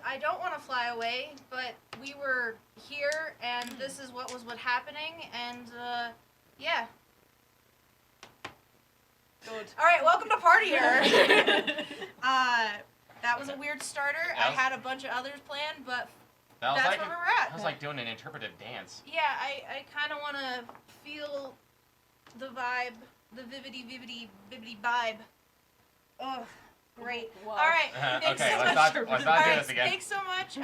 I don't want to fly away, but we were here, and this is what was happening, and, yeah. Good. Alright, welcome to Partier! That was a weird starter. I had a bunch of others planned, but that's where we're at. That was like doing an interpretive dance. Yeah, I kind of want to feel the vibe, the vibbity vibe. Ugh, great. Wow. All right. Okay, so let's not do this again. Thanks so much.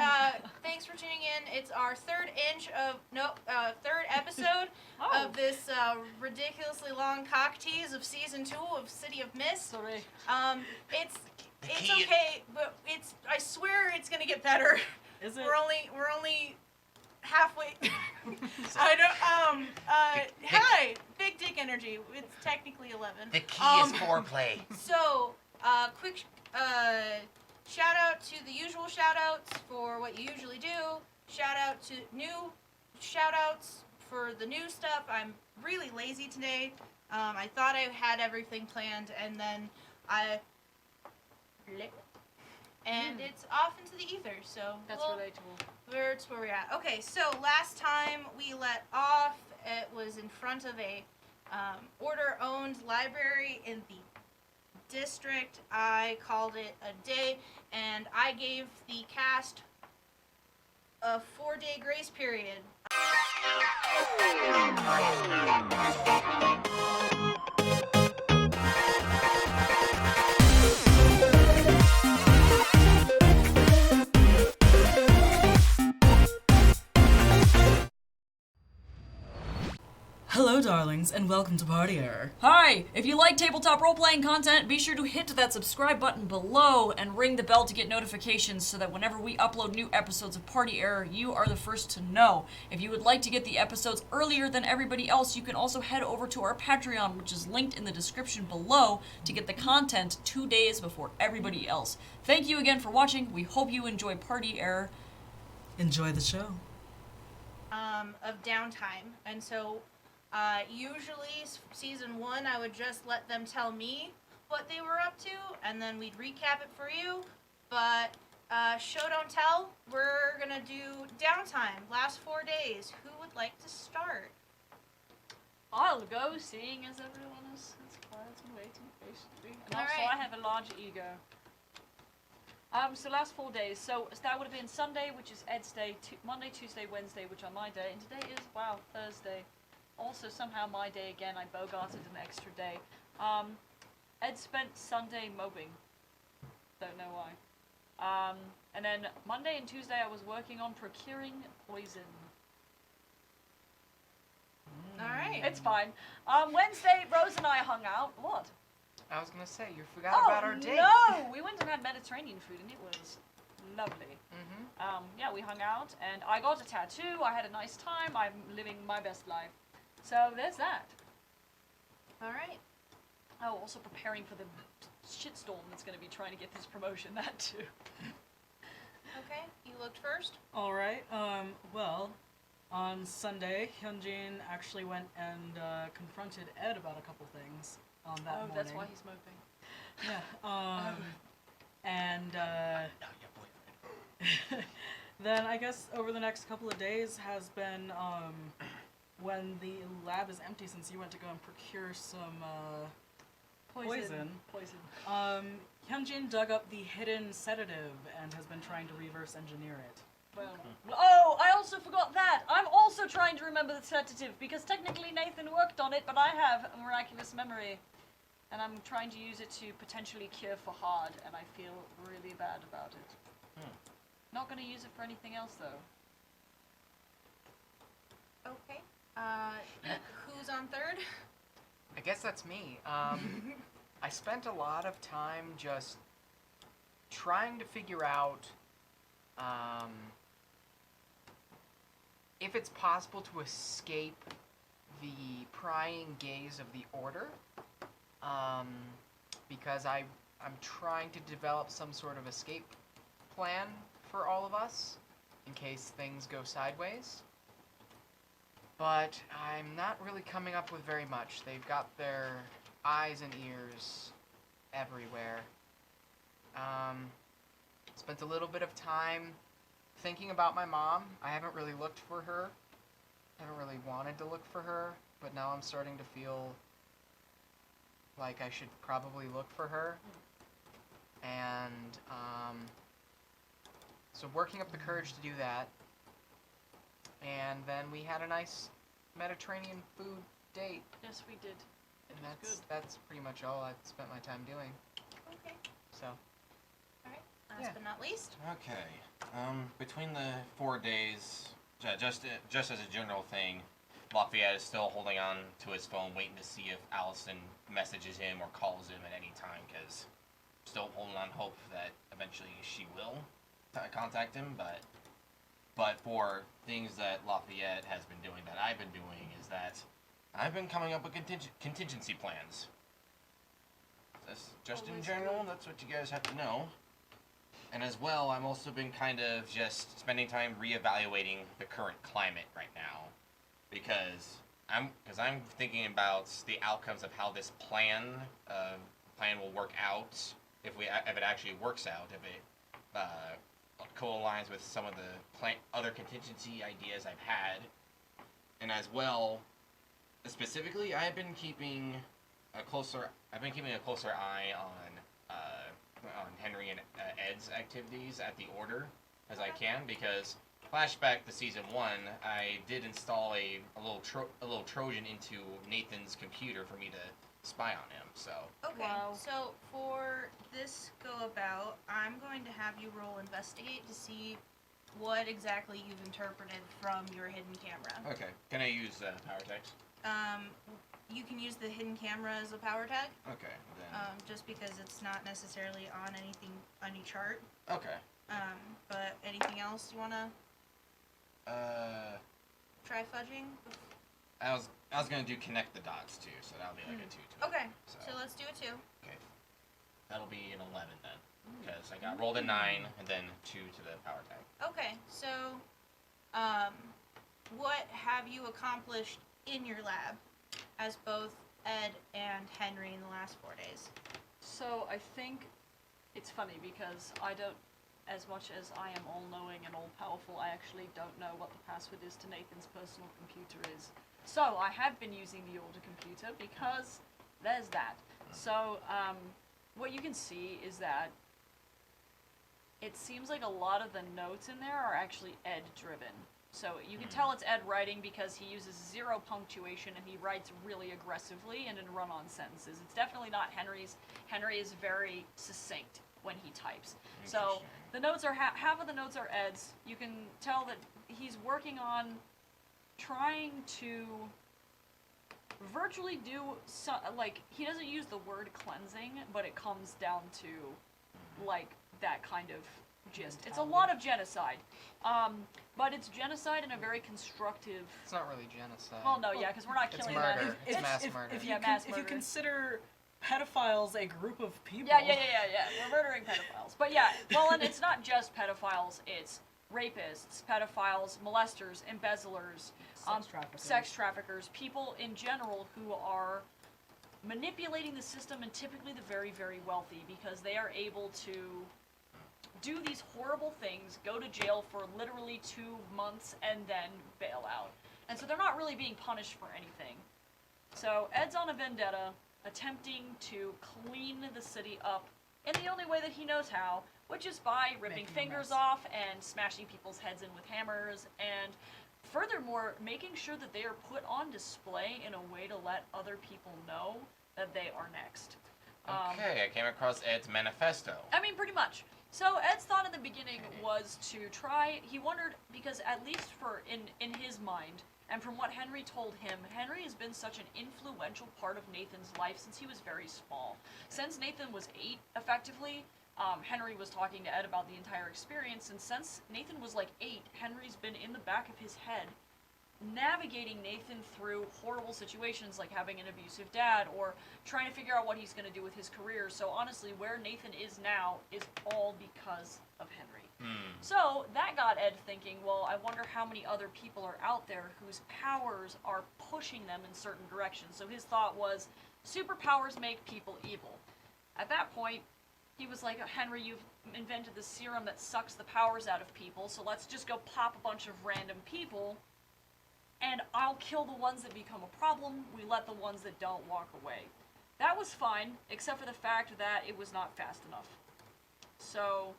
Thanks for tuning in. It's our third episode of this ridiculously long cock tease of season 2 of City of Mist. Sorry. It's okay, but I swear it's gonna get better. Is it? We're only halfway. I don't. Hi, big dick energy. It's technically 11. The key is foreplay. So, quick shout out to the usual shout outs for what you usually do. Shout out to new shout outs for the new stuff. I'm really lazy today. I thought I had everything planned, and then and it's off into the ether, so That's relatable. That's where we're at. Okay, so last time we let off, it was in front of a order-owned library in the district. I called it a day, and I gave the cast a 4-day grace period. Hello, darlings, and welcome to Partier. Hi! If you like tabletop role-playing content, be sure to hit that subscribe button below and ring the bell to get notifications so that whenever we upload new episodes of Party Error, you are the first to know. If you would like to get the episodes earlier than everybody else, you can also head over to our Patreon, which is linked in the description below, to get the content 2 days before everybody else. Thank you again for watching. We hope you enjoy Party Error. Enjoy the show. Of downtime, and so usually season 1 I would just let them tell me what they were up to, and then we'd recap it for you. But show don't tell, we're gonna do downtime, last 4 days. Who would like to start? I'll go, seeing as everyone is quiet and waiting patiently. And also, Alright. I have a large ego. So last 4 days. So that would have been Sunday, which is Ed's day, Monday, Tuesday, Wednesday, which are my day, and today is, wow, Thursday. Also, somehow my day again, I bogarted an extra day. Ed spent Sunday moping. Don't know why. And then Monday and Tuesday I was working on procuring poison. Alright. It's fine. Wednesday, Rose and I hung out. What? I was gonna say, you forgot about our date. No! We went and had Mediterranean food and it was lovely. Mm-hmm. Yeah, we hung out and I got a tattoo. I had a nice time. I'm living my best life. So there's that. Alright. Oh, also preparing for the shitstorm that's going to be trying to get this promotion, that too. Okay, you looked first? Alright, well, on Sunday, Hyunjin actually went and confronted Ed about a couple things on that morning. That's why he's moping. Yeah, and then I guess over the next couple of days has been when the lab is empty, since you went to go and procure some poison. Hyunjin dug up the hidden sedative and has been trying to reverse engineer it. Well, oh, I also forgot that. I'm also trying to remember the sedative because technically Nathan worked on it, but I have a miraculous memory. And I'm trying to use it to potentially cure for hard, and I feel really bad about it. Not going to use it for anything else, though. Okay. Who's on third? I guess that's me. I spent a lot of time just trying to figure out if it's possible to escape the prying gaze of the Order. Because I'm trying to develop some sort of escape plan for all of us in case things go sideways. But I'm not really coming up with very much. They've got their eyes and ears everywhere. spent a little bit of time thinking about my mom. I haven't really looked for her. I haven't really wanted to look for her, but now I'm starting to feel like I should probably look for her. And so working up the courage to do that. And then we had a nice Mediterranean food date. Yes, we did. And was that's good. that's pretty much all I've spent my time doing. Okay. So Last Yeah. but not least. Okay. Between the 4 days, just as a general thing, Lafayette is still holding on to his phone, waiting to see if Allison messages him or calls him at any time, because still holding on hope that eventually she will contact him. But for things that Lafayette has been doing, that I've been doing, is that I've been coming up with contingency plans. That's just in Always general, good. that's what you guys have to know. And as well, I'm also been kind of just spending time reevaluating the current climate right now, because I'm thinking about the outcomes of how this plan will work out, if it actually works out, if it co-aligns with some of the other contingency ideas I've had, and as well, specifically, I've been keeping a closer eye on Henry and Ed's activities at the Order as I can, because flashback to season 1, I did install a little Trojan into Nathan's computer for me to spy on him. So Okay. Wow. So for this go about, I'm going to have you roll investigate to see what exactly you've interpreted from your hidden camera. okay, can I use power text? You can use the hidden camera as a power tag, Okay, then. just because it's not necessarily on any chart. Okay. But anything else you wanna try fudging? I was gonna do connect the dots too, so that'll be like a 2 to it. Okay. So So let's do it too. okay, that'll be an 11 then, because I got rolled a 9 and then 2 to the power tag. Okay. So, what have you accomplished in your lab, as both Ed and Henry in the last 4 days? So I think it's funny because I don't, as much as I am all-knowing and all-powerful, I actually don't know what the password is to Nathan's personal computer is. So I have been using the older computer because there's that. So what you can see is that it seems like a lot of the notes in there are actually Ed-driven. So you can tell it's Ed writing because he uses 0 punctuation and he writes really aggressively and in run-on sentences. It's definitely not Henry's. Henry is very succinct when he types. So Interesting. the notes are half of the notes are Ed's. You can tell that he's working on trying to virtually do like, he doesn't use the word cleansing, but it comes down to like that kind of gist. It's a lot of genocide, but it's genocide in a very constructive. it's not really genocide. Well, no, yeah, because we're not It's killing murder. them. It's mass murder. If Yeah, you, mass if you murder. consider pedophiles a group of people. Yeah. We're murdering pedophiles. But yeah, well, and it's not just pedophiles, it's rapists, pedophiles, molesters, embezzlers, sex traffickers, people in general who are manipulating the system, and typically the very, very wealthy, because they are able to do these horrible things, go to jail for literally 2 months, and then bail out. And so they're not really being punished for anything. So Ed's on a vendetta, attempting to clean the city up in the only way that he knows how, which is by ripping Making a fingers mess. off and smashing people's heads in with hammers, and furthermore, making sure that they are put on display in a way to let other people know that they are next. Okay, I came across Ed's manifesto. I mean, pretty much. So Ed's thought in the beginning was to try, he wondered, because at least in his mind, and from what Henry told him, Henry has been such an influential part of Nathan's life since he was very small. Since Nathan was 8, effectively, Henry was talking to Ed about the entire experience, and since Nathan was like 8, Henry's been in the back of his head, navigating Nathan through horrible situations like having an abusive dad or trying to figure out what he's going to do with his career. So honestly, where Nathan is now is all because of Henry. So that got Ed thinking, well, I wonder how many other people are out there whose powers are pushing them in certain directions. So his thought was, superpowers make people evil. At that point, he was like, Henry, you've invented this serum that sucks the powers out of people, so let's just go pop a bunch of random people, and I'll kill the ones that become a problem, we let the ones that don't walk away. That was fine, except for the fact that it was not fast enough. So,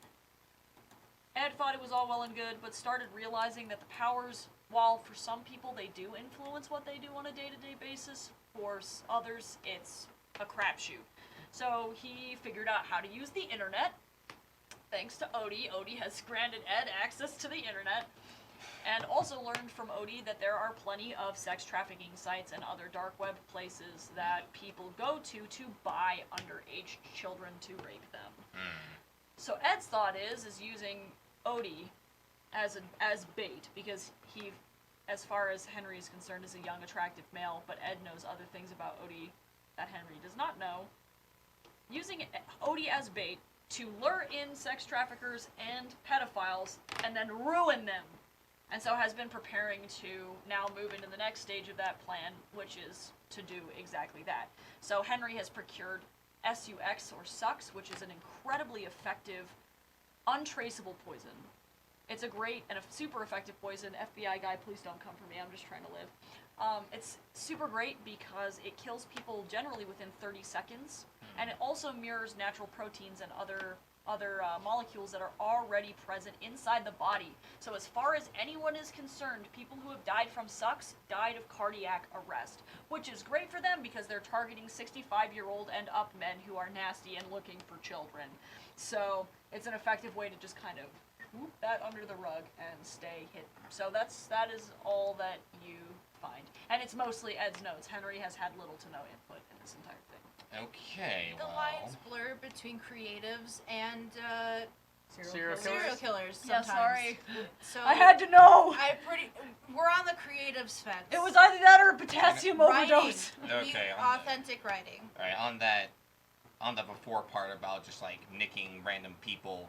Ed thought it was all well and good, but started realizing that the powers, while for some people they do influence what they do on a day-to-day basis, for others it's a crapshoot. So he figured out how to use the internet. Thanks to Odie. Odie has granted Ed access to the internet. And also learned from Odie that there are plenty of sex trafficking sites and other dark web places that people go to buy underage children to rape them. So Ed's thought is using Odie as bait, because he, as far as Henry is concerned, is a young, attractive male, but Ed knows other things about Odie that Henry does not know. Using Odie as bait to lure in sex traffickers and pedophiles and then ruin them. And so has been preparing to now move into the next stage of that plan, which is to do exactly that. So Henry has procured SUX, or SUX, which is an incredibly effective, untraceable poison. It's a great and a super effective poison. FBI guy, please don't come for me, I'm just trying to live. It's super great because it kills people generally within 30 seconds, and it also mirrors natural proteins and other molecules that are already present inside the body. So as far as anyone is concerned, people who have died from SUX died of cardiac arrest, which is great for them because they're targeting 65-year-old and up men who are nasty and looking for children. So it's an effective way to just kind of whoop that under the rug and stay hidden. So that is all that you find. And it's mostly Ed's notes. Henry has had little to no input in this entire thing. Okay, The well... lines blur between creatives and Serial serial killers Yeah, sometimes. sorry. So I had to know! we're on the creatives fence. It was either that or a potassium Writing. overdose. Okay, Authentic writing. Alright, on the before part about just, like, nicking random people,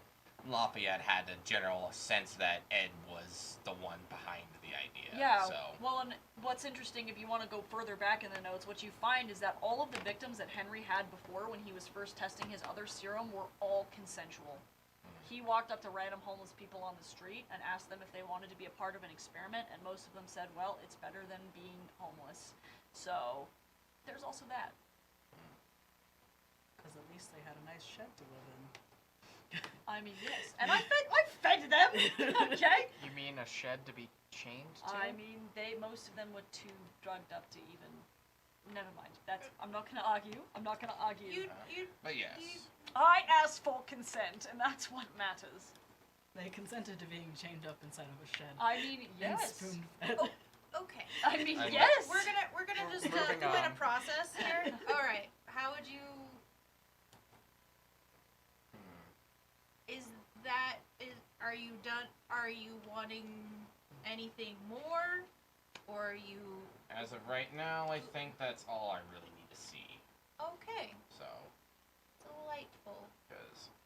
Lafayette had a general sense that Ed was the one behind the idea. Yeah, So. well, and what's interesting, if you want to go further back in the notes, what you find is that all of the victims that Henry had before when he was first testing his other serum were all consensual. He walked up to random homeless people on the street and asked them if they wanted to be a part of an experiment, and most of them said, well, it's better than being homeless. So, there's also that. Because at least they had a nice shed to live in. I mean, yes. And I fed them! Okay? You mean a shed to be chained to? I mean, most of them were too drugged up to even... Never mind. I'm not gonna argue. But yes. I asked for consent, and that's what matters. They consented to being chained up inside of a shed. I mean, And yes. spoon-fed. Oh, okay. I mean, I- yes. We're gonna just moving do in a on. process here. All right. How would you? Are you done? Are you wanting anything more, or are you? As of right now, I think that's all I really need to see. Okay. So, Delightful.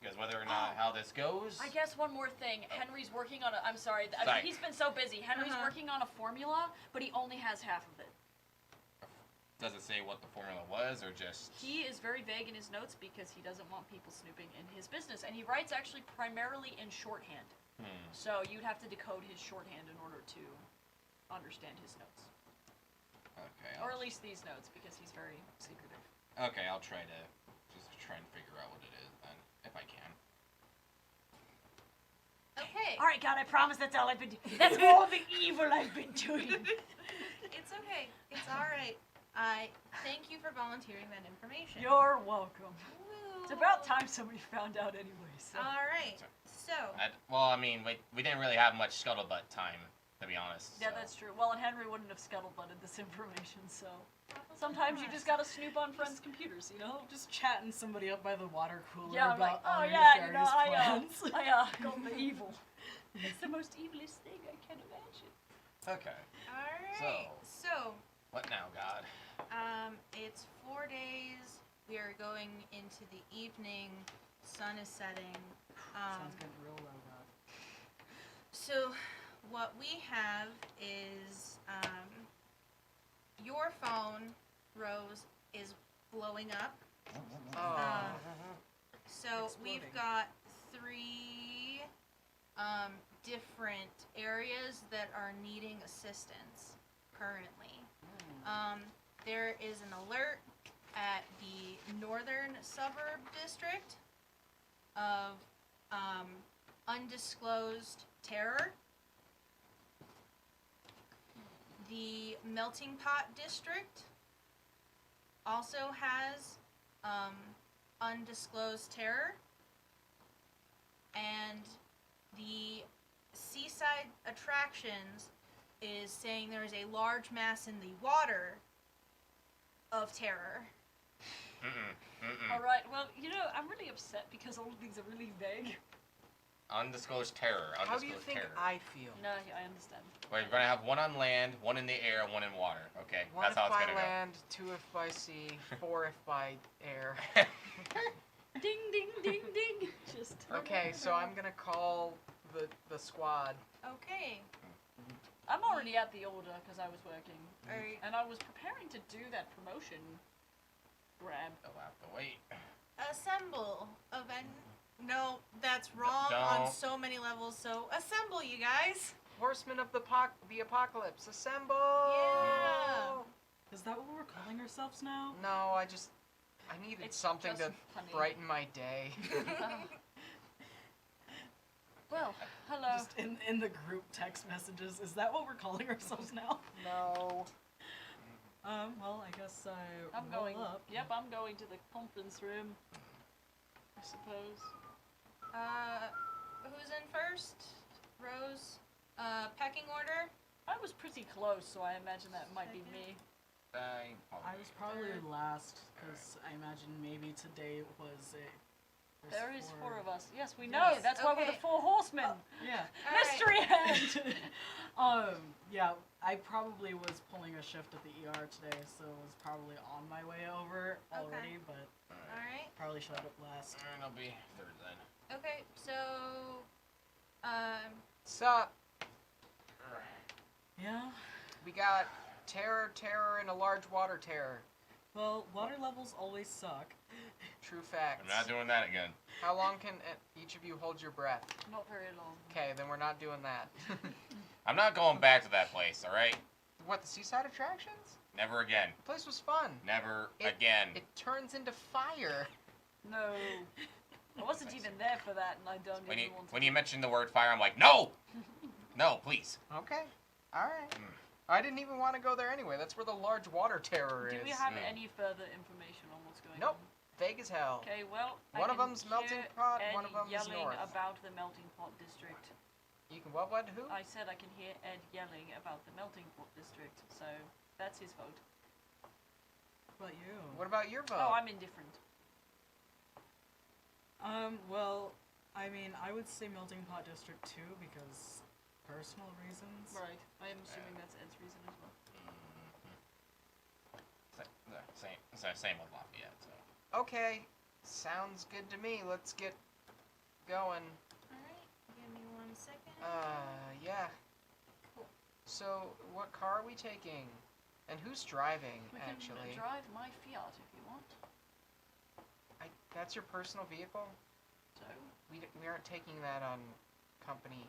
because whether or not how this goes... I guess one more thing. Henry's working on I'm sorry. Sorry. He's been so busy. Henry's working on a formula, but he only has half of it. Does it say what the formula was, or just... He is very vague in his notes because he doesn't want people snooping in his business. And he writes actually primarily in shorthand. So you'd have to decode his shorthand in order to understand his notes. Okay. Or at least these notes, because he's very secretive. Okay, I'll try to and figure out what it is then, if I can. Okay. All right, God, I promise that's all I've been doing. That's all the evil I've been doing. It's okay. It's all right. I thank you for volunteering that information. You're welcome. Woo. It's about time somebody found out anyway. So. All right. So. Well, I mean, we didn't really have much scuttlebutt time, to be honest. Yeah, so. that's true. Well, and Henry wouldn't have scuttlebutted this information, so sometimes you just gotta snoop on friends' computers, you know? Just chatting somebody up by the water cooler Yeah, I'm like, about all oh your yeah, you know, nefarious plans. I got the evil. It's the most evilest thing I can imagine. Okay. All right. So. What now, God? It's 4 days. We are going into the evening. Sun is setting. Sounds getting real low, God. So, what we have is your phone, Rose, is blowing up. Oh. so we've Exploding. got 3 different areas that are needing assistance currently. There is an alert at the northern suburb district of undisclosed terror. The Melting Pot district also has undisclosed terror. And the Seaside Attractions is saying there is a large mass in the water of terror. Alright, well, I'm really upset because all of these are really vague. Undisclosed terror. How do you Undisclosed think terror. I feel? No, I understand. Well, you're gonna have one on land, one in the air, one in water. Okay, One that's if how it's by gonna land, 2 if by sea, 4 if by air. Ding, ding, ding, ding. Just. Okay, so I'm gonna call the squad. Okay. I'm already at the order because I was working. Alright. And I was preparing to do that promotion grab. They'll have to wait. Assemble. No, that's wrong on Don't. so many levels. So assemble, you guys. Horsemen of the apocalypse, assemble! Yeah. Is that what we're calling ourselves now? No, I needed It's something just to funny. brighten my day. Well, hello. Just in the group text messages, is that what we're calling ourselves now? No. Well, I guess I'm roll going. up. Yep, I'm going to the conference room. I suppose. Who's in first? Rose. Pecking order. I was pretty close, so I imagine that might be me. I was probably last, because I imagine maybe today was a... There is 4 of us. Yes, we know. Yes, That's why we're the okay. 4 horsemen. Yeah. Alright. Mystery hand. Yeah, I probably was pulling a shift at the ER today, so I was probably on my way over already, but Alright. probably showed up last. And I'll be third then. Okay, so Sup? Yeah. We got terror, and a large water terror. Well, water levels always suck. True facts. I'm not doing that again. How long can each of you hold your breath? Not very long. Okay, then we're not doing that. I'm not going back to that place, alright? What, the seaside attractions? Never again. The place was fun. Never It- again. It turns into fire. No. I wasn't even there for that, and I don't When even want to. you mention the word fire, I'm like, no! No, please. Okay. Alright. I didn't even want to go there anyway. That's where the large water terror Do is. we have any further information on what's going Nope. on? Vague as hell. Okay, well, One I of can them's melting hear pot, Ed one of them's yelling north. about the melting pot district. You can what, who? I said I can hear Ed yelling about the melting pot district, so that's his vote. What about you? What about your vote? Oh, I'm indifferent. Well, I mean, I would say Melting Pot District 2 because personal reasons. Right. I am assuming that's Ed's reason as well. Same with Lafayette, so. Okay. Sounds good to me. Let's get going. alright, give me 1 second. Yeah. So, what car are we taking? And who's driving, We actually? can drive my Fiat if you want. That's your personal vehicle? So, We aren't taking that on company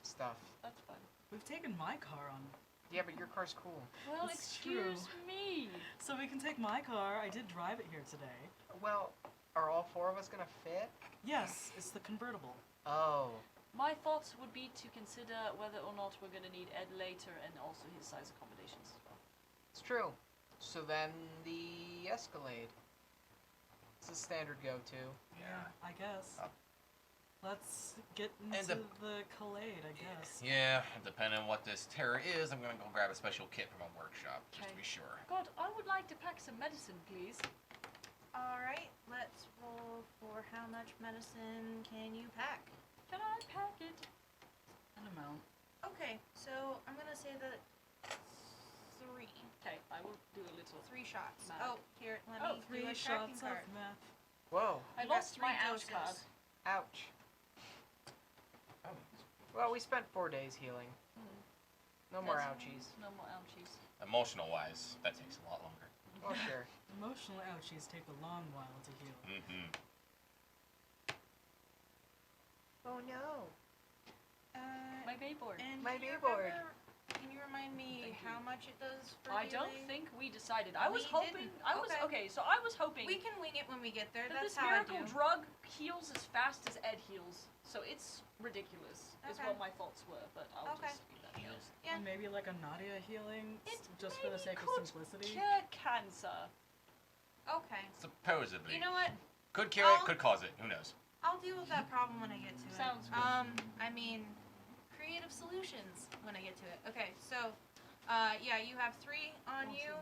stuff. that's fine. We've taken my car on, Yeah, but your car's cool. Well, That's excuse me. so we can take my car. I did drive it here today. Well, are all 4 of us gonna fit? Yes, it's the convertible. Oh. My thoughts would be to consider whether or not we're going to need Ed later and also his size accommodations as well. It's true. So then the Escalade. It's a standard go-to. Yeah. I guess. Oh. Let's get And into the Khalid, I guess. Yeah, depending on what this terror is, I'm gonna go grab a special kit from a workshop, just to Okay. be sure. God, I would like to pack some medicine, please. Alright, let's roll for how much medicine can you pack. Can I pack it? An amount. Okay, so I'm gonna say that 3. Okay, I will do a little. 3 shots. Math. Oh, here, let Oh, me do 3 a tracking shots card. of meth. Whoa. I You got lost my 3 ouch card. doses. Ouch. Well, we spent 4 days healing. No more That's- ouchies. No more ouchies. Emotional wise, that takes a lot longer. Well, sure. Emotional ouchies take a long while to heal. Mm-hmm. Oh no. My Bayboard. And My can you Bayboard. Can you remind me Thank you. how much it does for I don't healing? think we decided. I was We hoping. didn't. Okay. So I was hoping We can wing it when we get there. that That's this how miracle I do. drug heals as fast as Ed heals. So it's ridiculous, is Okay. what my thoughts were. But I'll Okay. just leave that here. Yeah. Or maybe like a Nadia healing, It just for the maybe sake of could simplicity. Cure cancer. Okay. Supposedly. You know what? Could cure it, could cause it. Who knows? I'll deal with that problem when I get to it. Sounds good. I mean, creative solutions when I get to it. Okay, so, yeah, you have 3 on you.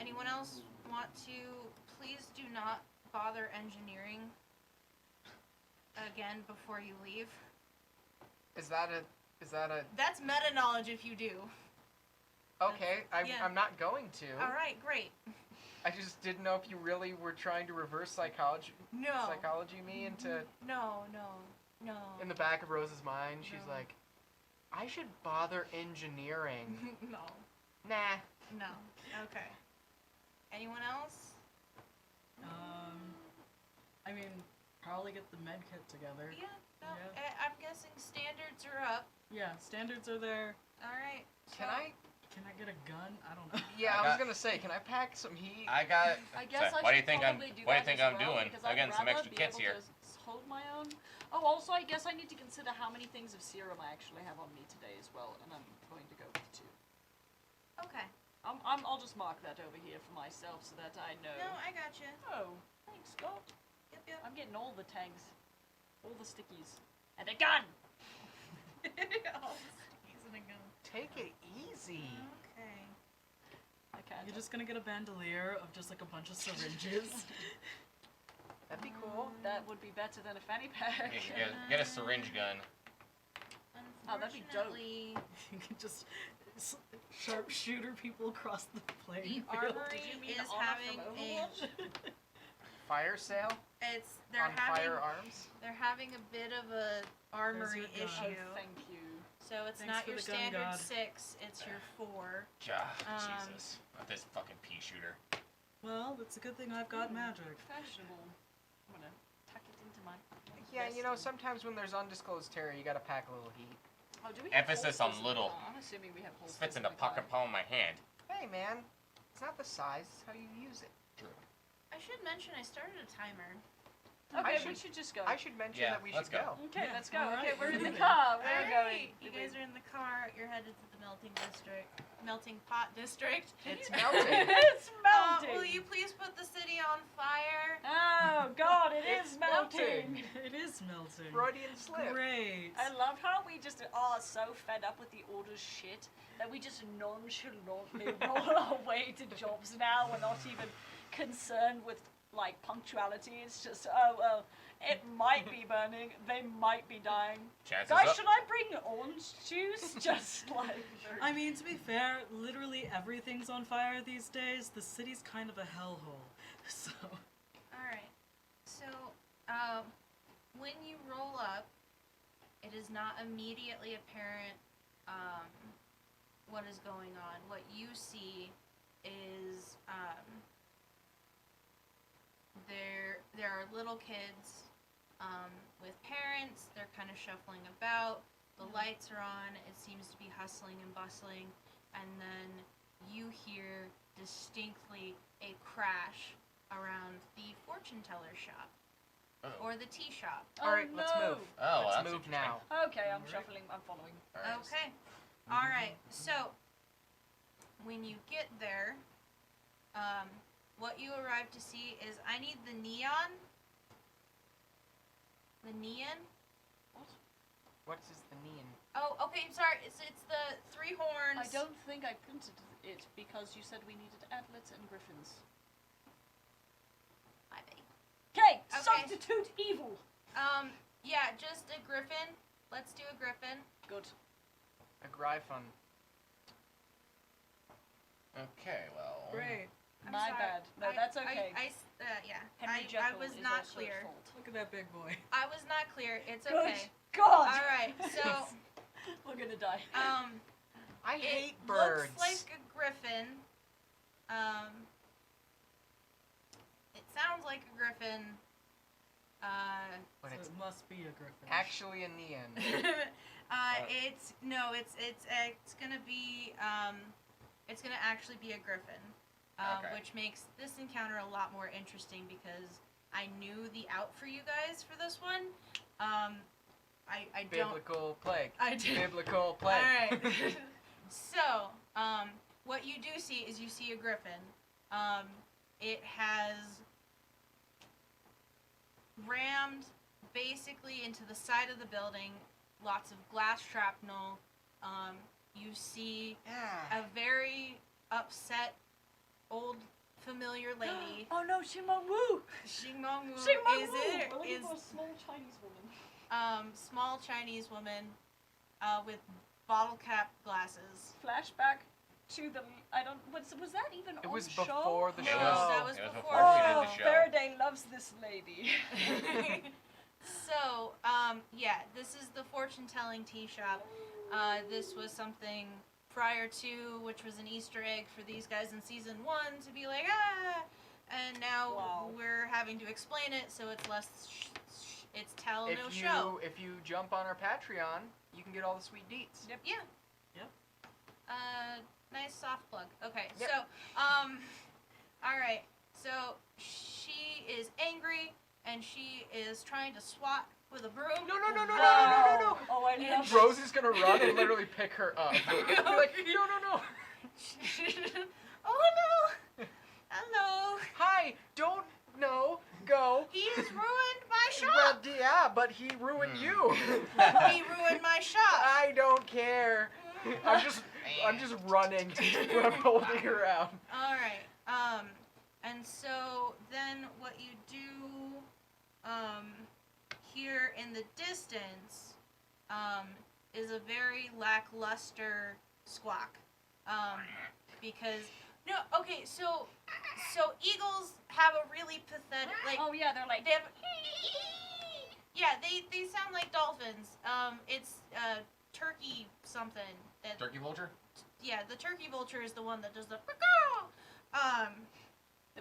Anyone else want to please do not bother engineering again before you leave? Is that a? That's meta knowledge if you do. Okay, yeah. I'm not going to. All right, great. I just didn't know if you really were trying to reverse psychology No. me into. No. In the back of Rose's mind, she's No. like, I should bother engineering. No. Nah. No. Okay. Anyone else? I mean, probably get the med kit together. Yeah. No. Yeah. I'm guessing standards are up. Yeah, standards are there. All right. Can I? Can I get a gun? I don't know. Yeah, I I was got- gonna say, can I pack some heat? I got. I guess sorry, I what do you should think I'm? probably do What do you that think as I'm well, doing? because I'd Again, some rather extra be kits able here. to hold my own. Oh, also, I guess I need to consider how many things of serum I actually have on me today as well, and I'm going to go with 2. Okay. I'll just mark that over here for myself so that I know. No, I got you. Oh, thanks, Scott. Yep. I'm getting all the tags, all the stickies, and a gun. All the stickies in a gun. Take it easy. Okay. I can't. You're just gonna get a bandolier of just like a bunch of syringes. That'd be cool. That would be better than a fanny pack. Yeah, get a syringe gun. Oh, that'd be dope. Unfortunately, You can just sharpshooter people across the the playing field. armory Did you mean is Anna having from a. Overwatch? Fire sale They're on having firearms. they're having a bit of a armory your gun. issue. Oh, thank you. So it's Thanks not for your the gun standard god. 6, it's your 4. Jesus. Not this fucking pea shooter. Well, it's a good thing I've got magic. Fashionable. I'm gonna tuck it into my. Yeah, vest you know, and- sometimes when there's undisclosed terror, you gotta pack a little heat. Oh, do we have Emphasis holsters on little. in the car? I'm assuming we have This holsters. fits in the car. pocket palm of my hand. Hey, man, it's not the size; it's how you use it. True. I should mention I started a timer. Okay, I we should- should just go. I should mention Yeah, that we let's should go. Okay, Yeah, let's go. all right, Okay, we're in the moving. car. We're Alright, going. you guys are in the car. You're headed to the melting pot district. It's melting. It's melting. Will you please put the city on fire? Oh God, it It's is melting. It is melting. Freudian slip. Great. I love how we just are so fed up with the order's shit that we just nonchalantly roll our way to jobs now. We're not even concerned with like punctuality. It's just, oh well, it might be burning. They might be dying. Chances Guys, up. should I bring orange juice? Just like. I mean, to be fair, literally everything's on fire these days. The city's kind of a hellhole. So, Alright. So, when you roll up, it is not immediately apparent what is going on. What you see is there are little kids with parents. They're kind of shuffling about. The lights are on. It seems to be hustling and bustling. And then you hear distinctly a crash around the fortune teller shop Oh. or the tea shop. Oh, All right, let's no. move. Oh, Let's that's move interesting. now. Okay, I'm shuffling. I'm following. All right. Okay. All right. So when you get there, what you arrive to see is I need the neon. The neon. What is the neon? Oh, okay. Sorry. It's the 3 horns. I don't think I printed it because you said we needed antlers and griffins. My bad. Okay, Okay. substitute evil. Yeah, just a griffin. Let's do a griffin. Good. A gryphon. Okay, well. great. I'm My sorry. bad. No, that's okay. Yeah. Henry I Jekyll was is not also clear. at fault. Look at that big boy. I was not clear. It's Good okay. God. All right. So, We're gonna die. I it hate birds. looks like a griffin. It sounds like a griffin. But So it's it must be a griffin. Actually, in the end. It's gonna be it's gonna actually be a griffin, Okay. which makes this encounter a lot more interesting because I knew the out for you guys for this one. I don't. Biblical plague. I do. Biblical plague. All right. So, what you do see is you see a griffin. It has rammed basically into the side of the building. Lots of glass shrapnel. You see a very upset old familiar lady. Oh no, Xingmong Wu! Xingmong Wu Xingmong is Wu! it? We're looking Is for a small Chinese woman. small Chinese woman with bottle cap glasses. Flashback to the was that even It on was the show? before the No, show. that was It was before before we Oh, did the show. Faraday loves this lady. So, yeah, this is the fortune telling tea shop. This was something prior to, which was an Easter egg for these guys in season 1 to be like, and now Wow. we're having to explain it, so it's less, it's tell, no If show. you jump on our Patreon, you can get all the sweet deets. Yep. Yeah. Yep. Nice soft plug. Okay, Yep. so, alright, so she is angry, and she is trying to swat with a broom. No. Oh, I love it. Rose is gonna run and literally pick her up. Be like, no. Oh no! Hello! Hi, don't, no, go. He has ruined my Well, shop! yeah, but he ruined you. He ruined my shop! I don't care. I'm just running. I'm holding her out. Alright, and so then what you do, here in the distance, is a very lackluster squawk. Because, no, okay, so eagles have a really pathetic, like, Oh yeah, they're like. they have, yeah, they sound like dolphins. It's, turkey something. That, Turkey vulture? yeah, the turkey vulture is the one that does the,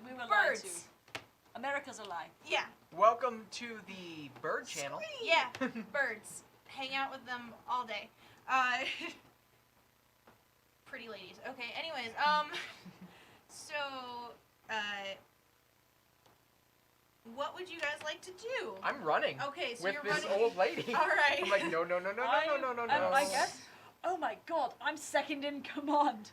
We were lied birds. to. America's a lie. Yeah, Welcome to the Bird Channel. yeah, birds. Hang out with them all day. Pretty ladies. Okay, anyways, so, what would you guys like to do? I'm running Okay, so with you're this running. old lady. Alright. I'm like, no. I guess. Oh my god, I'm second in command.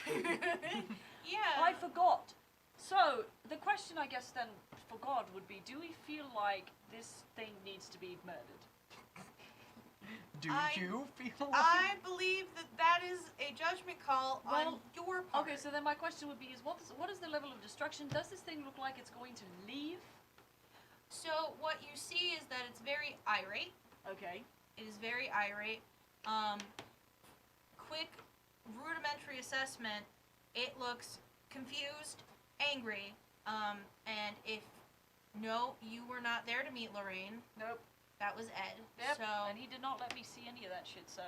Yeah. I forgot. So, the question I guess then for God would be, do we feel like this thing needs to be murdered? Do I- you feel like... I believe that is a judgment call on Well, your part. Okay, so then my question would be is what is the level of destruction? Does this thing look like it's going to leave? So what you see is that it's very irate. Okay. It is very irate. Quick, rudimentary assessment. It looks confused, angry. And if no, you were not there to meet Lorraine. Nope. That was Ed. Yep. So And he did not let me see any of that shit, so.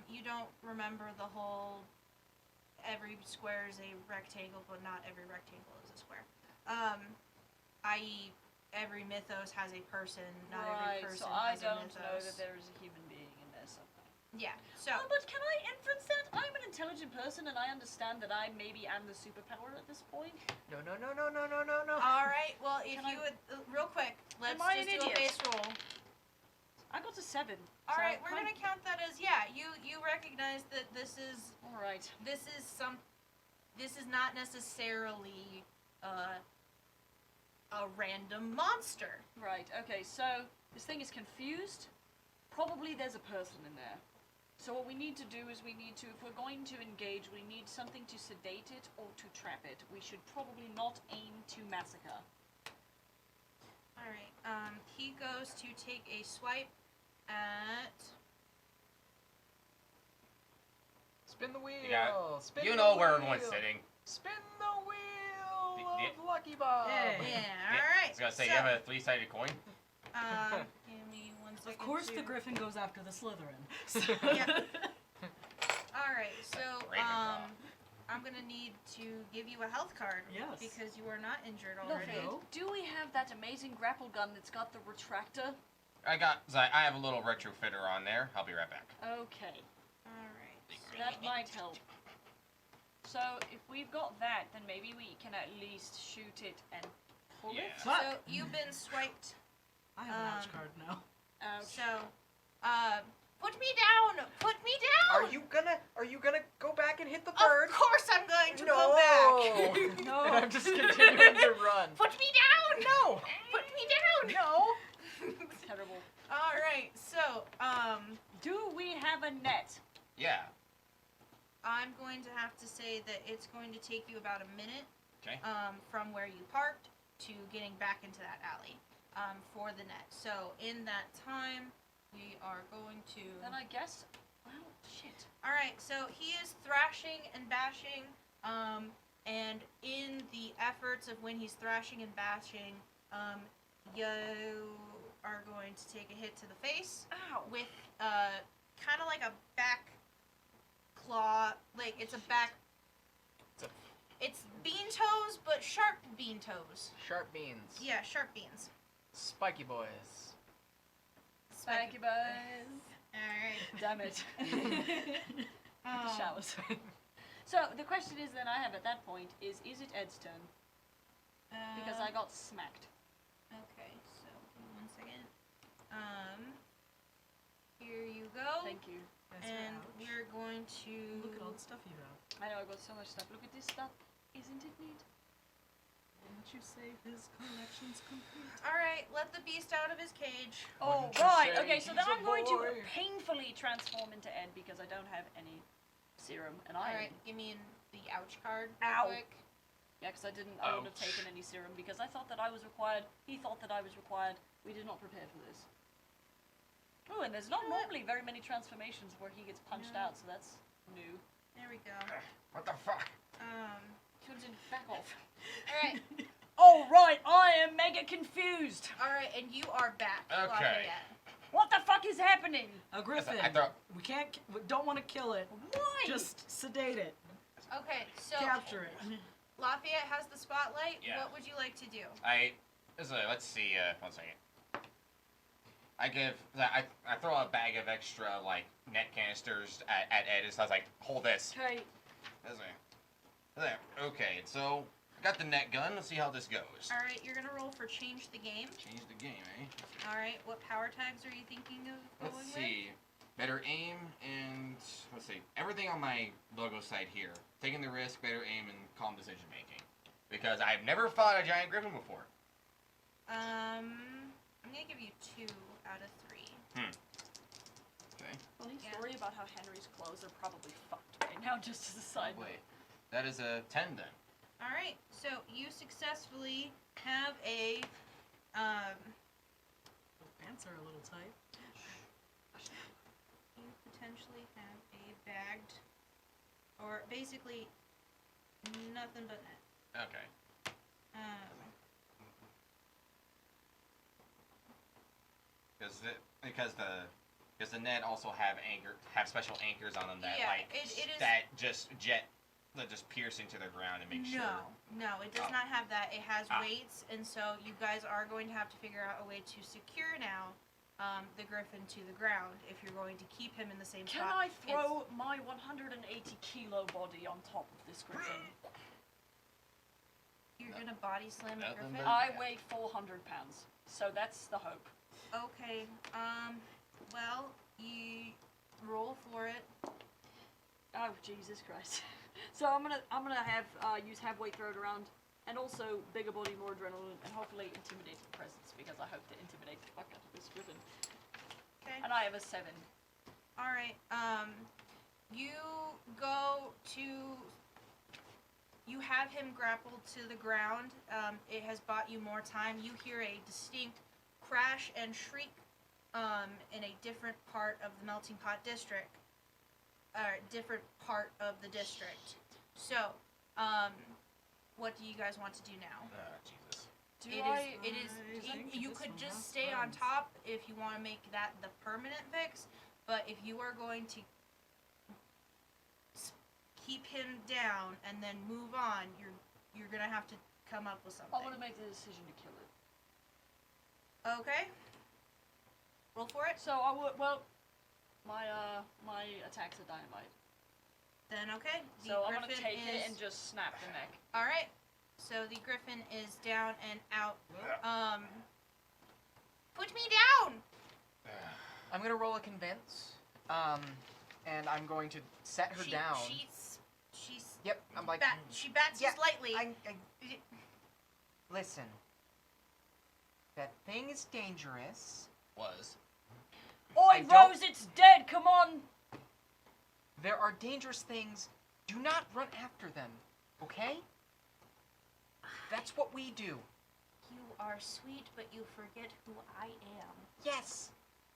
you don't remember the whole. Every square is a rectangle, but not every rectangle is a square. I.e., every mythos has a person, not every person so I has a don't mythos. know that there is a human being in there somewhere. Yeah. So. Oh, but can I inference that? I'm an intelligent person and I understand that I maybe am the superpower at this point. No. All right. Well, if Can I- you would, real quick, let's I just an do a idiot? base roll. I got a 7. All so right, we're I'm- gonna count that as You recognize that this is Alright. This is not necessarily a random monster. Right, okay, so this thing is confused. Probably there's a person in there. So what we need to do is if we're going to engage, we need something to sedate it or to trap it. We should probably not aim to massacre. All right. He goes to take a swipe at. Spin the wheel. got- Spin You the know where wheel. everyone's sitting. Spin the wheel The- of Lucky Bob. Yeah. Yeah. All right. I was gonna say, so, you have a 3-sided coin? Give me 1 second. Of course, the to- griffin goes after the Slytherin. Yeah. All right. So Ravenclaw. I'm gonna need to give you a health card. Yes. Because you are not injured already. Lovely. Do we have that amazing grapple gun that's got the retractor? I have a little retrofitter on there. I'll be right back. Okay. Alright. That might help. So, if we've got that, then maybe we can at least shoot it and pull Yeah. it. So you've been swiped. I have an ouch card now. Ouch. So, put me down! Put me down! Are you gonna go back and hit the bird? Of course I'm going to No. go back! No. And I'm just continuing to run. Put me down! No. Put me down! No. Terrible. Alright, so, Do we have a net? Yeah. I'm going to have to say that it's going to take you about a minute, Okay. from where you parked to getting back into that alley, for the net. So, in that time, we are going to... Then I guess... Well, shit. Alright, so he is thrashing and bashing, and in the efforts of when he's thrashing and bashing, you are going to take a hit to the face Ow. with, kind of like a back claw, like it's a back... It's bean toes, but sharp bean toes. Sharp beans. Yeah, sharp beans. Spiky boys. Spiky buzz. Alright. Damn it. Um, Showers. So, the question is then I have at that point is it Ed's turn? Because I got smacked. Okay, so give me 1 second. Here you go. Thank you. And we're going to Look at all the stuff you have. I know I got so much stuff. Look at this stuff. Isn't it neat? Didn't you say his collection's complete? Alright, let the beast out of his cage. Oh, Wouldn't you right. say Okay, so then he's a I'm going to boy? painfully transform into Ed because I don't have any serum. And I... Alright, give me the ouch card Ow. real quick. Yeah, because I wouldn't have taken any serum because I thought that I was required. He thought that I was required. We did not prepare for this. Oh, and there's not normally very many transformations where he gets punched No. out, so that's new. There we go. What the fuck? Children, back off. Alright, Oh, right, I am mega confused. alright, and you are back. Okay. Lafayette. What the fuck is happening? A griffin. I thought- We can't. We don't want to kill it. Why? Just sedate it. Okay, so Capture it. Lafayette has the spotlight. Yeah. What would you like to do? Let's see, 1 second. I throw a bag of extra, like, net canisters at Ed, so I was like, hold this. Okay. There. Okay, so, I got the net gun, let's see how this goes. Alright, you're gonna roll for change the game. Change the game, eh? Alright, what power tags are you thinking of going Let's see. Better aim and, let's see, everything on my logo side here. Taking the risk, better aim, and calm decision making. Because I've never fought a giant griffin before. with? I'm gonna give you 2 out of 3. Okay. Funny Yeah. story about how Henry's clothes are probably fucked right now, just as a side note. Wait. That is a 10 then. Alright, so you successfully have a, The pants are a little tight. you potentially have a bagged, or basically nothing but net. Okay. Because the net also have special anchors on them that Yeah, like it is- that just pierce into the ground and make sure. No, it does Oh. not have that. It has Ah. weights, and so you guys are going to have to figure out a way to secure now the griffin to the ground if you're going to keep him in the same Can spot. I throw my 180 kilo body on top of this griffin? You're gonna body slam the Nothing griffin? but- I weigh 400 pounds, so that's the hope. Okay, well, you roll for it. Oh Jesus Christ! So I'm gonna have use have weight thrown around, and also bigger body, more adrenaline, and hopefully intimidating presence because I hope to intimidate the fuck out of this griffin. Okay. And I have a 7. Alright, you go to... You have him grappled to the ground. It has bought you more time. You hear a distinct crash and shriek in a different part of the Melting Pot District. Different part of the district. So, what do you guys want to do now? Jesus. You could just stay on top if you want to make that the permanent fix, but if you are going to keep him down and then move on, you're gonna have to come up with something. I'm gonna make the decision to kill it. Okay. Roll for it. So I would. Well, my attacks are dynamite. Then okay. So I'm gonna take it and just snap the neck. All right. So the griffin is down and out. Put me down. I'm gonna roll a convince. And I'm going to set her down. She's. Yep. I'm like. She bats you slightly. Listen. That thing is dangerous. Was. Oi, Rose, it's dead. Come on. There are dangerous things. Do not run after them. Okay? That's what we do. You are sweet, but you forget who I am. Yes,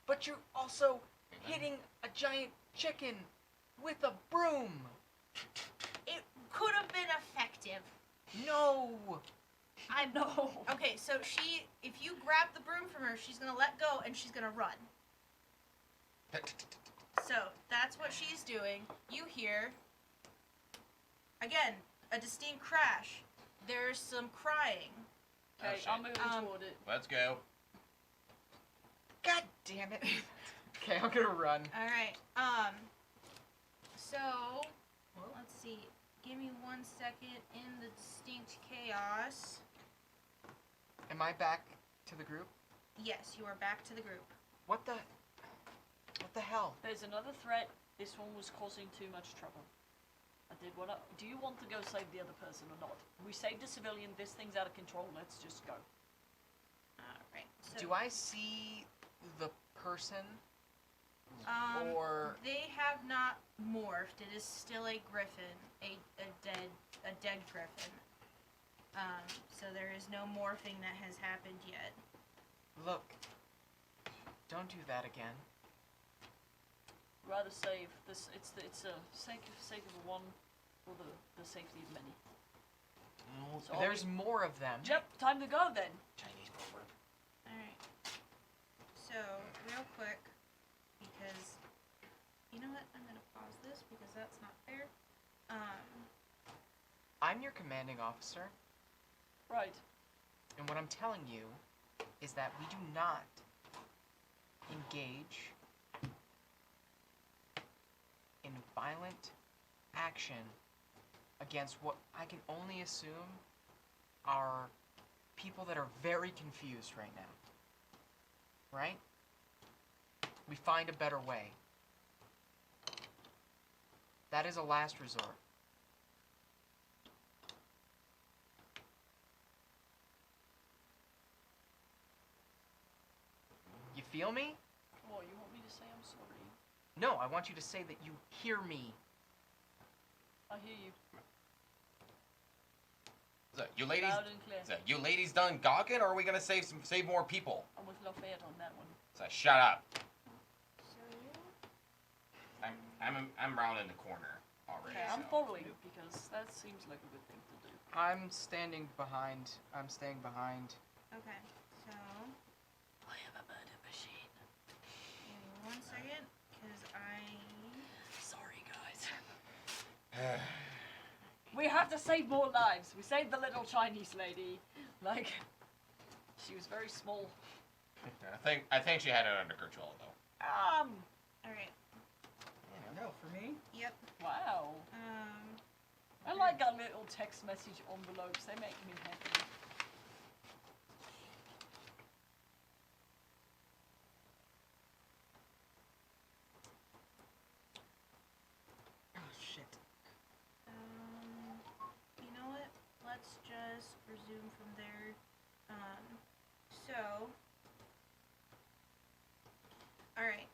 but you're also hitting a giant chicken with a broom. It could have been effective. No. I know. Okay, so if you grab the broom from her, she's gonna let go and she's gonna run. So that's what she's doing. You hear, again, a distinct crash. There's some crying. Okay, Oh, I'm moving toward it. Let's go. God damn it. Okay, I'm gonna run. All right. So let's see. Give me 1 second in the distinct chaos. Am I back to the group? Yes, you are back to the group. What the hell? There's another threat. This one was causing too much trouble. I did what do you want to go save the other person or not? We saved a civilian. This thing's out of control. Let's just go. All right. So, Do I see the person? Or they have not morphed. It is still a griffin, a dead griffin. So there is no morphing that has happened yet. look. Don't do that again. Rather save this. It's a sake of one for the safety of many. So There's more of them. Yep, time to go then. Chinese proverb. Alright. So, real quick, because, you know what, I'm gonna pause this because that's not fair. I'm your commanding officer, Right. and what I'm telling you is that we do not engage in violent action against what I can only assume are people that are very confused right now. Right? We find a better way. That is a last resort. You feel me? What, you want me to say I'm sorry? No, I want you to say that you hear me. I hear you. So, you ladies, Loud and clear. so, you ladies done gawking, or are we gonna save more people? I'm with Lafayette on that one. So shut up. So, I'm rounding the corner already. Okay, I'm so. following because that seems like a good thing to do. I'm staying behind. okay, so, I am a murder machine. give me 1 second, because Sorry, guys. We have to save more lives. We saved the little Chinese lady. Like, she was very small. I think she had it under control though. alright, No, for me? yep, Wow. I like our little text message envelopes. They make me happy. Oh, shit. you know what, let's just resume from there. So, alright,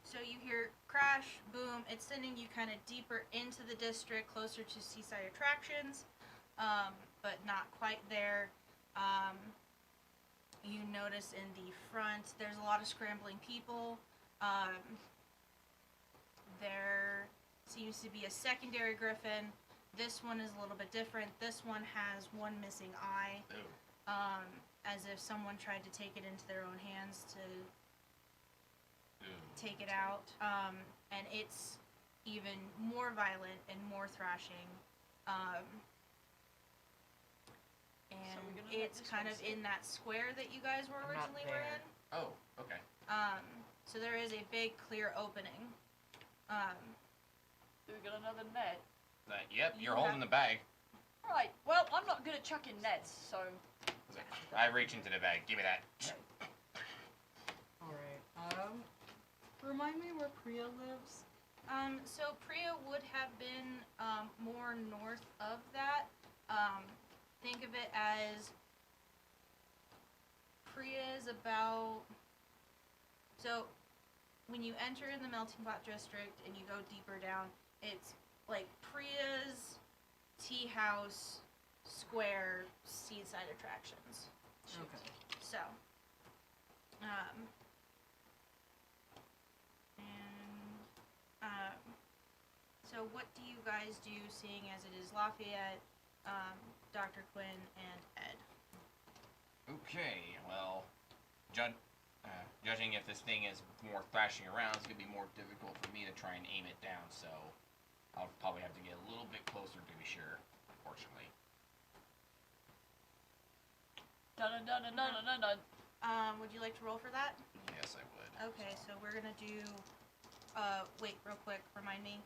so you hear crash, boom, it's sending you kind of deeper into the district, closer to seaside attractions, but not quite there. You notice in the front, there's a lot of scrambling people. There seems to be a secondary griffin. This one is a little bit different. This one has one missing eye, as if someone tried to take it into their own hands to take it out. And it's even more violent and more thrashing. And we're gonna let it's this kind one of sit. in that square that you guys were I'm not originally were there. in. Oh, okay. So there is a big clear opening. Do we got another net? Yep, you're You holding have- the bag. Right. Well, I'm not good at chucking nets, so. I reach into the bag. Give me that. Alright. Remind me where Priya lives? So Priya would have been more north of that. Think of it as Priya's about. So when you enter in the Melting Pot District and you go deeper down, it's like Priya's tea house, square, seaside attractions. Okay. So, so what do you guys do, seeing as it is Lafayette, Dr. Quinn, and Ed? Okay, well, judging if this thing is more thrashing around, it's gonna be more difficult for me to try and aim it down. So, I'll probably have to get a little bit closer to be sure. Unfortunately. Dun dun dun dun dun dun. Would you like to roll for that? Yes, I would. Okay, so we're gonna do, wait, real quick, remind me,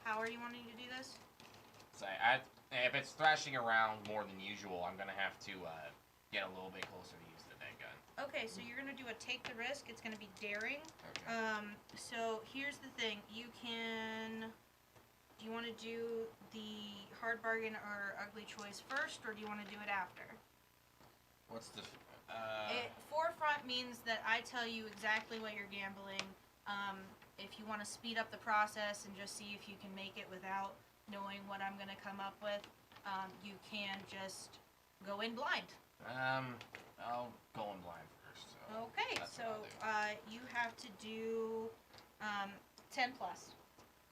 how are you wanting to do this? So if it's thrashing around more than usual, I'm gonna have to get a little bit closer to use the net gun. Okay, so you're gonna do a take the risk, it's gonna be daring. Okay. So here's the thing, you can, do you wanna do the hard bargain or ugly choice first, or do you wanna do it after? What's the? Forefront means that I tell you exactly what you're gambling. If you want to speed up the process and just see if you can make it without knowing what I'm going to come up with, you can just go in blind. I'll go in blind first. So Okay, that's so what I'll do. you have to do 10 plus.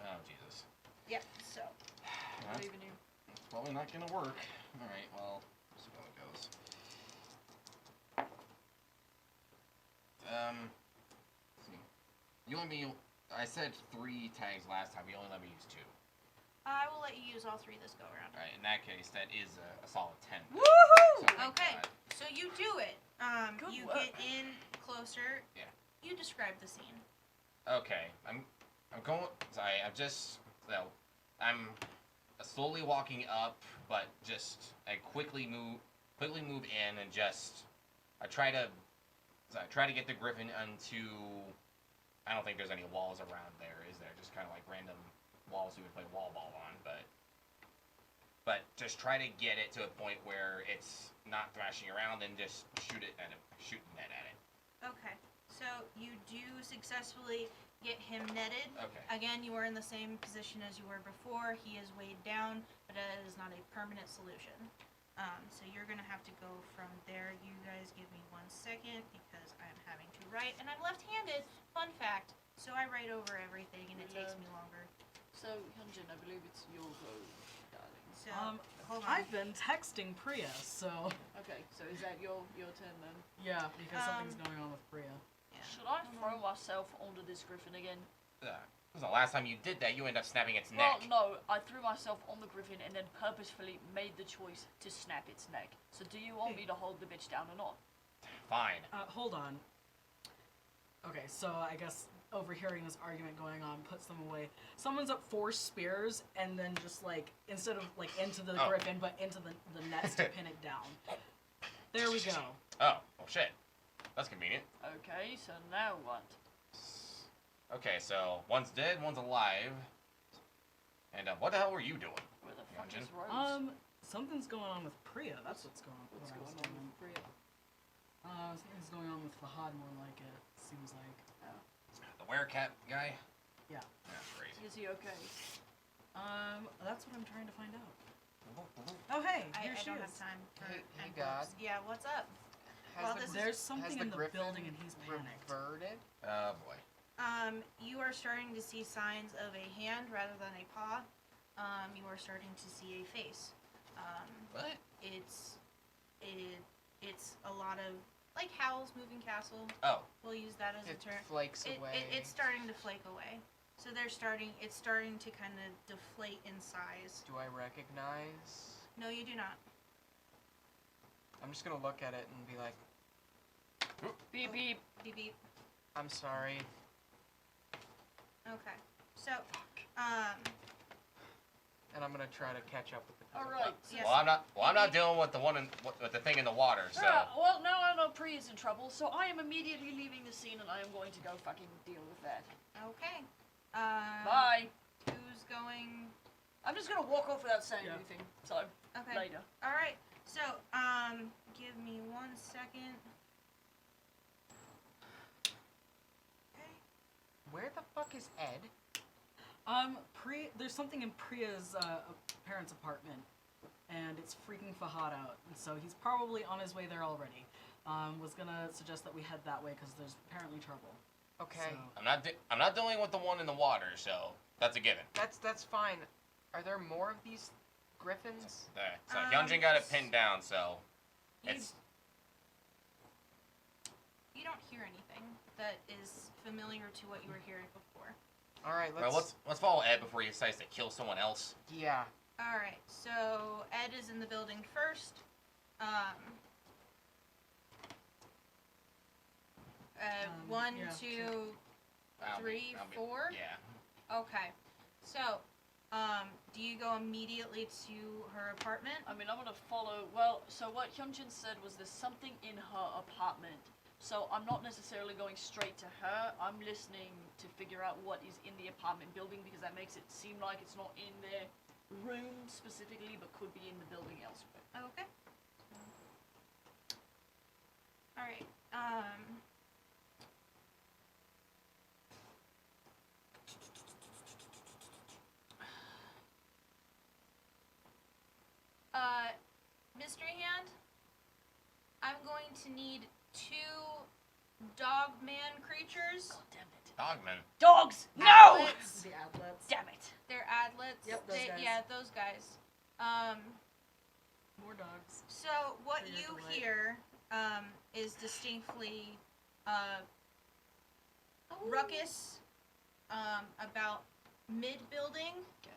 Oh Jesus. Yep, so. That's Believe in you. probably not gonna work. All right. Well, let's see how it goes. Let's see. You only I said 3 tags last time. You only let me use 2. I will let you use all 3 this go around. All right. In that case, that is a solid 10. Woohoo! So thank Okay, God. so you do it. Good You work. get in closer. Yeah. You describe the scene. Okay, I'm going. Sorry, I'm slowly walking up, but I quickly move in and I try to get the griffin onto. I don't think there's any walls around there, is there? Just kind of like random walls you would play wall ball on, but just try to get it to a point where it's not thrashing around and just shoot the net at it. Okay, so you do successfully get him netted. Okay. Again, you are in the same position as you were before. He is weighed down, but it is not a permanent solution. So you're gonna have to go from there. You guys give me 1 second because I'm having to write, and I'm left-handed. Fun fact. So I write over everything, and it takes me longer. So, Hyunjin, I believe it's your go, darling. So hold on. I've been texting Priya, so Okay, so is that your turn then? yeah, because something's going on with Priya. Yeah. Should I throw myself onto this griffin again? This was the last time you did that. You ended up snapping its Well, neck. no, I threw myself on the griffin and then purposefully made the choice to snap its neck. So do you want me to hold the bitch down or not? Fine. Hold on. Okay, so I guess overhearing this argument going on puts them away. Someone's up 4 spears and then just like, instead of like into the griffin, but into the nets to pin it down. There we go. Oh, well, shit. That's convenient. Okay, so now what? Okay, so one's dead, one's alive. And what the hell were you doing? Where the fuck Hyunjin? is Rose? Something's going on with Priya. That's what's going on. What's what I was going on doing. with Priya? Something's going on with Fahad more like it, seems like. The werecat guy? Yeah. That's crazy. Is he okay? That's what I'm trying to find out. Oh, hey, I here she don't is. have time for Hey, envelopes. God. Yeah, what's up? Has Well, the, this is- There's something has the in the griffin building and he's panicked. reverted? Oh, boy. You are starting to see signs of a hand rather than a paw. You are starting to see a face. What? It's a lot of, like Howl's Moving Castle. Oh. We'll use that as a It term. flakes away. It's starting to flake away. So it's starting to kind of deflate in size. Do I recognize? No, you do not. I'm just gonna look at it and be like, Beep beep. Beep beep. I'm sorry. Okay. So, And I'm gonna try to catch up with the. All right. yes. Well, I'm not dealing with with the thing in the water. So. Well, now I know Pri is in trouble, so I am immediately leaving the scene, and I am going to go fucking deal with that. Okay. Bye. Who's going? I'm just gonna walk off without saying Yeah. anything. So Okay. later. All right. So, give me 1 second. Okay. Where the fuck is Ed? There's something in Priya's parents' apartment, and it's freaking Fahad out, and so he's probably on his way there already. Was gonna suggest that we head that way because there's apparently trouble. Okay, So, I'm not dealing with the one in the water, so that's a given. that's fine. Are there more of these griffins? There. So Hyunjin got it pinned down, so You, it's you don't hear anything that is familiar to what you were hearing before. All right, well, let's follow Ed before he decides to kill someone else. Yeah. All right. So Ed is in the building first. One, yeah, two, three, I'll be- 4. Yeah. Okay. So, do you go immediately to her apartment? I mean, I'm gonna follow. Well, so what Hyunjin said was there's something in her apartment. So I'm not necessarily going straight to her. I'm listening to figure out what is in the apartment building because that makes it seem like it's not in their room specifically, but could be in the building elsewhere. Okay. All right. Mystery Hand, I'm going to need 2 dog man creatures. God damn it. Dogman. Dogs! No! Adlets. the outlets. Damn it. They're adlets. Yep, those guys. Yeah, those guys. More dogs. So what For your you delight. hear is distinctly ruckus about mid-building Okay.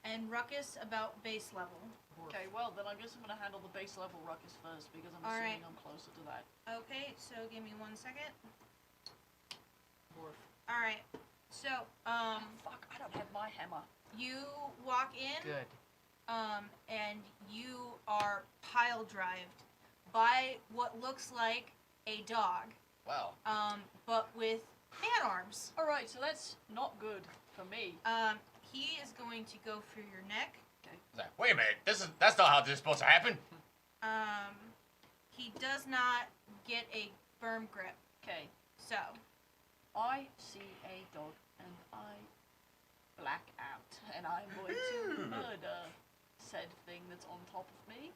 and ruckus about base level. Okay, well, then I guess I'm gonna handle the base level ruckus first because I'm All assuming right. I'm closer to that. Okay, so give me 1 second. Dwarf. All right, so Fuck, I don't have my hammer. you walk in, Good. and you are pile drived by what looks like a dog, Well, but with man arms. Alright, so that's not good for me. He is going to go for your neck. wait a minute. That's not how this is supposed to happen. He does not get a firm grip. Okay, So, I see a dog and I black out and I'm going to murder said thing that's on top of me.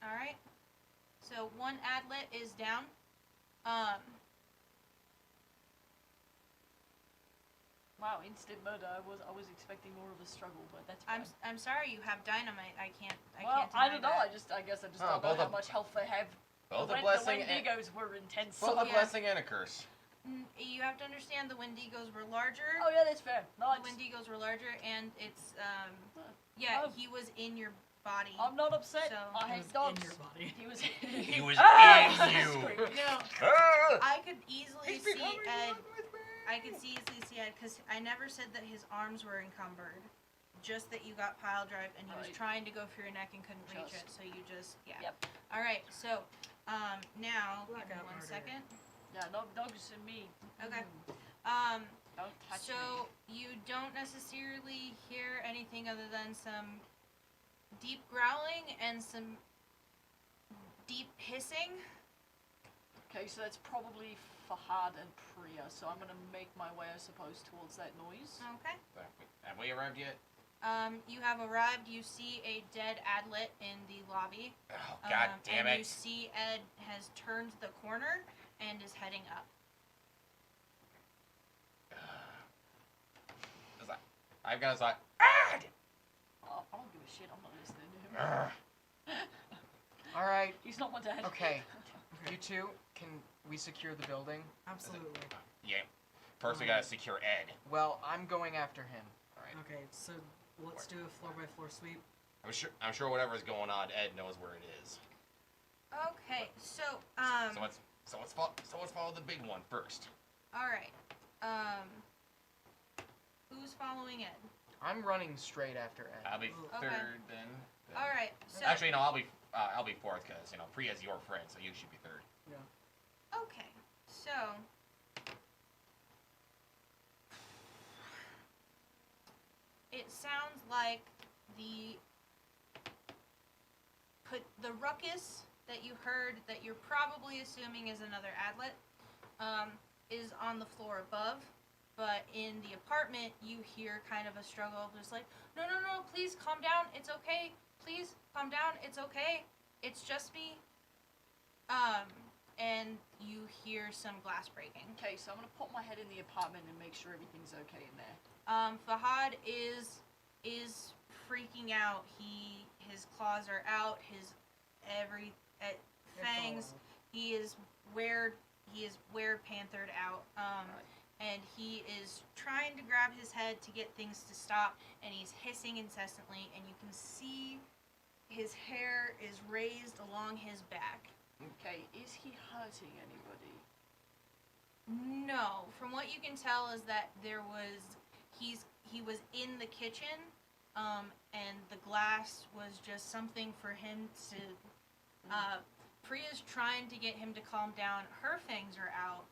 all right. So 1 adlet is down. Wow, instant murder. I was expecting more of a struggle, but that's fine. I'm sorry. You have dynamite. I can't. Well, deny I don't know. that. I guess I just Oh, don't know both how of- much health they have. Both the a blessing the and Wendigos were intense. both a yeah. blessing and a curse. You have to understand the Wendigos were larger. Oh yeah, that's fair. No, The Wendigos were larger, and it's yeah. Oh. He was in your body. I'm not upset. So- I It hate was dogs. in your body. He was. He was Ah! in you. Scream. No, Ah! I could easily see Ed. I could easily see Ed because I never said that his arms were encumbered. Just that you got pile drive and he was Right. trying to go for your neck and couldn't reach it, Just- so you just yeah. Yep. All right, so now give me Blackout 1 murder. second. Yeah, no dogs and me. Okay. Don't touch So you don't necessarily hear anything other than some deep growling and some deep hissing. me. Okay, so that's probably Fahad and Priya. So I'm gonna make my way, I suppose, towards that noise. Okay. Have we arrived yet? You have arrived. You see a dead adlet in the lobby. Oh, God damn and you it. see Ed has turned the corner and is heading up. I've got a thought. Oh, I don't give a shit. I'm not listening to him. All right. He's not one to head. Okay. Okay. You two, can we secure the building? Absolutely. Yeah. First, we gotta secure Ed. Well, I'm going after him. All right. Okay, so let's do a floor-by-floor sweep. I'm sure whatever's going on, Ed knows where it is. Okay, so So let's follow the big one first. all right. Who's following Ed? I'm running straight after Ed. I'll be Okay. third then. All right. So Actually, no, I'll be fourth because Priya's your friend, so you should be third. Yeah. okay. So it sounds like the ruckus that you heard, that you're probably assuming is another adlet, is on the floor above. But in the apartment, you hear kind of a struggle, just like, no, please calm down, it's okay. Please calm down, it's okay. It's just me. And you hear some glass breaking. Okay, so I'm gonna put my head in the apartment and make sure everything's okay in there. Fahad is freaking out. His claws are out. His fangs. He is weird panthered out. And he is trying to grab his head to get things to stop, and he's hissing incessantly, and you can see his hair is raised along his back. Okay, is he hurting anybody? No, from what you can tell is that he was in the kitchen, and the glass was just something for him to. Priya's trying to get him to calm down. Her fangs are out,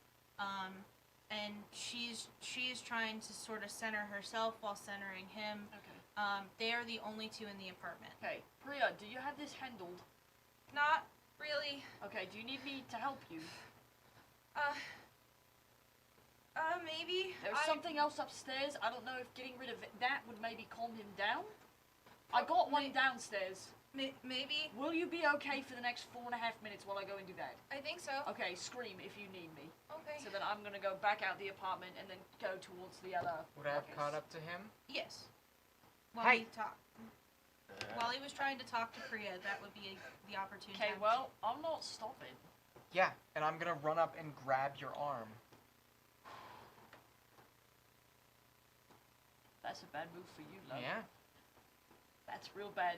and she's trying to sort of center herself while centering him. Okay. They are the only two in the apartment. Okay, Priya, do you have this handled? Not really. Okay, do you need me to help you? Maybe. There's something else upstairs. I don't know if getting rid of that would maybe calm him down. I got one downstairs. Maybe. Will you be okay for the next 4.5 minutes while I go and do that? I think so. Okay, scream if you need me. Okay. So then I'm gonna go back out the apartment and then go towards the other. Would I have ruckus. caught up to him? Yes. While Hi. he talked. While he was trying to talk to Priya, that would be the opportune Okay, time. well, I'm not stopping. Yeah, and I'm gonna run up and grab your arm. That's a bad move for you, love. Yeah. That's real bad.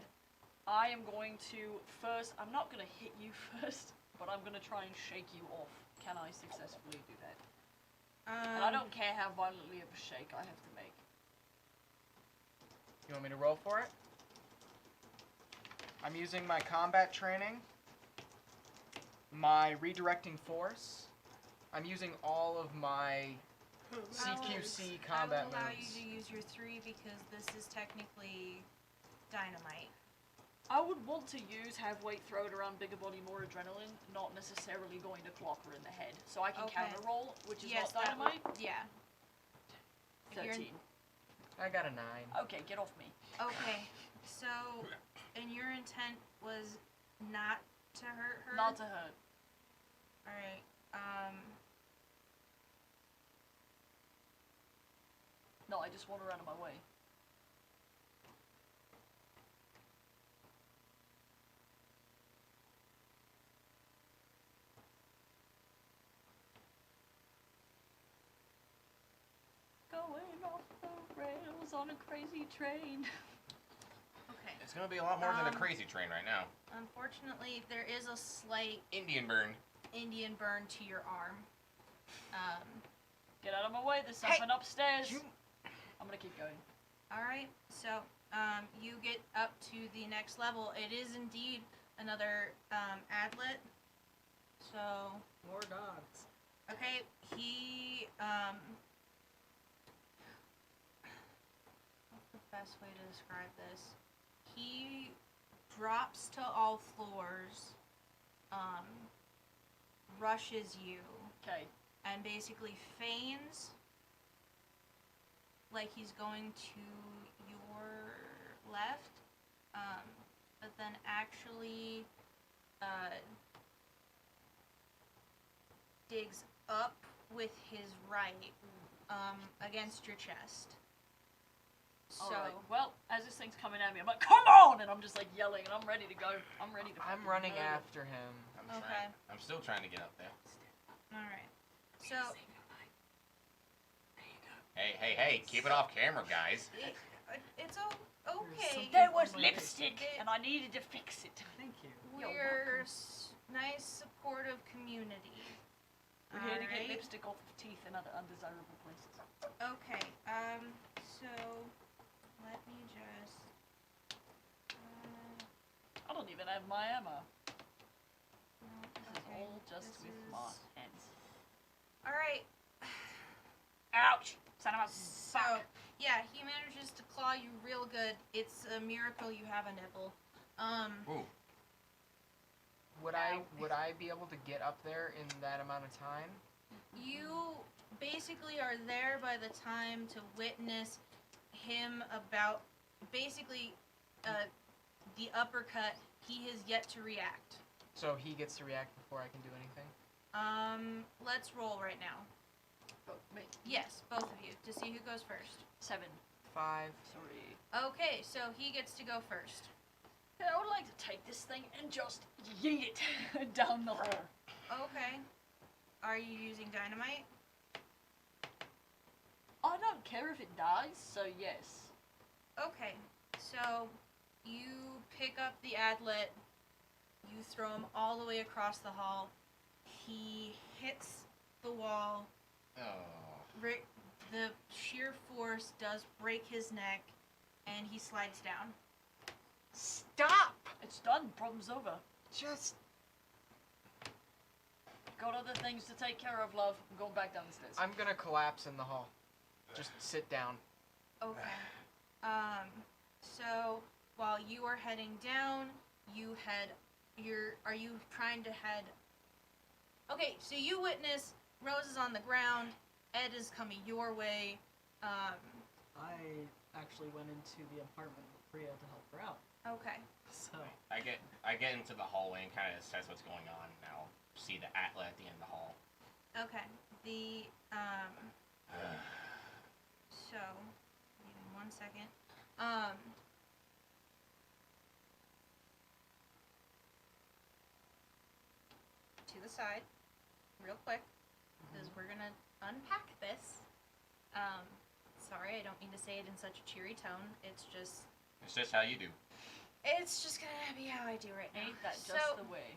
I am going to first, I'm not going to hit you first, but I'm going to try and shake you off. Can I successfully do that? And I don't care how violently of a shake I have to make. You want me to roll for it? I'm using my combat training, my redirecting force. I'm using all of my CQC combat I will allow moves. you to use your 3 because this is technically dynamite. I would want to use have weight, throw it around, bigger body, more adrenaline, not necessarily going to clock her in the head. So I can Okay. counter roll, which is Yes, not that would, dynamite. yeah. If you're- 13. I got a 9. Okay, get off me. Okay, so, and your intent was not to hurt her? Not to hurt. Alright, No, I just want her out of my way. Going off the rails on a crazy train. okay. It's gonna be a lot more than a crazy train right now. Unfortunately, there is a slight Indian burn. Indian burn to your arm. Get out of my way, there's Hey! something upstairs. I'm gonna keep going. Alright, so, you get up to the next level. It is indeed another, adlet. So, More dogs. okay, he, what's the best way to describe this? He drops to all floors, rushes you, Okay. and basically feigns like he's going to your left, but then actually digs up with his right against your chest. So, Alright. Well, as this thing's coming at me, I'm like, come on! And I'm just like yelling, and I'm ready to go. I'm ready to. I'm fucking running murder. after him. Okay. I'm still trying to get up there. alright. So, Hey, keep it off camera, guys. It's okay. There was lipstick, lipstick, and I needed to fix it. Thank you. We're a nice, supportive community. We're here to get Alright. lipstick off of teeth and other undesirable places. Okay, so let me just. I don't even have my ammo. This is Okay, all just this with is- my hands. Alright, Ouch! Son of a so fuck. yeah, he manages to claw you real good. It's a miracle you have a nipple. Ooh. Would I be able to get up there in that amount of time? You basically are there by the time to witness him about basically the uppercut. He has yet to react. So he gets to react before I can do anything? Let's roll right now. Oh, me. Yes, both of you, to see who goes first. 7. 5. 3. Okay, so he gets to go first. Yeah, I would like to take this thing and just yeet it down the hole. Okay. Are you using dynamite? I don't care if it dies, so yes. Okay, so you pick up the adlet, you throw him all the way across the hall. He hits the wall. Oh. The sheer force does break his neck, and he slides down. Stop! It's done. Problem's over. Just... Got other things to take care of, love. I'm going back down the stairs. I'm gonna collapse in the hall. Just sit down. Okay. So while you are heading down, are you trying to head? Okay, so you witness Rose is on the ground, Ed is coming your way. I actually went into the apartment with Priya to help her out. Okay. So I get into the hallway and kind of assess what's going on, and I'll see the atlet at the end of the hall. Okay. So, give me 1 second. To the side, real quick, because we're gonna unpack this. Sorry, I don't mean to say it in such a cheery tone. It's just how you do. gonna be how I do right now. Ain't that just So, the way?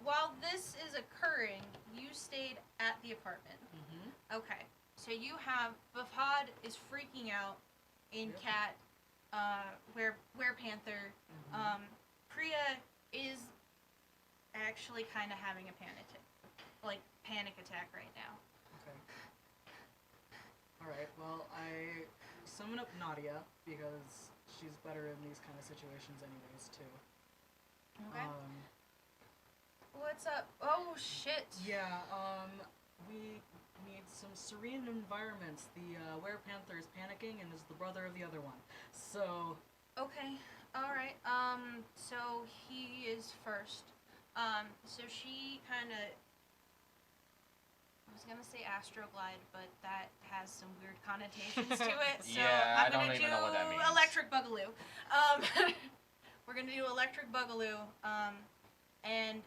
while this is occurring, you stayed at the apartment. Okay, so you have Bafad is freaking out in Yep. Cat, Panther. Priya is actually kind of having a panic attack right now. okay. All right. Well, I summon up Nadia because she's better in these kind of situations, anyways, too. Okay. What's up? Oh shit. Yeah. We need some serene environments. The Panther is panicking and is the brother of the other one. So. Okay. All right. So he is first. So she kind of. I was gonna say astroglide, but that has some weird connotations to it. So Yeah, I'm I don't gonna even do know what that means. electric boogaloo. We're gonna do electric boogaloo. And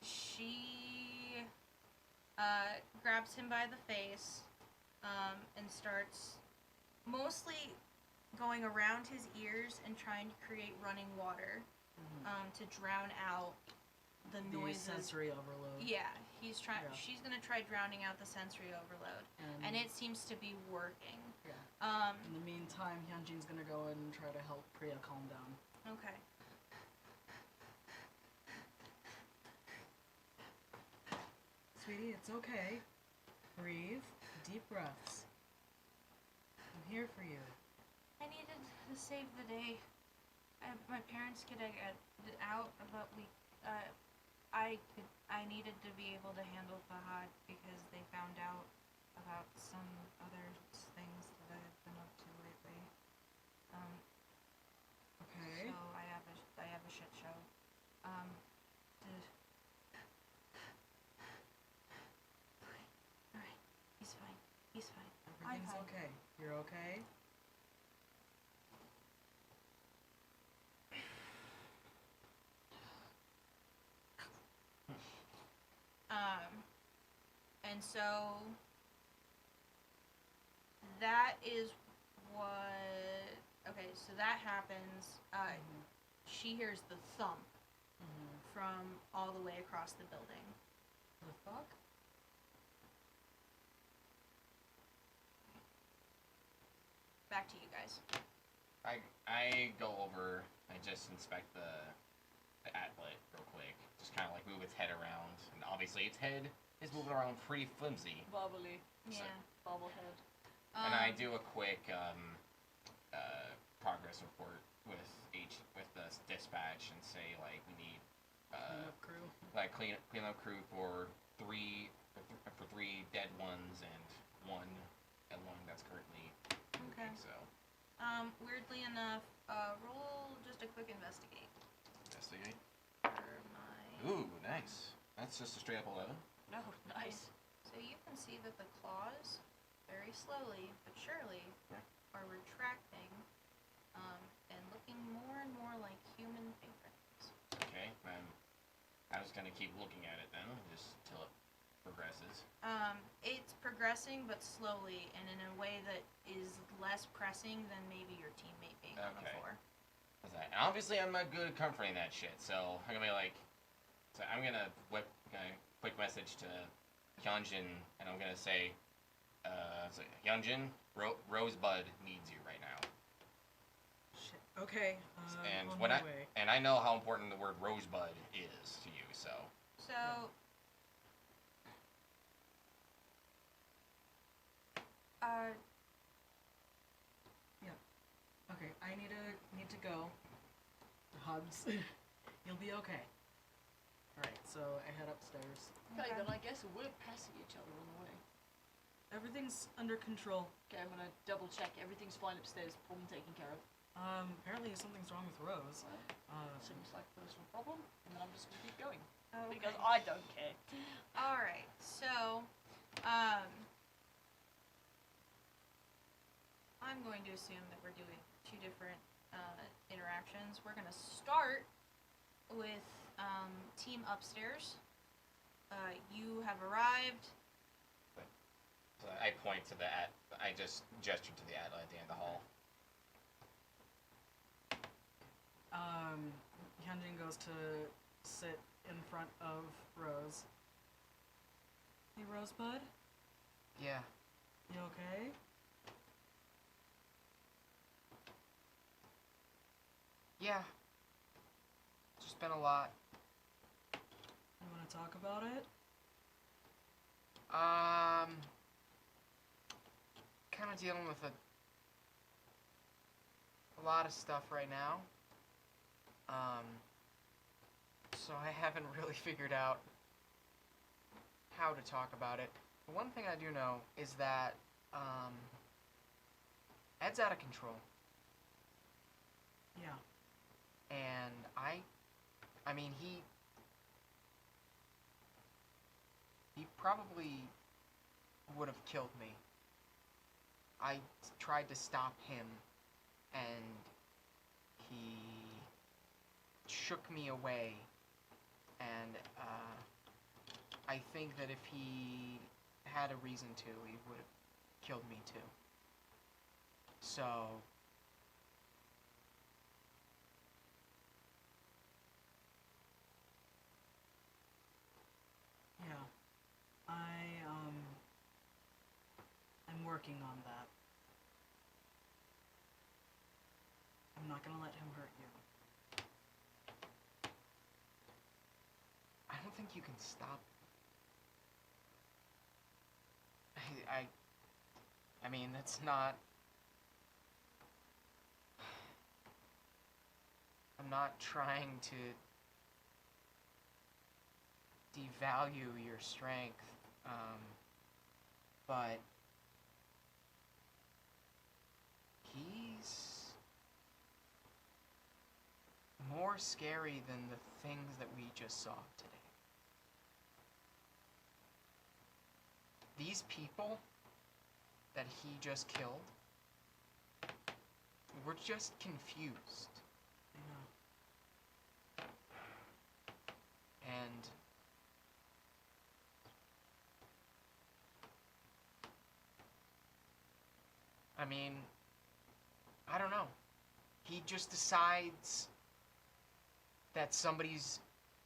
she grabs him by the face, and starts mostly going around his ears and trying to create running water, to drown out the noises. Sensory overload. Yeah, he's trying. Yeah. She's gonna try drowning out the sensory overload, and it seems to be working. Yeah. In the meantime, Hyunjin's gonna go and try to help Priya calm down. Okay. Sweetie, it's okay. Breathe. Deep breaths. I'm here for you. I needed to save the day. My parents could get out, but I needed to be able to handle Fahad because they found out about some other things that I've been up to lately. Okay. So I have a shit show. Alright. He's fine. He's fine. Everything's fine. okay. You're okay? And so that is what. Okay, so that happens. She hears the thump from all the way across the building. The fuck? Back to you guys. I go over and just inspect the atlet real quick. Just kind of like move its head around, and obviously its head is moving around pretty flimsy. Bubbly. Yeah. Bobblehead. And I do a quick progress report with the dispatch and say like we need Cleanup crew. like cleanup crew for three dead ones and one that's currently Okay. moving. So Weirdly enough, roll just a quick investigate investigate. for my. Ooh, nice. That's just a straight up 11. No, nice. So you can see that the claws, very slowly but surely, Yeah. are retracting, and looking more and more like human fingernails. Okay, then I'm just gonna keep looking at it then, just till it progresses. It's progressing, but slowly, and in a way that is less pressing than maybe your teammate being on the Okay. floor. What's that? And obviously, I'm not good at comforting that shit, so I'm gonna be like, so I'm gonna whip a quick message to Hyunjin, and I'm gonna say, Hyunjin, Rosebud needs you right now. Shit. Okay. And on when my way. and I know how important the word Rosebud is to you, so. So, Okay, I need to go. Hugs. You'll be okay. Alright, so I head upstairs. Okay, Okay. then I guess we're passing each other on the way. Everything's under control. Okay, I'm gonna double check. Everything's fine upstairs. Problem taken care of. Apparently something's wrong with Rose. Seems like there's no problem. And then I'm just gonna keep going. okay. Because I don't care. Alright, so, I'm going to assume that we're doing two different interactions. We're going to start with team upstairs. You have arrived. So I point to I just gestured to the atlet at the end of the hall. Hyunjin goes to sit in front of Rose. Hey, Rosebud? Yeah. You okay? Yeah. Just been a lot. You want to talk about it? Kind of dealing with a lot of stuff right now. So I haven't really figured out how to talk about it. But one thing I do know is that, Ed's out of control. Yeah. And I mean, he probably would have killed me. I tried to stop him, and he shook me away, and I think that if he had a reason to, he would have killed me too. So Yeah. I'm working on that. I'm not gonna let him hurt you. I don't think you can stop. I mean, that's not. I'm not trying to devalue your strength, but he's more scary than the things that we just saw today. These people that he just killed were just confused. I know. And I mean, I don't know. He just decides that somebody's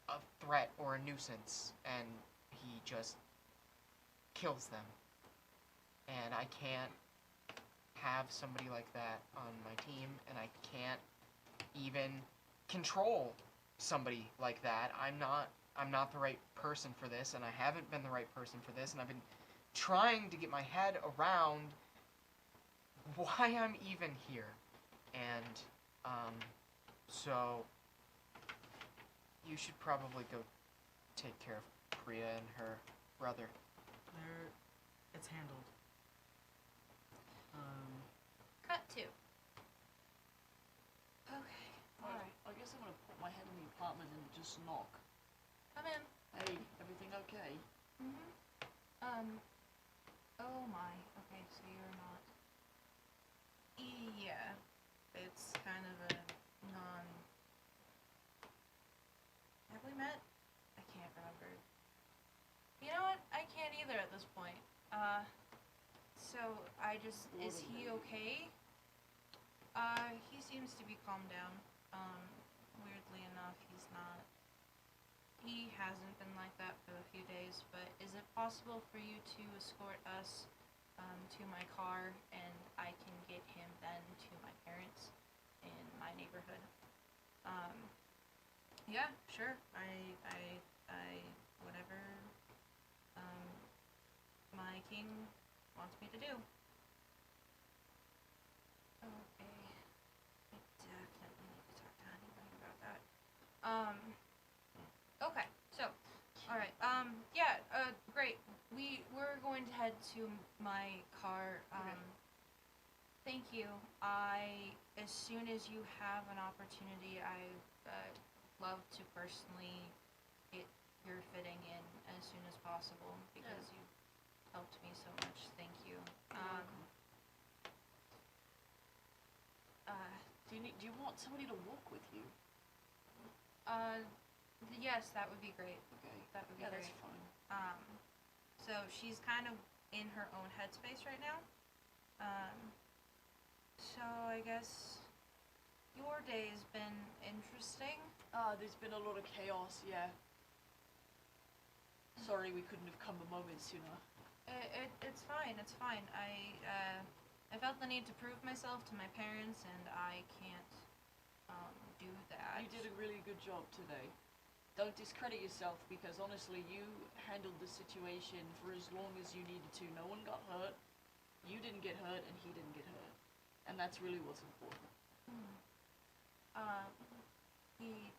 a threat or a nuisance, and he just kills them. And I can't have somebody like that on my team, and I can't even control somebody like that. I'm not the right person for this, and I haven't been the right person for this, and I've been trying to get my head around why I'm even here. And so you should probably go take care of Priya and her brother. It's handled. Cut to. Okay. Alright, I guess I'm gonna put my head in the apartment and just knock. Come in. Hey, everything okay? Oh my. Okay, so you're not. Yeah. It's kind of a non. Have we met? I can't remember. You know what? I can't either at this point. So I just. Is he okay? He seems to be calmed down. Weirdly enough, he's not. He hasn't been like that for a few days, but is it possible for you to escort us to my car, and I can get him then to my parents in my neighborhood? Yeah, sure. I whatever my king wants me to do. Okay. I definitely need to talk to anybody about that. Okay, so, alright, yeah, great. We're going to head to my car. Thank you. As soon as you have an opportunity, I'd love to personally get your fitting in as soon as possible, because you helped me so much. Thank you. Do you want somebody to walk with you? Yes, that would be great. Okay. That would be Yeah, great. that's fine. So she's kind of in her own headspace right now. So I guess your day's been interesting. There's been a lot of chaos, yeah. Sorry we couldn't have come a moment sooner. It's fine, it's fine. I felt the need to prove myself to my parents, and I can't, do that. You did a really good job today. Don't discredit yourself, because honestly, you handled the situation for as long as you needed to. No one got hurt, you didn't get hurt, and he didn't get hurt. And that's really what's important. He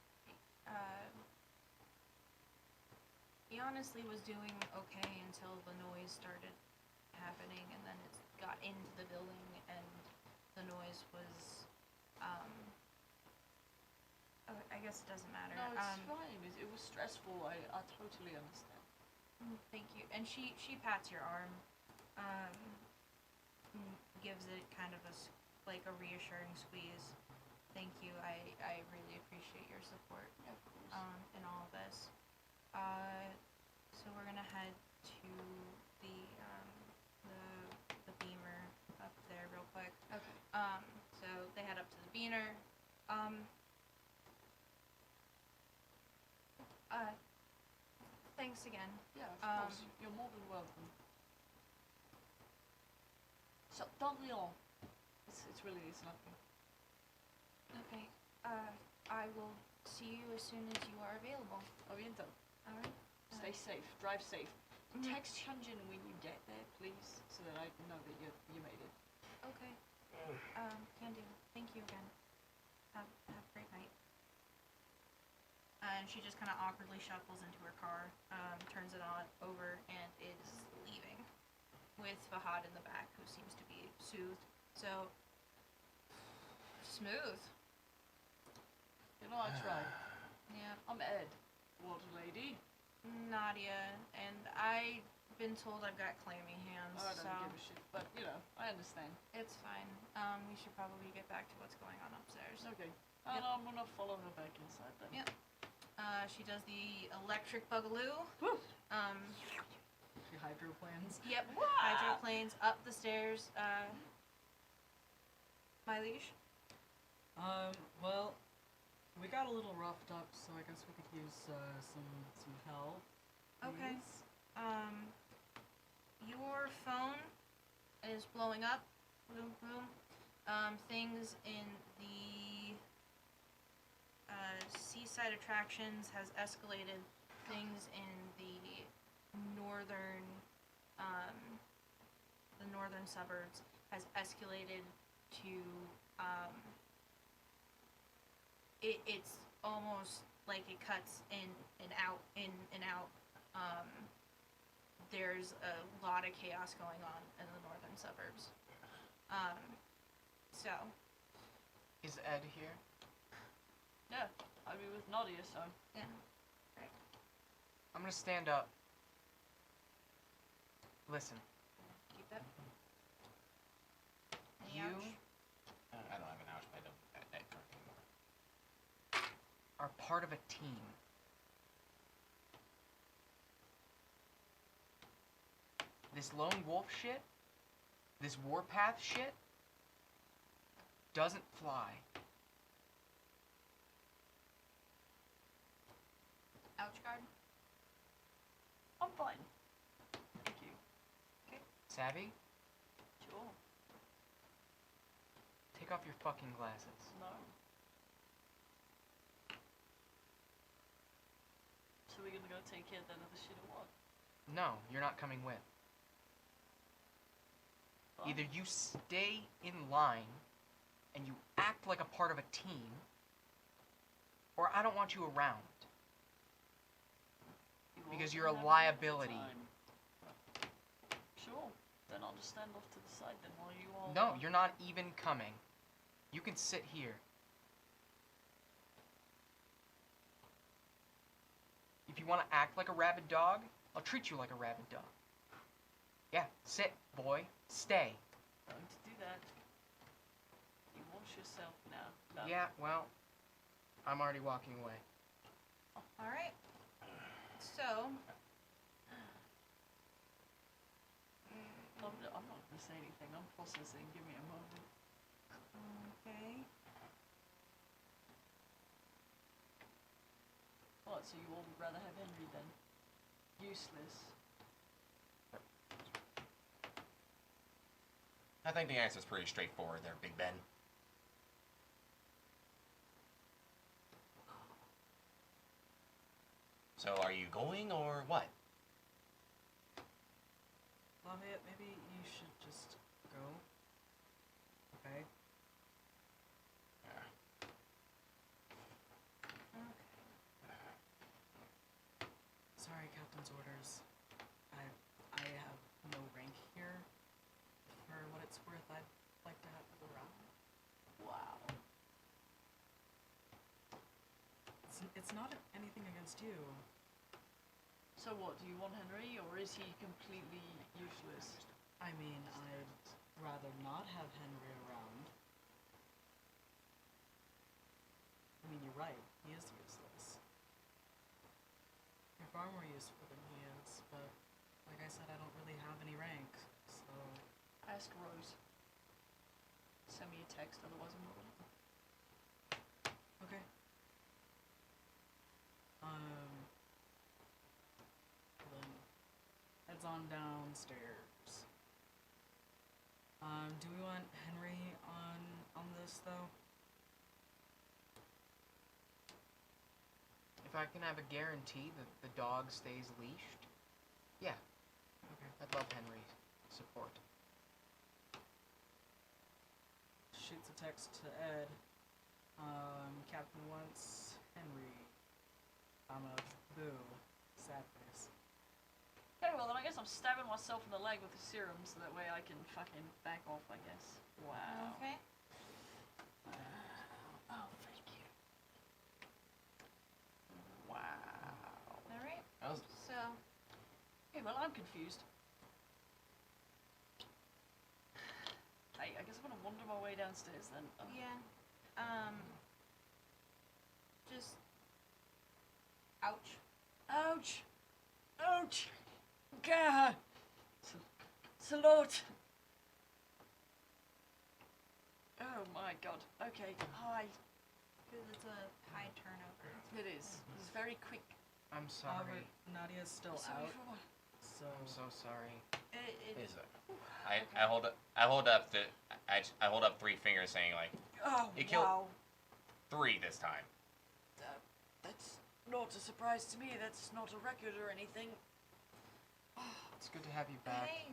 honestly was doing okay until the noise started happening, and then it got into the building, and the noise was, I guess it doesn't matter. No, it's fine. It was stressful. I totally understand. Thank you. And she pats your arm, gives it kind of like a reassuring squeeze. Thank you. I really appreciate your support. Yeah, of course. In all of this. So we're gonna head to the Beamer up there real quick. Okay. So they head up to the Beamer. Thanks again. Yeah, of course. You're more than welcome. So, don't Leon. It's nothing. Okay. I will see you as soon as you are available. Oriento. Alright? Stay safe. Drive safe. Mhm. Text Hyunjin when you get there, please, so that I know that you made it. Okay. Can do. Thank you again. Have a great night. And she just kind of awkwardly shuffles into her car, turns it on over, and is leaving, with Fahad in the back, who seems to be soothed. So smooth. You know, I tried. Yeah. I'm Ed, water lady. Nadia, and I've been told I've got clammy hands, I don't so give a shit, but you know, I understand. it's fine. We should probably get back to what's going on upstairs. Okay. And I'm gonna follow her back inside then. Yep. She does the electric boogaloo. Woo! She hydroplanes. Yep. Hydroplanes up the stairs. my liege? Well, we got a little roughed up, so I guess we could use some help. Okay. please. Your phone is blowing up. Boom, boom. Things in the seaside attractions has escalated. Things in the northern suburbs has escalated to it's almost like it cuts in and out, in and out. There's a lot of chaos going on in the northern suburbs. So Is Ed here? Yeah, I'll be with Nadia, so. yeah. I'm gonna stand up. Listen, Keep that. you Ouch. I don't have an ouch, but I don't have that card anymore. are part of a team. This lone wolf shit, this warpath shit, doesn't fly. Ouch guard. I'm fine. Thank you. Savvy? Sure. Take off your fucking glasses. No. So we're gonna go take care of that other shit or what? No, you're not coming with. Fine. Either you stay in line and you act like a part of a team, or I don't want you around. You all because can you're a have liability. time. Sure. Then I'll just stand off to the side then while you all. No, you're not even coming. You can sit here. If you want to act like a rabid dog, I'll treat you like a rabid dog. Yeah, sit, boy. Stay. Going to do that. You wash yourself now. Done. Yeah, well, I'm already walking away. All right. So I'm not gonna say anything. I'm processing. Give me a moment. okay. What? So you all would rather have Henry then? Useless. I think the answer's pretty straightforward there, Big Ben. So are you going or what? Lafayette, maybe you should just go. Okay? Sorry, Captain's orders. I have no rank here. For what it's worth, I'd like to have you around. Wow. It's not anything against you. So what? Do you want Henry, or is he completely useless? I mean, I'd rather not have Henry around. I mean, you're right. He is useless. You're far more useful than he is, but like I said, I don't really have any rank, so... Ask Rose. Send me a text, otherwise I'm not gonna. Okay. Then heads on downstairs. Do we want Henry on this though? If I can have a guarantee that the dog stays leashed, yeah, Okay. I'd love Henry's support. Shoots a text to Ed. Captain wants Henry. Boo. Sad face. Okay, well then I guess I'm stabbing myself in the leg with the serum so that way I can fucking back off, I guess. Wow. Okay. Oh, thank you. Wow. All right. That was So Okay, well I'm confused. I guess I'm gonna wander my way downstairs then. yeah. Just ouch. Ouch! Ouch! Gah! Salute! Oh. Oh my god. Okay. Hi. Because it's a high turnover. It is. It's very quick. I'm sorry. Nadia's still Sorry out, for what? so I'm so sorry. Is it? I hold up 3 fingers saying like Oh, It killed- wow. 3 this time. That's not a surprise to me. That's not a record or anything. It's good to have you back. Hey,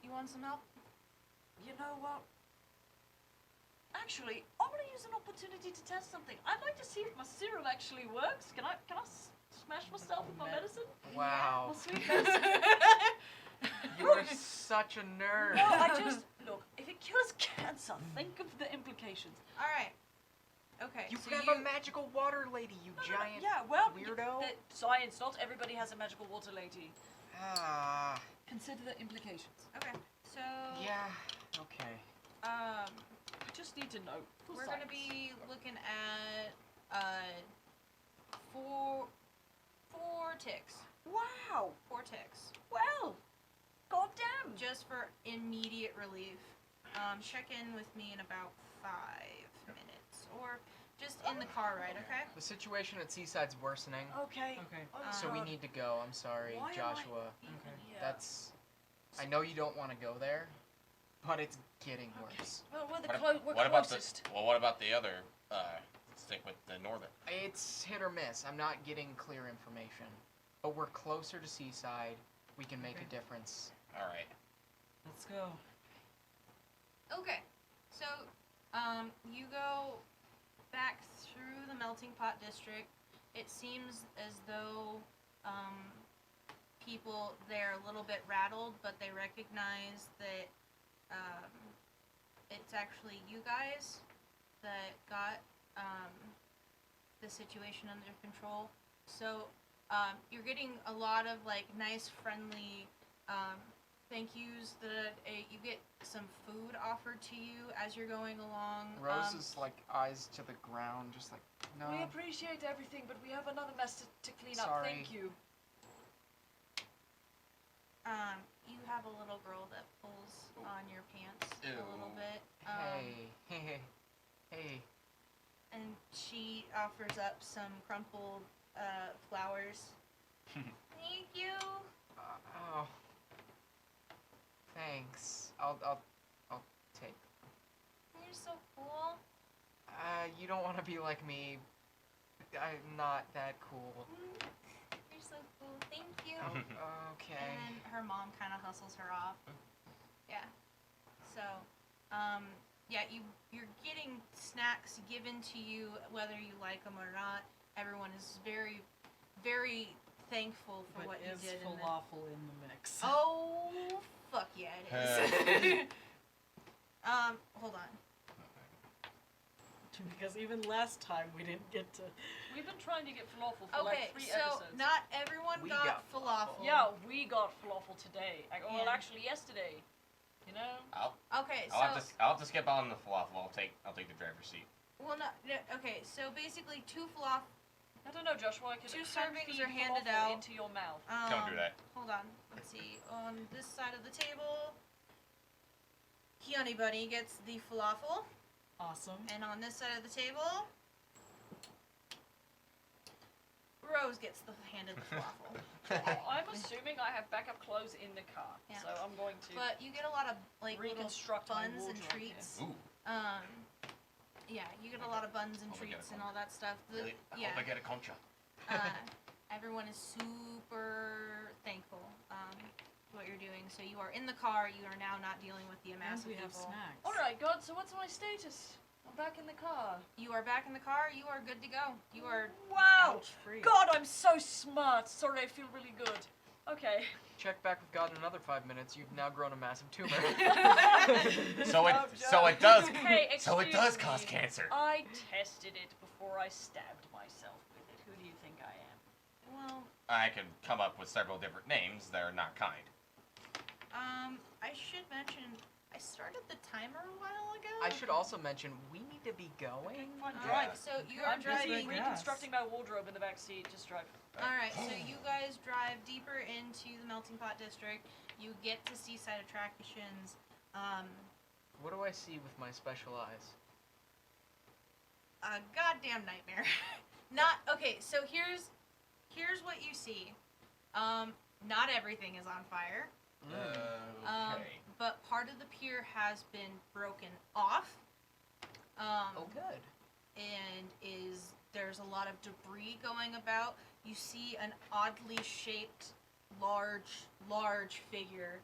you want some help? You know what? Actually, I want to use an opportunity to test something. I'd like to see if my serum actually works. Can I smash myself with my medicine? Wow. My sweet medicine? You are such a nerd. No, I just look. If it cures cancer, think of the implications. All right. Okay. You so have a magical water lady, you No, giant yeah, well, weirdo. Science. Not everybody has a magical water lady. Ah. Consider the implications. Okay. So. Yeah. Okay. I just need to know. For We're science. gonna be looking at 4 ticks. Wow. 4 ticks. Well. Goddamn. Just for immediate relief. Check in with me in about 5 minutes, or just in the car ride, okay? The situation at Seaside's worsening, Okay. okay. Oh, so we God. need to go. I'm sorry, Why am I Joshua. even here? That's. I know you don't want to go there, but it's getting worse. Well, we're What we're about closest. what about the other stick with the northern? It's hit or miss. I'm not getting clear information, but we're closer to Seaside. We can make a difference. All right. Let's go. Okay. So, you go back through the melting pot district. It seems as though people they're a little bit rattled, but they recognize that it's actually you guys that got the situation under control. So you're getting a lot of like nice, friendly thank yous. That you get some food offered to you as you're going along. Rose's like eyes to the ground, just like no. We appreciate everything, but we have another mess to clean up. Sorry. Thank you. You have a little girl that pulls on your pants a little Ew. bit. Hey. And she offers up some crumpled flowers. Thank you. Oh. Thanks. I'll take. You're so cool. You don't want to be like me. I'm not that cool. You're so cool. Thank you. Okay. And then her mom kind of hustles her off. Yeah. So, yeah, you're getting snacks given to you whether you like them or not. Everyone is very, very thankful for But what you is did. falafel in the mix? Oh, fuck yeah, it is. Hold on. Because even last time we didn't get to. We've been trying to get falafel for Okay, like 3 so episodes. not everyone We got got falafel. Yeah, we got falafel today. Well, Yeah. actually yesterday. You know? Okay, so I'll have to skip on the falafel. I'll take the driver's seat. well, no, okay, so basically 2 falafel. I don't know, Joshua. I could 2 hand servings feed are handed falafel out. into your mouth. Don't do that. Hold on. Let's see. On this side of the table, Honey Bunny gets the falafel, Awesome. and on this side of the table, Rose gets handed the falafel. I'm assuming I have backup clothes in the car, Yeah. so I'm going to But you get a lot of like little reconstruct my buns and wardrobe treats. Ooh. Yeah, you get a lot of buns and Hope I get treats a and all that stuff. Really? I Yeah. hope I get a concha. Everyone is super thankful for what you're doing. So you are in the car. You are now not dealing with the And amass we of have people. snacks. Alright, God, so what's my status? I'm back in the car. You are back in the car. You are good to go. You are. Wow! Ouch, free. God, I'm so smart. Sorry, I feel really good. Okay. Check back with God in another 5 minutes. You've now grown a massive tumor. So it Job. does Hey, so it excuse does me. cause cancer. I tested it before I stabbed myself with it. Who do you think I am? Well, I could come up with several different names that are not kind. I should mention I started the timer a while ago. I should also mention we need to be going. Fine, Yeah. drive. So you are I'm busy driving. Yes. reconstructing my wardrobe in the back seat. Just drive. All right, so you guys drive deeper into the melting pot district. You get to Seaside Attractions. What do I see with my special eyes? A goddamn nightmare. Not okay. So here's what you see. Not everything is on fire. Okay. But part of the pier has been broken off. Oh, good. And there's a lot of debris going about. You see an oddly shaped, large figure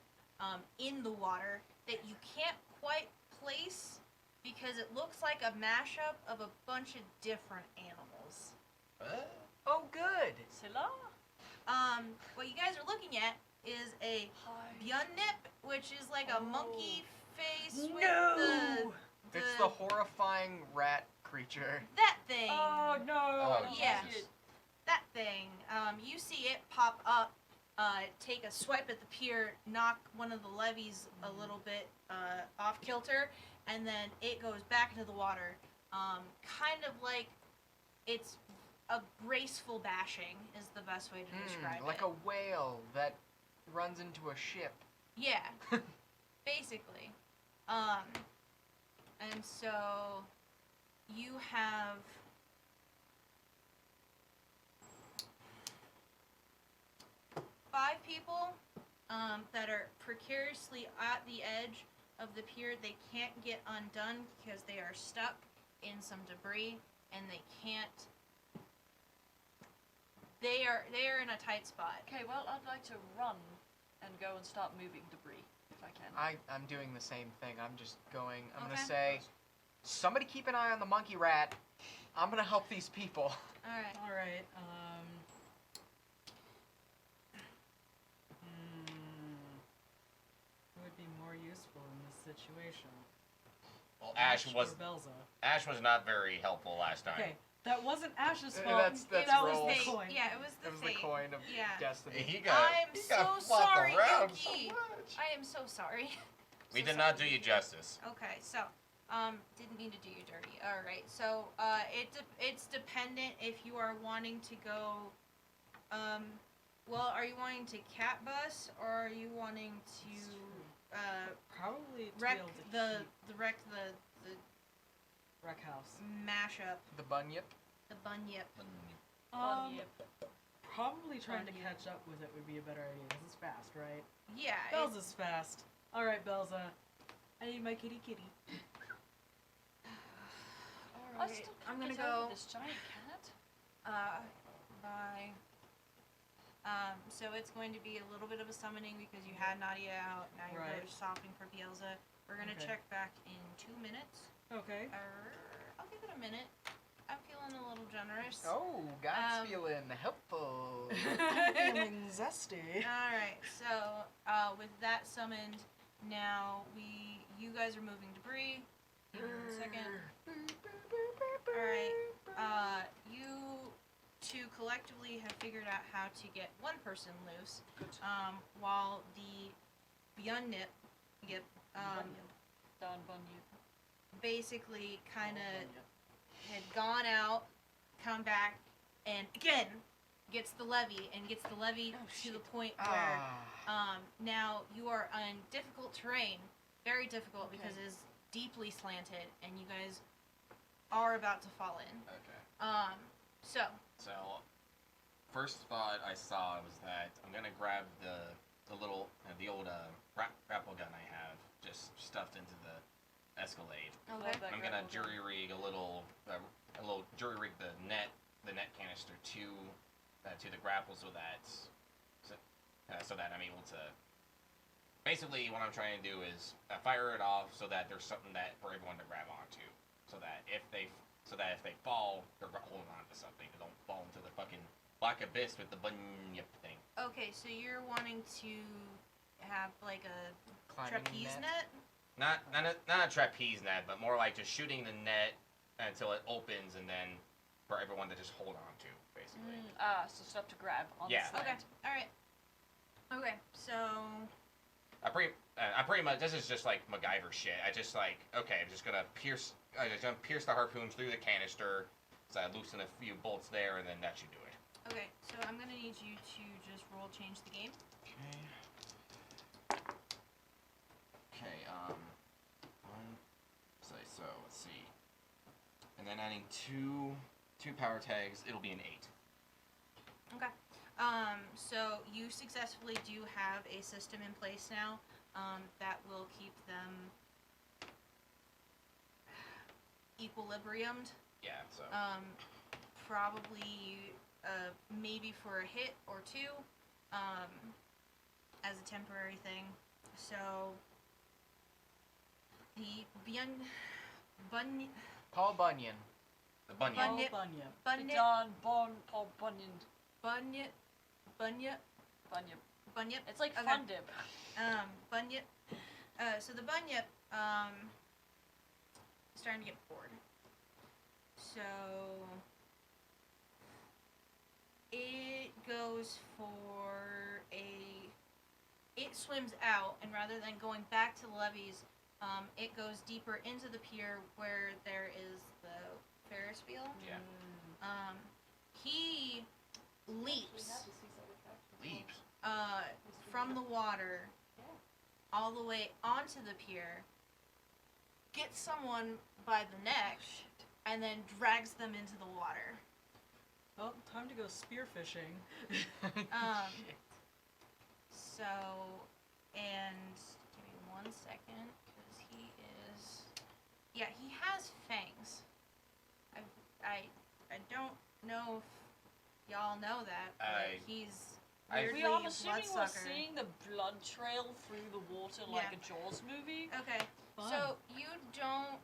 in the water that you can't quite place because it looks like a mashup of a bunch of different animals. Oh, good. Sela? What you guys are looking at is a Byunnip, which is like a monkey face with the It's the horrifying rat creature. that thing. Oh no! Oh, I don't yeah. like it. That thing. You see it pop up, take a swipe at the pier, knock one of the levees a little bit off kilter, and then it goes back into the water. Kind of like it's a graceful bashing is the best way to describe Like it. a whale that runs into a ship. Yeah, basically. And so you have 5 people that are precariously at the edge of the pier. They can't get undone because they are stuck in some debris, and they can't. They are in a tight spot. Okay, well, I'd like to run and go and start moving debris if I can. I'm doing the same thing. I'm just going. I'm Okay. gonna say, somebody keep an eye on the monkey rat. I'm gonna help these people. All right. All right. Who would be more useful in this situation? Well, Ash or was Belza? not very helpful last time. Okay, that wasn't Ash's Uh, fault. that's that was Roll's. the coin. Yeah, it was the It was the fate. coin of Yeah. destiny. He got I'm so flopped sorry, around Yuki. so much. I am so sorry. We So did sorry. not do you justice. Okay, so didn't mean to do you dirty. All right, so it's dependent if you are wanting to go. Well, are you wanting to cat bus or are you wanting to Probably to wreck be able to the keep wreck the wreck house. mashup, The bunyip. the bunyip? Probably trying to Bunyip. catch up with it would be a better idea because it's fast, right? Yeah. Belza's fast. All right, Belza. I need my kitty. All I right, still I'm can't gonna get over go. this giant cat. Bye. So it's going to be a little bit of a summoning because you had Nadia out. Now you're Right. both stopping for Bielsa. We're gonna Okay. check back in 2 minutes. Okay. I'll give it a minute. I'm feeling a little generous. Oh, God's Um, feeling helpful. I'm feeling zesty. All right. So with that summoned, now you guys are moving debris. Give me 1 second. All right. You two collectively have figured out how to get one person loose. While the Byunnip Don Bunyip. basically kind of had gone out, come back, and again gets the levee to the point where now you are on difficult terrain, very difficult because it is deeply slanted, and you guys are about to fall in. Okay. So First thought I saw was that I'm gonna grab the old grapple gun I have just stuffed into the Escalade. okay. That I'm gonna grapple jury rig a little jury rig the net canister to the grapple so that I'm able to. Basically, what I'm trying to do is fire it off so that there's something for everyone to grab onto, so that if they fall, they're holding on to something. They don't fall into the fucking black abyss with the bunyip thing. Okay, so you're wanting to have like a Climbing trapeze net. net? Not a trapeze net, but more like just shooting the net until it opens, and then for everyone to just hold on to, basically. So stuff to grab on Yeah. the Okay. slant. All right. Okay. So I pretty much, this is just like MacGyver shit. I'm just gonna pierce the harpoon through the canister, so I loosen a few bolts there, and then that should do it. okay. So I'm gonna need you to just roll change the game. Okay. 1, see. And then adding two power tags, it'll be an 8. Okay. So you successfully do have a system in place now that will keep them equilibriumed. Yeah, so. Probably maybe for a hit or two as a temporary thing. So the Paul Bunyan. The Bunyan. Bunyip. Bunyip. Bunyip. John Bon Paul Bunyan. Bunyip. Bunyip. Bunyip. Bunyip. It's like Okay. Fun Dip. Bunyip. So the Bunyip is starting to get bored. So it goes for it swims out, and rather than going back to the levees, it goes deeper into the pier where there is the Ferris wheel. Yeah. He leaps Leaps. from the water all the way onto the pier, gets someone by the neck, and then drags them into the water. Well, time to go spearfishing. So, and give me 1 second, because he is, yeah, he has fangs. I don't know if y'all know that, but he's weirdly We are a assuming we're bloodsucker. seeing the blood trail through the water like Yeah. a Jaws movie. Okay, Fun. so you don't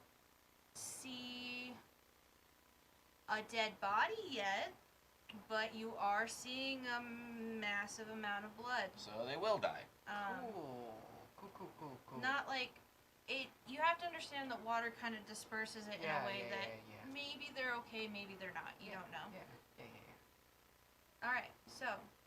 see a dead body yet, but you are seeing a massive amount of blood. So they will die. Cool. Not like it. You have to understand that water kind of disperses it in Yeah, a way yeah, that yeah. maybe they're okay, maybe they're not. You don't know. Yeah. All right, so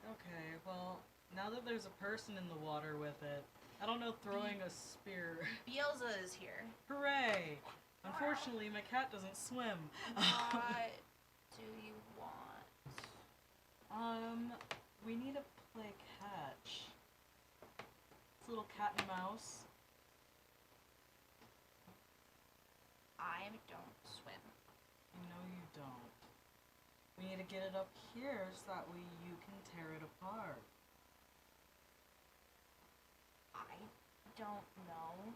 Okay, well, now that there's a person in the water with it, I don't know, throwing a spear. Bielsa is here. Hooray! Unfortunately, my cat doesn't swim. What do you want? We need to play catch. It's a little cat and mouse. I don't swim. I know you don't. We need to get it up here so that way you can tear it apart. I don't know.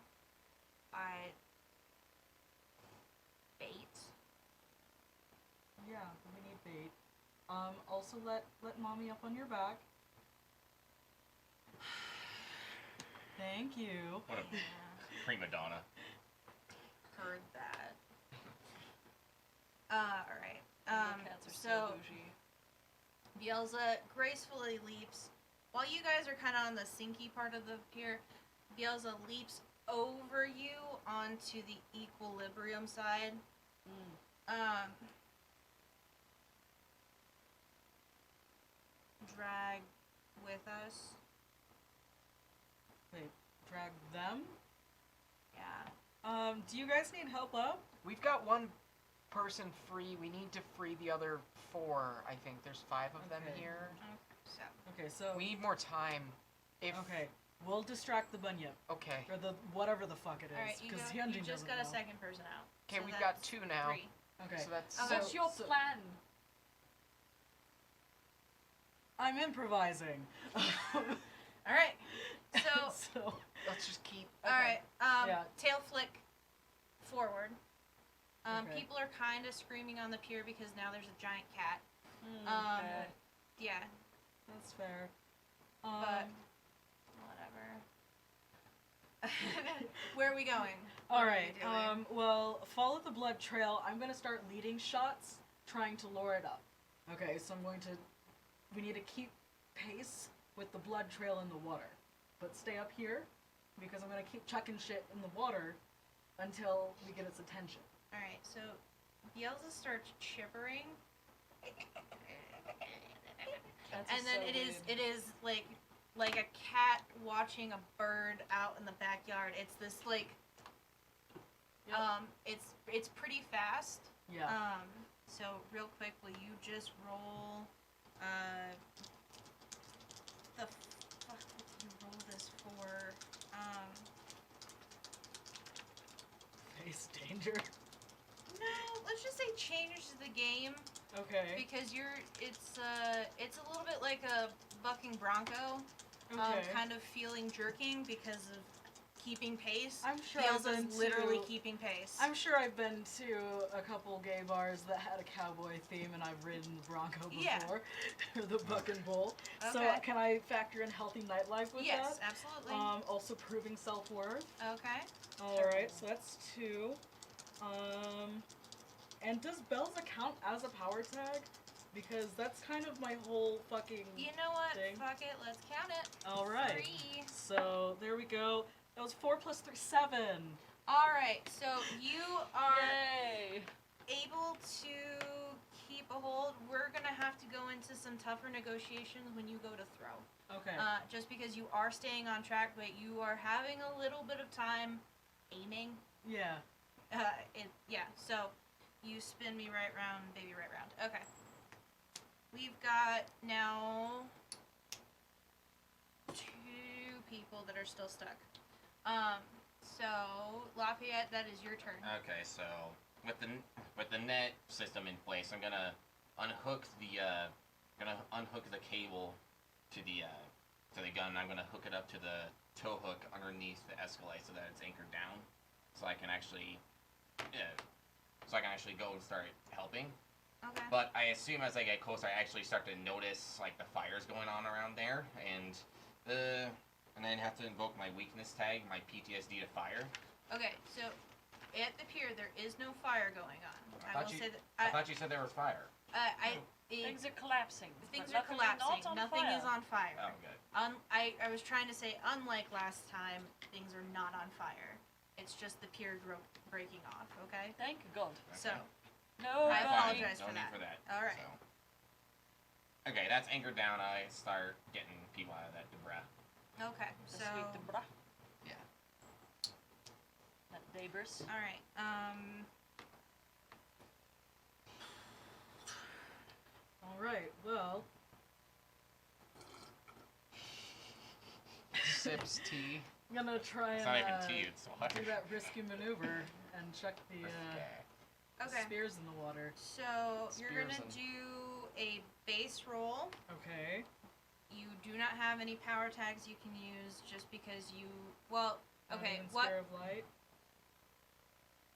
Bait. Yeah, we need bait. Also let mommy up on your back. Thank you. What a Yeah, prima donna. heard that. Alright. Cats are So bougie. Bielsa gracefully leaps. While you guys are kind of on the sinky part of the pier, Bielsa leaps over you onto the equilibrium side. Drag with us. Wait, drag them? Yeah. Do you guys need help up? We've got one person free. We need to free the other 4. I think there's 5 of them Okay. here. So. Okay, so We need more time. okay, we'll distract the bunyip Okay. or the whatever the fuck it Alright, is, you because you Hyunjin just doesn't got a know. second person out. Okay, So we've got that's 2 now. 3. Okay, So that's Okay. What's your so- plan? I'm improvising. Alright. So, so let's just keep. alright. Yeah. Tail flick forward. Okay. People are kind of screaming on the pier because now there's a giant cat. okay, Yeah, that's fair. but whatever. Where are we going? What All are we right. doing? Well, follow the blood trail. I'm gonna start leading shots, trying to lure it up. Okay, so I'm going to. We need to keep pace with the blood trail in the water, but stay up here because I'm gonna keep chucking shit in the water until we get its attention. Alright, so Bielsa starts chippering. And then it is like a cat watching a bird out in the backyard. It's this like Yep. it's pretty fast. Yeah. So real quick, will you just roll the fuck did you roll this for? Face danger. say changed the game Okay. because it's a little bit like a bucking bronco, Okay. kind of feeling jerking because of keeping pace. I'm sure Feels I've been as literally to- keeping pace. I'm sure I've been to a couple gay bars that had a cowboy theme, and I've ridden the Bronco before, Yeah. or the Buck and Bull. So Okay. can I factor in healthy nightlife with Yes, that? absolutely. Also proving self-worth. Okay. All right, so that's 2. And does bells account as a power tag? Because that's kind of my whole fucking You know what? thing. Fuck it. Let's count it. All right. 3. So there we go. That was 4 plus 3, 7. All right. So you are Yay! able to keep a hold. We're gonna have to go into some tougher negotiations when you go to throw. Okay. Just because you are staying on track, but you are having a little bit of time aiming. Yeah. Yeah. So you spin me right round, baby, right round. Okay. We've got now 2 people that are still stuck. So Lafayette, that is your turn. Okay, so with the net system in place, I'm gonna unhook the cable to the gun. I'm gonna hook it up to the tow hook underneath the Escalade so that it's anchored down, so I can actually go and start helping. Okay. But I assume as I get closer, I actually start to notice like the fires going on around there, and then have to invoke my weakness tag, my PTSD to fire. Okay. So at the pier, there is no fire going on. I I thought will you- say that. I thought you said there was fire. Things are collapsing. Things but are nothing- collapsing. not on Nothing fire. is on fire. Oh, good. I was trying to say, unlike last time, things are not on fire. It's just the pier breaking off. Okay. Thank God. So No, I buddy. apologize No for need that. for that. All right. So. Okay, that's anchored down. I start getting people out of that debris. Okay. The So. sweet debra. Yeah. That neighbors. All right. All right. Well. Sips tea. I'm gonna try It's and not even tea, it's water. do that risky maneuver and check the Okay. spears in the water. So you're gonna Spears do a base roll. Okay. You do not have any power tags you can use just because you. Well, okay. Even What? Spear of light.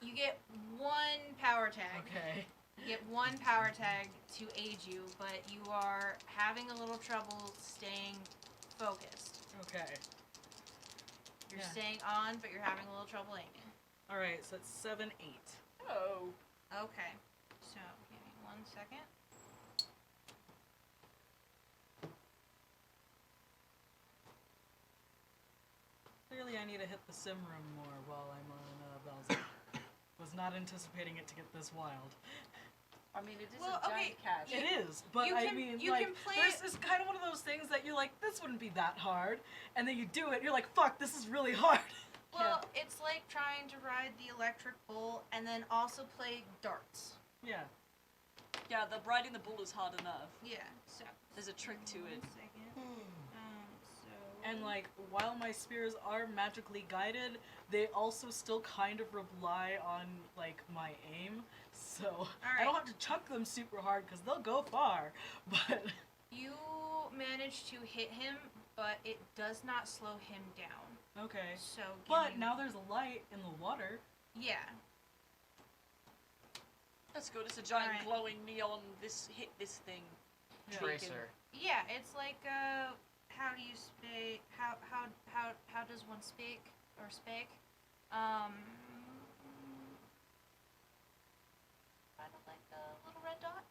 You get 1 power tag. Okay. You get 1 power tag to aid you, but you are having a little trouble staying focused. Okay. You're Yeah. staying on, but you're having a little trouble aiming. All right. So it's 7, 8. Oh. Okay. So give me 1 second. Clearly, I need to hit the sim room more while I'm on Bells. Was not anticipating it to get this wild. I mean, it is Well, a okay, giant catch. you- It is, but you I can- mean, you like, can play there's it- this kind of one of those things that you're like, this wouldn't be that hard, and then you do it, and you're like, fuck, this is really hard. Well, it's like trying to ride the electric bull and then also play darts. Yeah. Yeah, the riding the bull is hard enough. Yeah. So. There's a trick to it. 1 second. So. And like, while my spears are magically guided, they also still kind of rely on like my aim. So I don't have to chuck them super hard because they'll go far. But You managed to hit him, but it does not slow him down. okay. So. give But me- now there's a light in the water. Yeah. That's good. It's a giant Alright. glowing neon. Hit this thing. Yeah. Tracer. Yeah. It's like how do you speak? How does one speak or spake? I don't like a little red dot.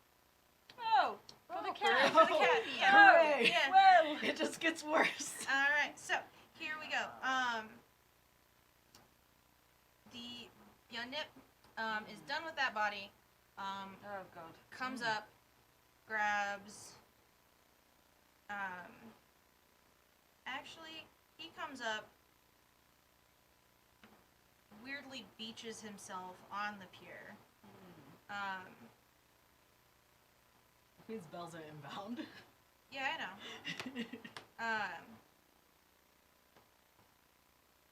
Oh, for the Oh, cat. for the cat. Yeah. Hooray! Yeah. Well. It just gets worse. All right, so here we go. The Yunip is done with that body. Oh God. Comes up, grabs. Actually, he comes up. Weirdly beaches himself on the pier. Means bells are inbound. Yeah, I know.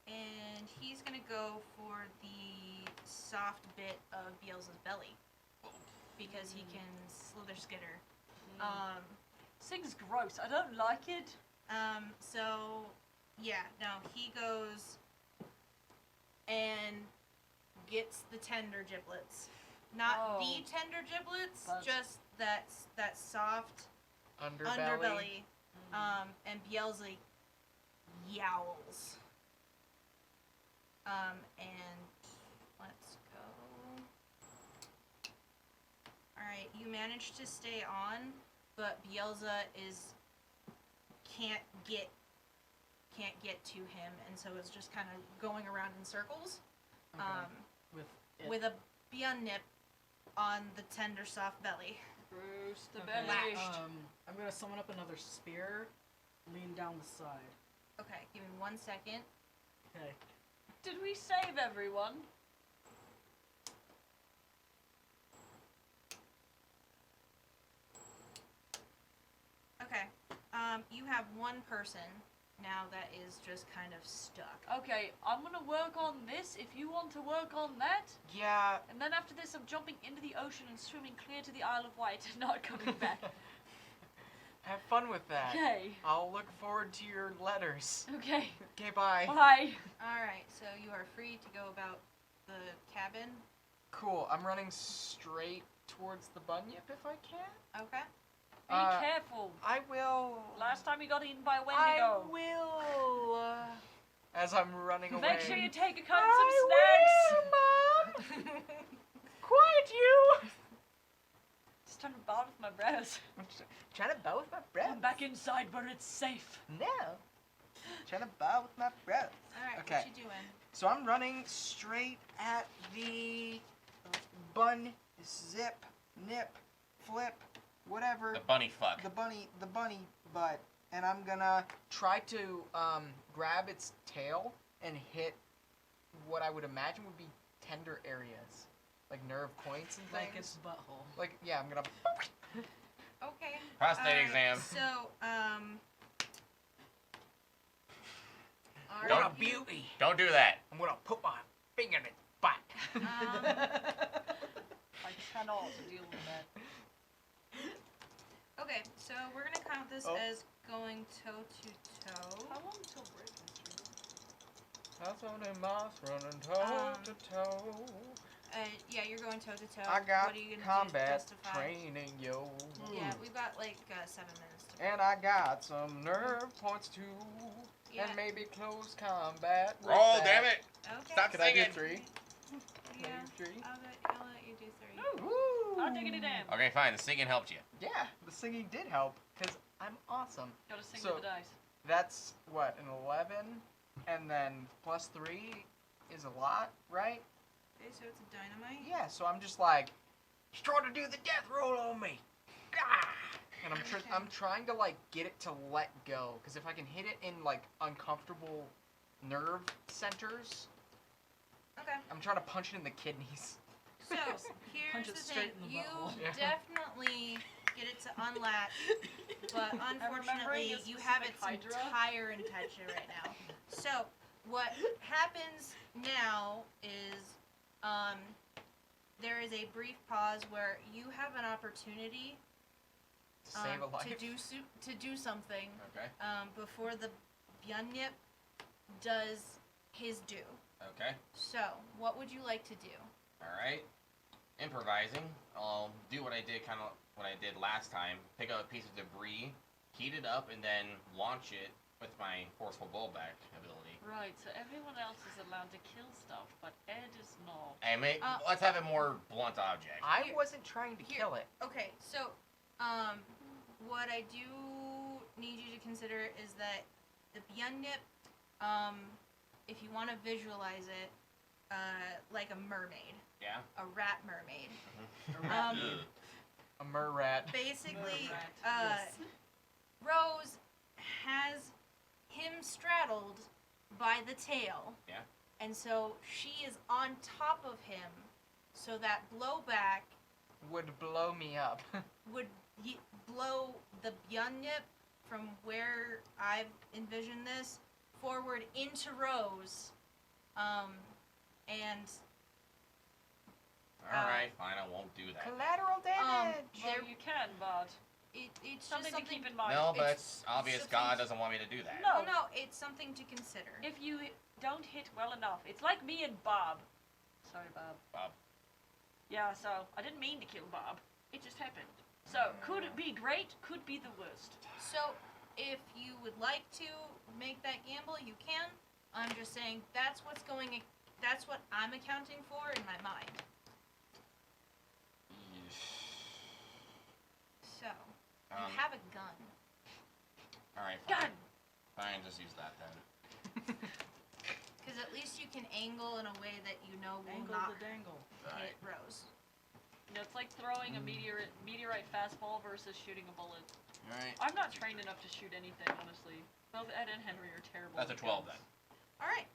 And he's gonna go for the soft bit of Bielsa's belly. because he can slither skitter. Thing's gross. I don't like it. So, yeah, no, he goes and gets the tender giblets. Not the tender giblets, But- just that soft Underbelly. And Bielsa yowls. And let's go. Alright, you managed to stay on, but Bielsa can't get to him, and so it's just kind of going around in circles. Okay. With it. With a beyond nip on the tender soft belly. Bruce the Okay. belly. I'm gonna summon up another spear, lean down the side. Okay, give me 1 second. Okay. Did we save everyone? Okay. You have one person now that is just kind of stuck. Okay, I'm gonna work on this if you want to work on that. Yeah. And then after this, I'm jumping into the ocean and swimming clear to the Isle of Wight and not coming back. Have fun with that. Okay. I'll look forward to your letters. Okay. Okay, bye. Bye. Alright, so you are free to go about the cabin. Cool. I'm running straight towards the bunyip if I can. Okay. Be careful. I will. Last time you got eaten by a I Wendigo. will. As I'm running away. Make sure you take a cut some snacks. Mom. Quiet, you. Just trying to bow with my breath. I'm trying to bow with my breath. I'm back inside where it's safe. No. Trying to bow with my breath. Alright, Okay. what you doing? So I'm running straight at the bun, zip, nip, flip, whatever. The bunny fuck. The bunny butt. And I'm gonna try to grab its tail and hit what I would imagine would be tender areas. Like nerve points and things. Like its butthole. Like, yeah, I'm gonna... Okay. Prostate Alright, exam. So, Don't- alright, you- beauty. Don't do that. I'm gonna put my finger in its butt. I cannot deal with that. Okay, so we're gonna count this Oh. as going toe to toe. How long till break is That's only moss running toe to toe. Yeah, you're going toe to toe. I got What are you gonna combat do to justify? training, yo. Yeah, we've got like 7 minutes to. And I got some nerve points too. Yeah. And maybe close combat. with Roll, that. damn it. Okay. Stop Could I do singing. 3? Yeah. Maybe 3? I'll let you do 3. Woo! I'll take it damn. Okay, fine. The singing helped you. Yeah, the singing did help, because I'm awesome. Gotta sing So- with the dice. That's, what, an 11? And then plus 3 is a lot, right? Okay, so it's a dynamite. Yeah, so I'm just like, he's trying to do the death roll on me. Gah! And I'm trying to like get it to let go, because if I can hit it in like uncomfortable nerve centers, Okay. I'm trying to punch it in the kidneys. So Punch here's it the straight thing. in the You butthole. Yeah. definitely get it to unlatch, but unfortunately remembering a you have specific its Hydra. entire intention right now. So what happens now is there is a brief pause where you have an opportunity Save a life. to do something Okay. before the Bunyip does his due. Okay. So what would you like to do? All right. Improvising. I'll do what I did last time. Pick up a piece of debris, heat it up, and then launch it with my forceful blowback ability. Right, so everyone else is allowed to kill stuff, but Ed is not. And let's have a more blunt object. I Here. wasn't trying to kill it. Okay, so what I do need you to consider is that the Bunyip, if you want to visualize it, like a mermaid, Yeah. a rat mermaid. A merrat. Basically, Merrat, yes. Rose has him straddled by the tail. Yeah. And so she is on top of him, so that blowback Would blow me up. would blow the Bunyip from where I've envisioned this forward into Rose, and Alright, fine, I won't do that. Collateral damage. Well, you can, but It's something just to keep in mind. No, but It's it's obvious something- God doesn't want me to do that. No. No, it's something to consider. If you don't hit well enough, it's like me and Bob. Sorry, Bob. Bob. Yeah, so I didn't mean to kill Bob. It just happened. So could it be great? Could be the worst. So, if you would like to make that gamble, you can. I'm just saying that's what I'm accounting for in my mind. So, you have a gun. Alright, Gun. fine. Fine, just use that then. Because at least you can angle in a way that you know will Angle not the dangle. hit Rose. You know, it's like throwing a meteorite fastball versus shooting a bullet. Alright. I'm not trained enough to shoot anything, honestly. Both Ed and Henry are terrible. That's a with 12 guns. then. Alright.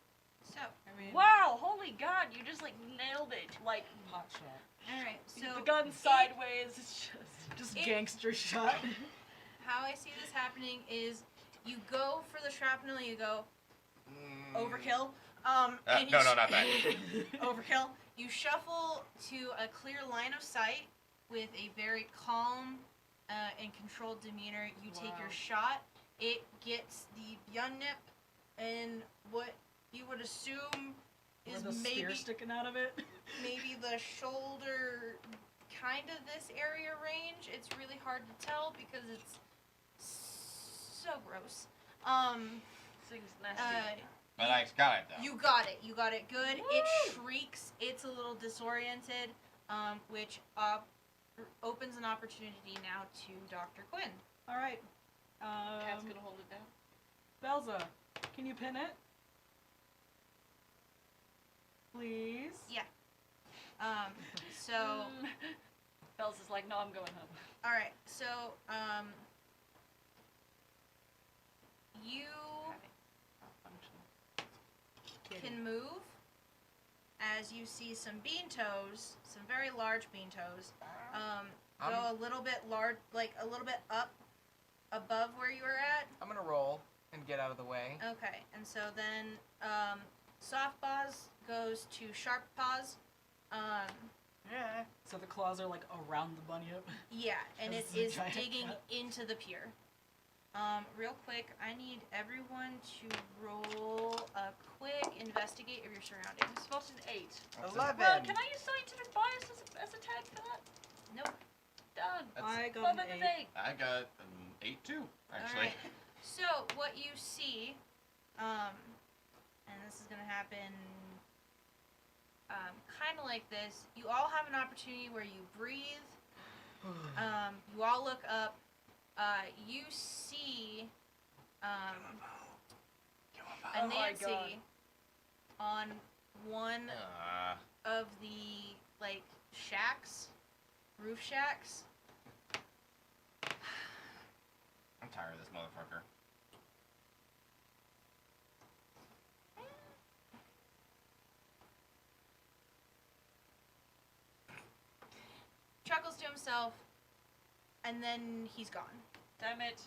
So, I mean, Wow! Holy God! You just like nailed it. Like hot shot. alright. So, the gun sideways. It's Just It- gangster shot. how I see this happening is you go for the shrapnel, you go overkill. And No, you not that. overkill. You shuffle to a clear line of sight with a very calm and controlled demeanor. You take your Wow. shot. It gets the nip and what you would assume is With a spear sticking out of it. maybe the shoulder, kind of this area range. It's really hard to tell because it's so gross. thing's nasty. But I got it though. You got it. You got it good. Woo! It shrieks. It's a little disoriented, which opens an opportunity now to Dr. Quinn. All right. Cat's gonna hold it down. Belza, can you pin it? Please. Yeah. So, Bells is like, no, I'm going home. all right. So, you can move as you see some bean toes, some very large bean toes, go a little bit like a little bit up above where you were at. I'm gonna roll and get out of the way. Okay, and so then soft paws goes to sharp paws. Yeah. So the claws are like around the bunyip. Yeah, and it This is a is giant digging cut. into the pier. Real quick, I need everyone to roll a quick investigate of your surroundings. It's supposed to be 8. 11. Well, can I use scientific bias as a tag for that? Nope. Done. I got Love an it, 8. I got an 8 too, actually. Alright. So what you see, and this is gonna happen kind of like this. You all have an opportunity where you breathe. You all look up. You see a Oh my God. Nancy on one of the like shacks, roof shacks. I'm tired of this motherfucker. Chuckles to himself, and then he's gone. Damn it.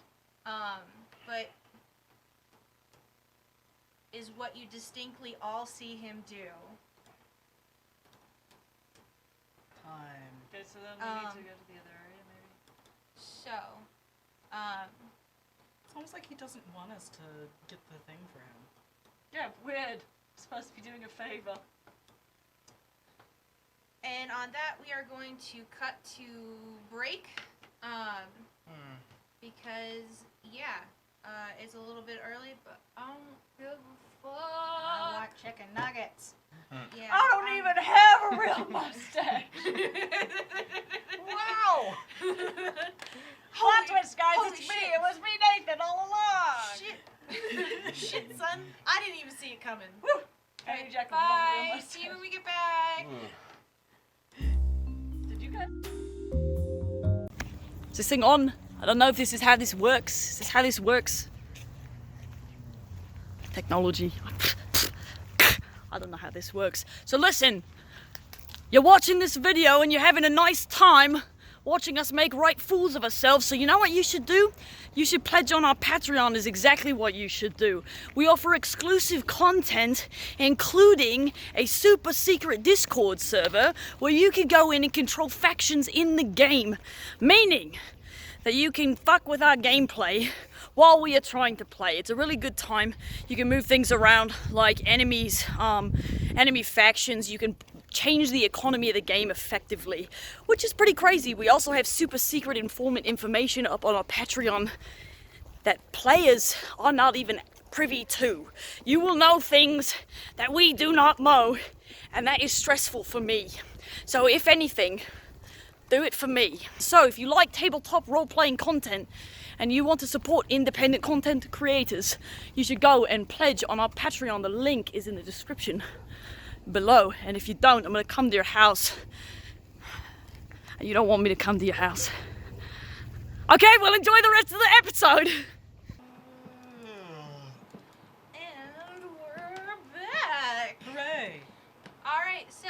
But is what you distinctly all see him do. Time. Okay, so then we need to go to the other area, maybe. So, It's almost like he doesn't want us to get the thing for him. Yeah, weird. Supposed to be doing a favor. and on that we are going to cut to break. Because it's a little bit early, but I don't give a fuck. I want chicken nuggets. Yeah, I don't even have a real mustache. Wow! Plot twist, guys. holy It's me. shit. It was me, Nathan, all along. Shit. Shit, son. I didn't even see it coming. Woo. Hey, Jack, Bye. See you when we get back. Did you guys? Is this thing on? I don't know if this is how this works. Is this how this works? Technology. I don't know how this works. So listen, you're watching this video and you're having a nice time watching us make right fools of ourselves. So you know what you should do? You should pledge on our Patreon is exactly what you should do. We offer exclusive content, including a super secret Discord server where you can go in and control factions in the game. Meaning that you can fuck with our gameplay while we are trying to play. It's a really good time. You can move things around like enemies, enemy factions. You can change the economy of the game effectively, which is pretty crazy. We also have super secret informant information up on our Patreon that players are not even privy to. You will know things that we do not know, and that is stressful for me. So if anything, do it for me. So if you like tabletop role-playing content and you want to support independent content creators, you should go and pledge on our Patreon. The link is in the description below. And if you don't, I'm gonna come to your house. And you don't want me to come to your house. Okay, well, enjoy the rest of the episode. And we're back. Hooray! Alright, so,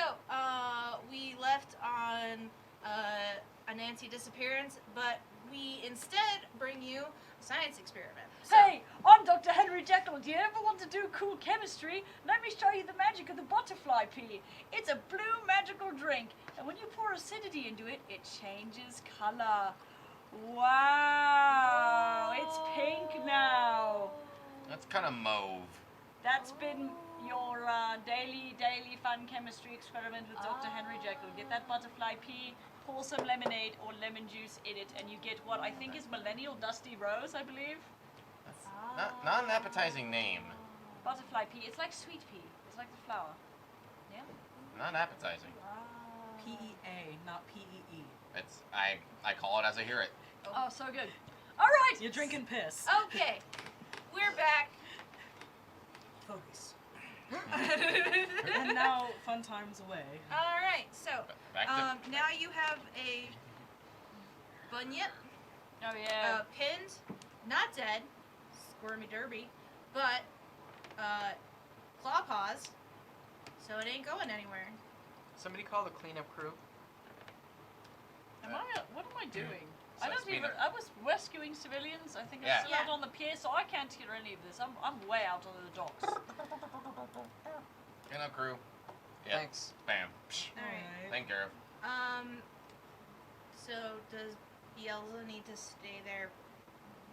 we left on a Nancy disappearance, but we instead bring you a science experiment. So, Hey, I'm Dr. Henry Jekyll. Do you ever want to do cool chemistry? Let me show you the magic of the butterfly pea. It's a blue magical drink, and when you pour acidity into it, it changes color. Wow, it's pink now. That's kind of mauve. That's been your daily fun chemistry experiment with Dr. Henry Jekyll. Get that butterfly pea, pour some lemonade or lemon juice in it, and you get what I think is millennial dusty rose, I believe. That's not an appetizing name. Butterfly pea. It's like sweet pea. It's like the flower. Yeah. Not appetizing. PEA, not PEE. It's I call it as I hear it. Oh, so good. All right. You're drinking piss. okay, we're back. Focus. And now, fun times away. Alright, so, Back to now you have a bunyip, Oh yeah. pinned, not dead, squirmy derby, but, claw paws, so it ain't going anywhere. Somebody call the cleanup crew. What am I doing? So I don't it's been even. I was rescuing civilians. I think Yeah. I'm still out on the pier, so I can't hear any of this. I'm way out on the docks. Cleanup crew. Yep. Thanks. Bam. Psh. Alright. Taken care of. So does Bielsa need to stay there?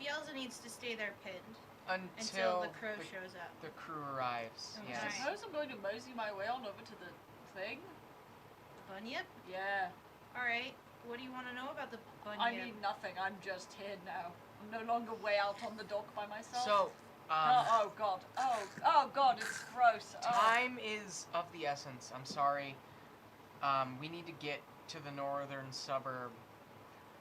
Bielsa needs to stay there pinned until the crow shows up. The crew arrives. Okay. Yes. I suppose I'm going to mosey my way on over to the thing. Bunyip? Yeah. Alright. What do you want to know about the bunyip? I need nothing. I'm just here now. I'm no longer way out on the dock by myself. So, oh god. Oh god, it's gross. time is of the essence. I'm sorry. We need to get to the northern suburb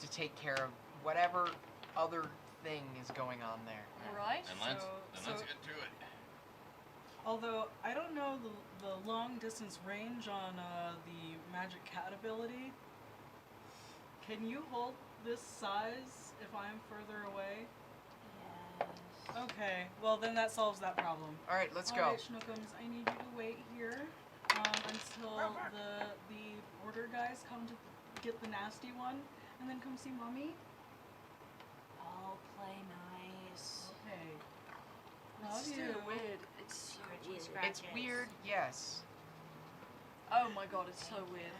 to take care of whatever other thing is going on there. Alright. Then So- let's get to it. Although, I don't know the long distance range on the magic cat ability. Can you hold this size if I'm further away? Yes. Okay, well then that solves that problem. Alright, let's go. Alright, Schnookums, I need you to wait here until the order guys come to get the nasty one, and then come see Mommy. I'll play nice. Okay. It's Love still you. weird. It's so Scratchy weird. scratch. It's weird, yes. Oh my god, it's so weird.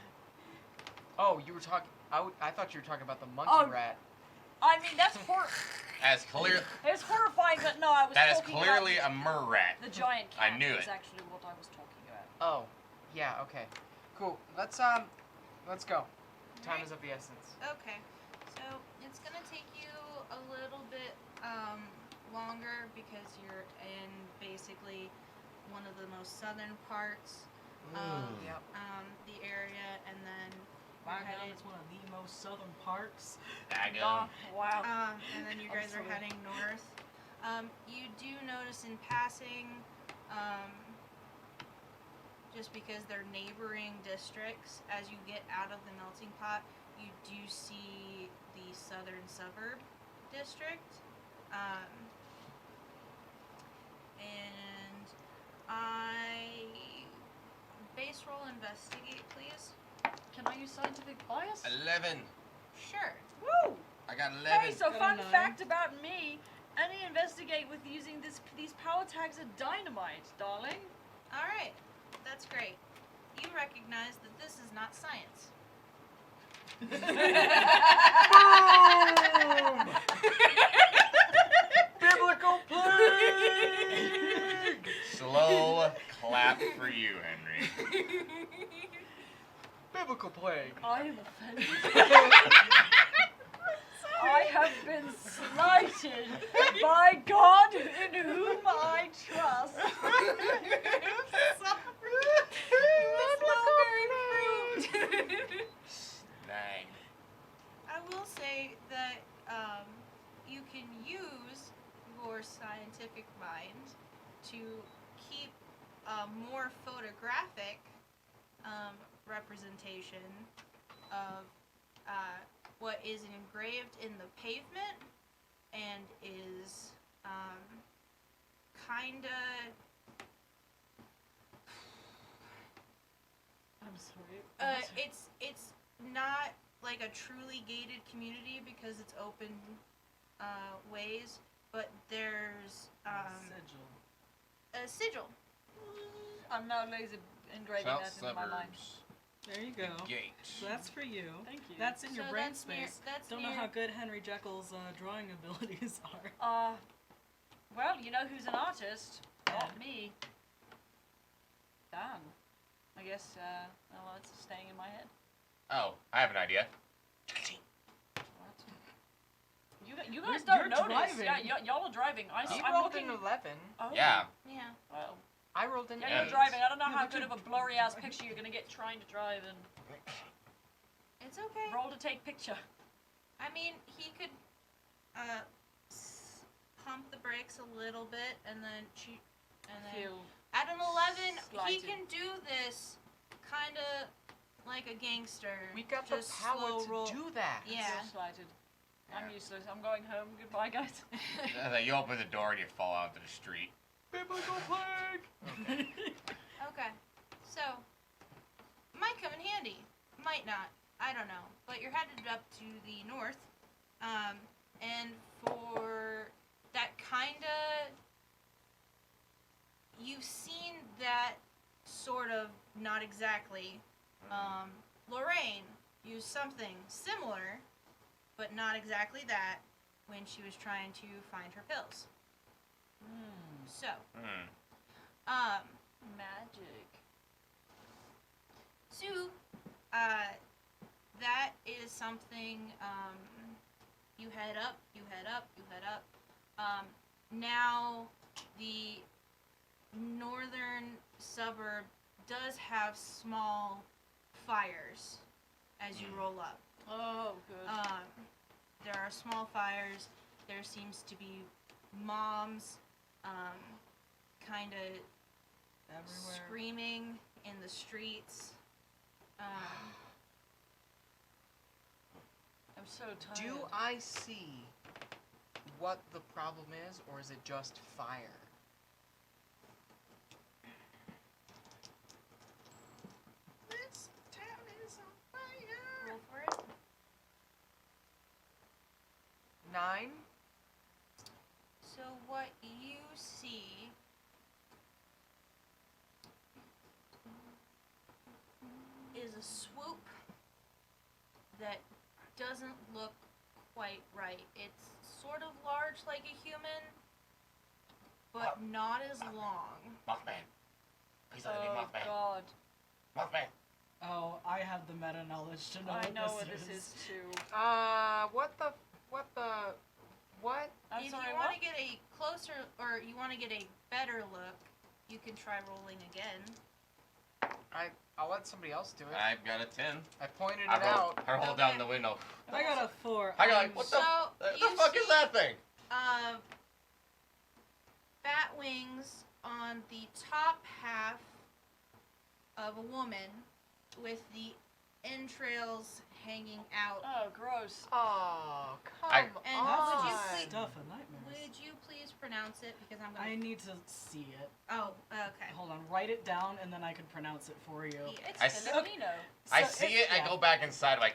Oh, you were talking. I thought you were talking about the monkey Oh. rat. I mean, that's As clear. it's horrifying, but no, I was That is talking clearly about a mer rat. the giant I cat knew is it. actually what I was talking about. Oh, yeah. Okay. Cool. Let's go. Time is of the essence. Okay. So it's gonna take you a little bit longer because you're in basically one of the most southern parts of Yep. the area, and then My you're God, headed it's one of the most southern parts. Daggum. Wow. and then you I'm guys are sorry. heading north. You do notice in passing, just because they're neighboring districts, as you get out of the melting pot, you do see the southern suburb district. And base roll investigate, please. Can I use scientific bias? 11. Sure. Woo! I got 11. Hey, so Got a fun 9. fact about me. Any investigate with using these power tags are dynamite, darling. All right. That's great. You recognize that this is not science. Biblical plague! Slow clap for you, Henry. Biblical plague. I am offended. I have been slighted by God in whom I trust. Snag. I will say that you can use your scientific mind to keep a more photographic representation of what is engraved in the pavement and is kinda. I'm sorry. It's not like a truly gated community because it's open ways, but there's Sigil. a sigil. I'm now laser engraving that into my mind. There you go. Gate. So that's for you. Thank you. That's in your So brain that's near- space. that's Don't know near- how good Henry Jekyll's drawing abilities are. Well, you know who's an artist? Not me. Dan. I guess, well, it's staying in my head. Oh, I have an idea. What? You guys You're don't notice. driving. Yeah, y'all are driving. He I'm rolled looking. an 11. Oh. Yeah. Yeah. Well, I rolled an yeah, 8. you're driving. I don't know Yeah, how but good you're of a blurry ass picture you're gonna get trying to drive and It's okay. roll to take picture. I mean, he could pump the brakes a little bit and then Feel at an 11 he slighted. can do this kind of like a gangster. We got just the power slow to roll. do that. Yeah. feel slighted. I'm useless. I'm going home. Goodbye, guys. You open the door and you fall out to the street. Biblical plague! Okay. So, might come in handy. Might not. I don't know. But you're headed up to the north. And for that kinda... You've seen that sort of, not exactly. Lorraine used something similar, but not exactly that, when she was trying to find her pills. So, Magic. So, that is something, you head up. Now, the northern suburb does have small fires as you roll up. Oh, good. There are small fires. There seems to be moms, kind of Everywhere. screaming in the streets. I'm so tired. Do I see what the problem is, or is it just fire? This town is on fire. Roll for it. 9? So what you see is a swoop that doesn't look quite right. It's sort of large like a human, but not as long. Mothman. Please let it be Oh, Mothman. God. Mothman. Oh, I have the meta knowledge to know I what know this what this is, too. What? I'm If sorry, you what? want to get a closer, or you want to get a better look, you can try rolling again. I'll let somebody else do it. I've got a 10. I pointed I it roll, out. I roll Okay. down the window. I got a 4. I go like, what the, So, the you fuck is see- that thing? Bat wings on the top half of a woman with the entrails hanging out. Oh, gross. Oh, come I- And on. would you That's please- stuff of nightmares. Would you please pronounce it? Because I'm I going to... need to see it. Oh, okay. Hold on, write it down and then I can pronounce it for you. It's I s- Filipino. I So see it's- it, I yeah. go back inside like,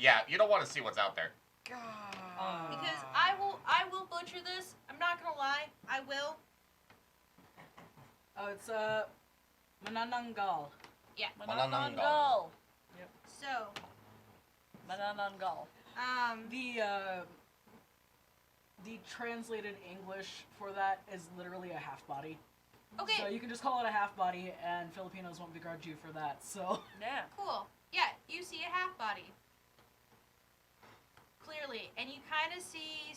Yeah, you don't want to see what's out there. God. Because I will butcher this. I'm not gonna lie. I will. Oh, it's Manananggal. Manananggal. So, Manananggal. The translated English for that is literally a half body. okay, So you can just call it a half body, and Filipinos won't begrudge you for that. So. Yeah. cool. Yeah, you see a half body. Clearly, and you kind of see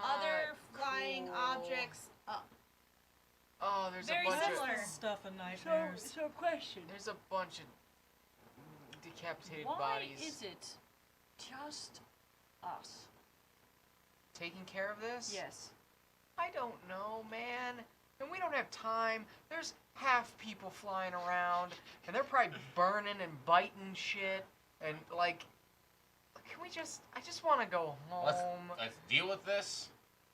other flying objects up. Oh, there's Very a bunch similar. of Stuff and nightmares. So question. there's a bunch of decapitated Why bodies. is it just us? Taking care of this? Yes. I don't know, man. And we don't have time. There's half people flying around, and they're probably burning and biting shit, and like, can we just? I just want to go home. Let's deal with this.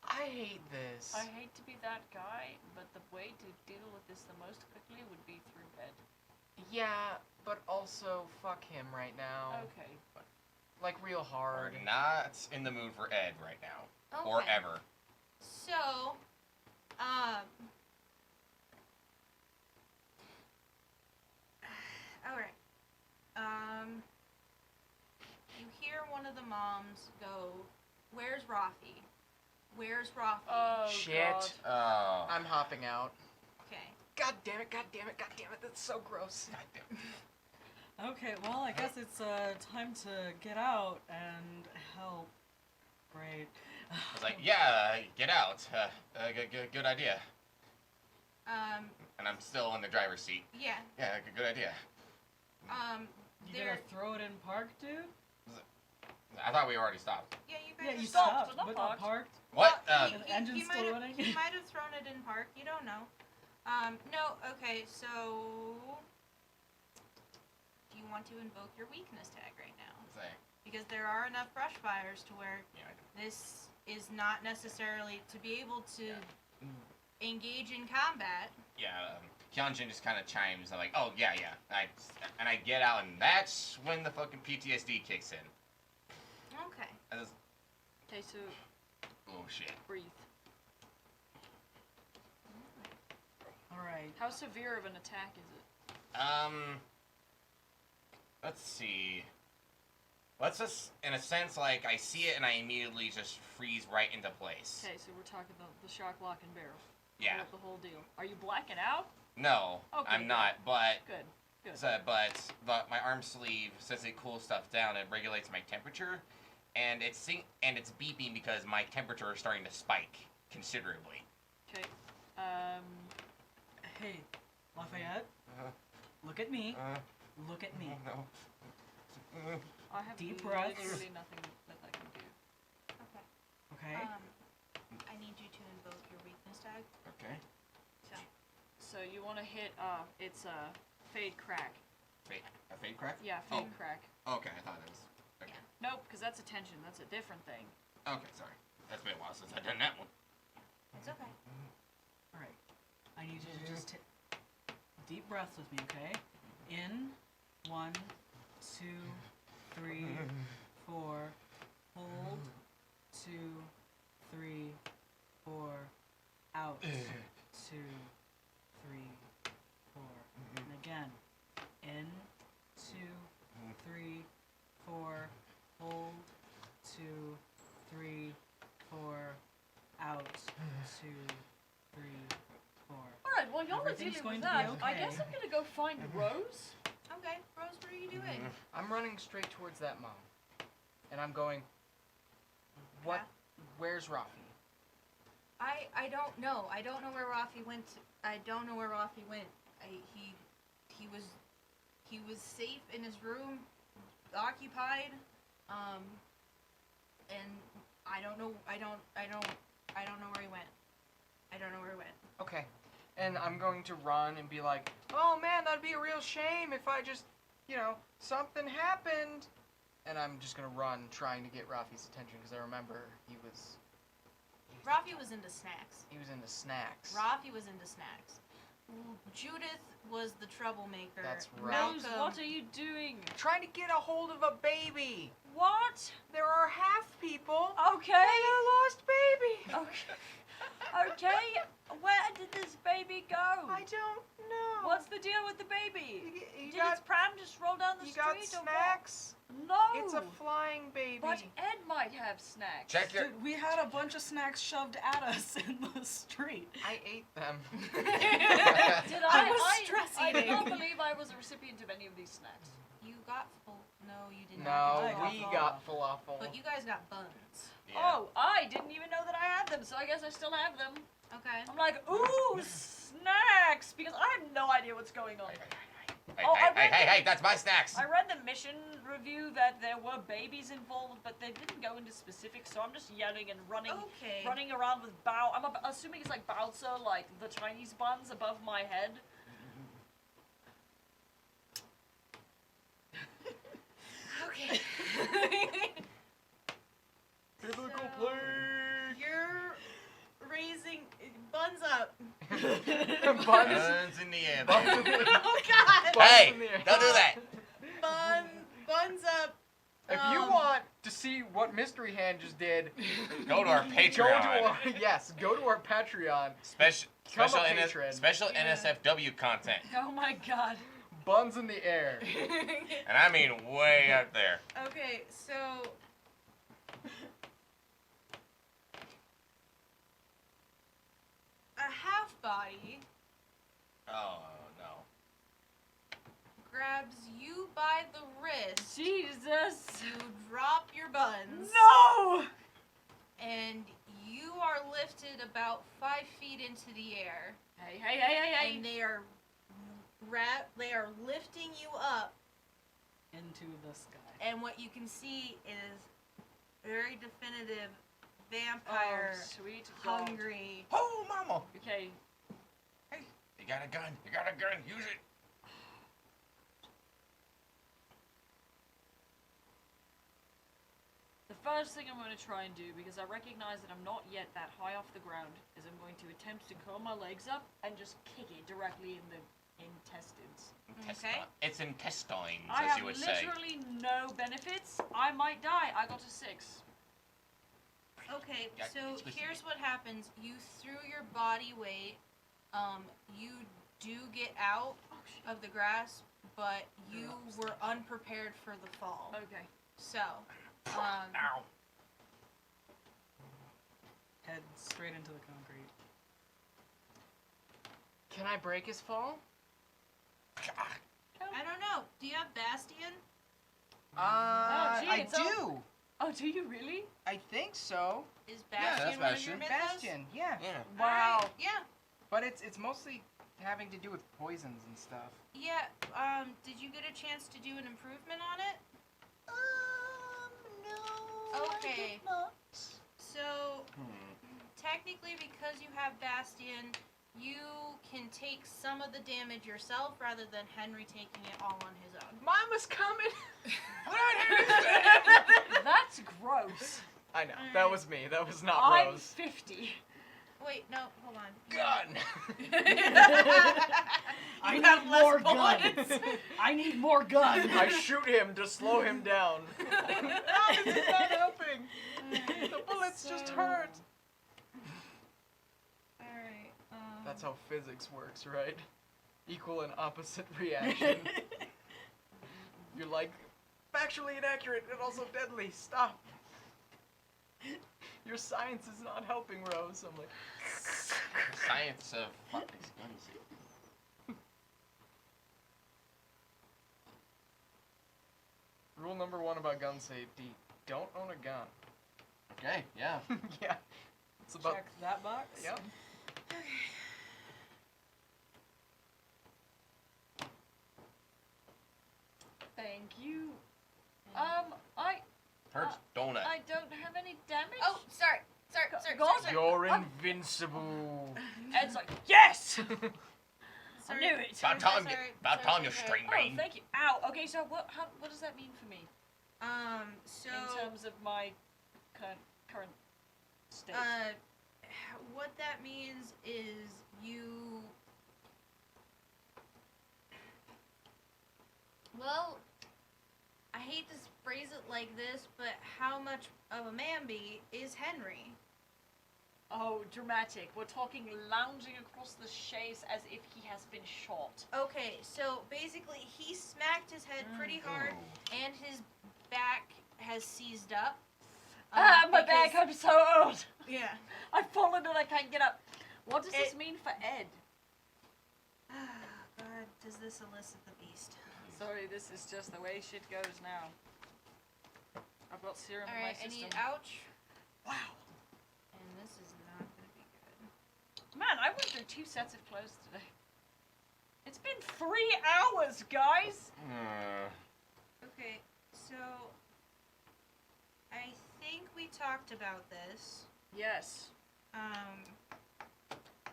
I hate this. I hate to be that guy, but the way to deal with this the most quickly would be through bed. Yeah, but also fuck him right now. Okay. Like real hard. We're not in the mood for Ed right now. Okay. Or ever. So, alright. You hear one of the moms go, "Where's Rafi? Where's Rafi?" Oh, Shit. God. Oh. I'm hopping out. Okay. God damn it, god damn it, god damn it, that's so gross. Okay, well, I guess it's time to get out and help. Great. I was like, yeah, get out. Good idea. And I'm still in the driver's seat. Yeah. Yeah, good idea. You There. gonna throw it in park, dude? I thought we already stopped. Yeah, you guys Yeah, are you stopped, stopped, but not but not parked. parked. What? Well, The engine's might still have, running? he might have thrown it in park. You don't know. No. Okay, so do you want to invoke your weakness tag right now? Say, Because there are enough brush fires to where yeah, I do. this is not necessarily to be able to Yeah. engage in combat. Yeah, Hyunjin just kind of chimes. I'm like, oh, yeah. And I get out, and that's when the fucking PTSD kicks in. Okay. I just, Okay, so oh, shit. breathe. Alright. How severe of an attack is it? Let's see. Let's just, in a sense, like, I see it and I immediately just freeze right into place. Okay, so we're talking the shock, lock, and barrel. Yeah. The whole deal. Are you blacking out? No, Okay, I'm not, but Good. Good. So, but my arm sleeve, since it cools stuff down, it regulates my temperature, and it's beeping because my temperature is starting to spike considerably. Okay. Hey, Lafayette, look at me. Look at me. No. I have Deep breaths. literally nothing that I can do. Okay. Okay? I need you to invoke your weakness tag. Okay. So, So you want to hit, it's a fade crack. A fade crack? Yeah, fade crack. Okay, I thought it was. Okay. Nope, because that's attention. That's a different thing. Okay, sorry. That's been a while since I've done that one. it's okay. Alright. I need you to just take deep breaths with me, okay? In, 1, 2, 3, 4. Hold, 2, 3, 4. Out, 2, 3, 4. And again. In, 2, 3, 4. Hold, 2, 3, 4. Out, 2, 3, 4. Alright, well, y'all are Everything's dealing going with to be that. I okay. guess I'm gonna go find Rose. Okay, Rose, what are you doing? I'm running straight towards that mom. And I'm going, what? Yeah. Where's Rafi? I don't know. I don't know where Rafi went. He was safe in his room, occupied. And I don't know. I don't know where he went. I don't know where he went. Okay. And I'm going to run and be like, oh man, that'd be a real shame if I just, something happened. And I'm just going to run trying to get Rafi's attention because I remember Rafi was into snacks. he was into snacks. Rafi was into snacks. Judith was the troublemaker. That's right. Rose, Malcolm. what are you doing? Trying to get a hold of a baby. What? There are half people. Okay. And a lost baby. Okay. Okay. Where did this baby go? I don't know. What's the deal with the baby? You Did its pram just roll down the you street got or snacks? what? No. It's a flying baby. But Ed might have snacks. Check your. Dude, we had a bunch of snacks shoved at us in the street. I ate them. Did I was stress I eating. don't believe I was a recipient of any of these snacks. You got full. No, you did No, not. I we got got falafel. But you guys got buns. Yeah. Oh, I didn't even know that I had them, so I guess I still have them. Okay. I'm like, ooh, snacks! Because I have no idea what's going on. Hey, Oh, I read hey, that's my snacks. I read the mission review that there were babies involved, but they didn't go into specifics, so I'm just yelling and Okay. running around with I'm assuming it's like Bowser, like the Chinese buns above my head. Okay. Biblical So- plague. You're raising buns up. Buns. Buns in the air, Buns baby. in the- Oh God. Buns Hey, in the air. don't do that. Buns up. If you want to see what Mystery Hand just did, Go to our go to Patreon. our Patreon. Special Become a special patron. special Yeah. NSFW content, Oh my god. Buns in the air. and I mean way up there. Okay, so a half body Oh no. grabs you by the wrist. Jesus. You drop your buns. No! And you are lifted about 5 feet into the air. Hey. And they are lifting you up, Into the sky. and what you can see is very definitive vampire, Oh, sweet God. hungry. Oh, mama. Okay. You got a gun. You got a gun. Use it. The first thing I'm going to try and do, because I recognize that I'm not yet that high off the ground, is I'm going to attempt to curl my legs up and just kick it directly in the intestines. Okay. It's intestines, I as have you would say. literally no benefits. I might die. I got a 6. Okay, Yeah, so it's with here's what happens. You threw your body weight. You do get out of the grasp, but you were unprepared for the fall. Okay. So, Ow. Head straight into the concrete. Can I break his fall? I don't know. Do you have Bastion? gee, I it's all- do. Oh, do you really? I think so. Is Yeah, Bastion that's one of your Bastion. mythos? Bastion, yeah. Yeah. Wow. Alright, yeah. But it's mostly having to do with poisons and stuff. Yeah, did you get a chance to do an improvement on it? No. Okay. So, technically, because you have Bastion, you can take some of the damage yourself rather than Henry taking it all on his own. Mama's coming. That's gross. I know. That was me. That was not I'm Rose. 50. Wait, no, hold on. Gun. I You have need less more bullets. gun. I need more gun. I shoot him to slow him down. No, this is not helping. The bullets just So- hurt. Alright, That's how physics works, right? Equal and opposite reaction. You're like, factually inaccurate and also deadly. Stop. Your science is not helping, Rose. I'm like, Science of gun safety. rule number 1 about gun safety: don't own a gun. Okay, yeah. Yeah. It's about. Check that box. Yep. Thank you. Hurts donut. I don't have any damage. Oh, sorry. Go on. You're invincible. Ed's like, yes! I Sorry. knew it. About time, sorry, about sorry, time, you sorry. straight Oh, brain. thank you. Ow. Okay, so what does that mean for me So, in terms of my current state? what that means is you Well, I hate to phrase it like this, but how much of a Mamby is Henry? Oh, dramatic. We're talking lounging across the chaise as if he has been shot. Okay, so basically he smacked his head pretty hard, and his back has seized up. My back, I'm so old. Yeah. I've fallen and I can't get up. What does this mean for Ed? God, does this elicit the beast? Sorry, this is just the way shit goes now. I've got serum in my Alright, I system. need ouch. Wow. And this is not gonna be good. Man, I went through 2 sets of clothes today. It's been 3 hours, guys! Okay, so I think we talked about this. Yes.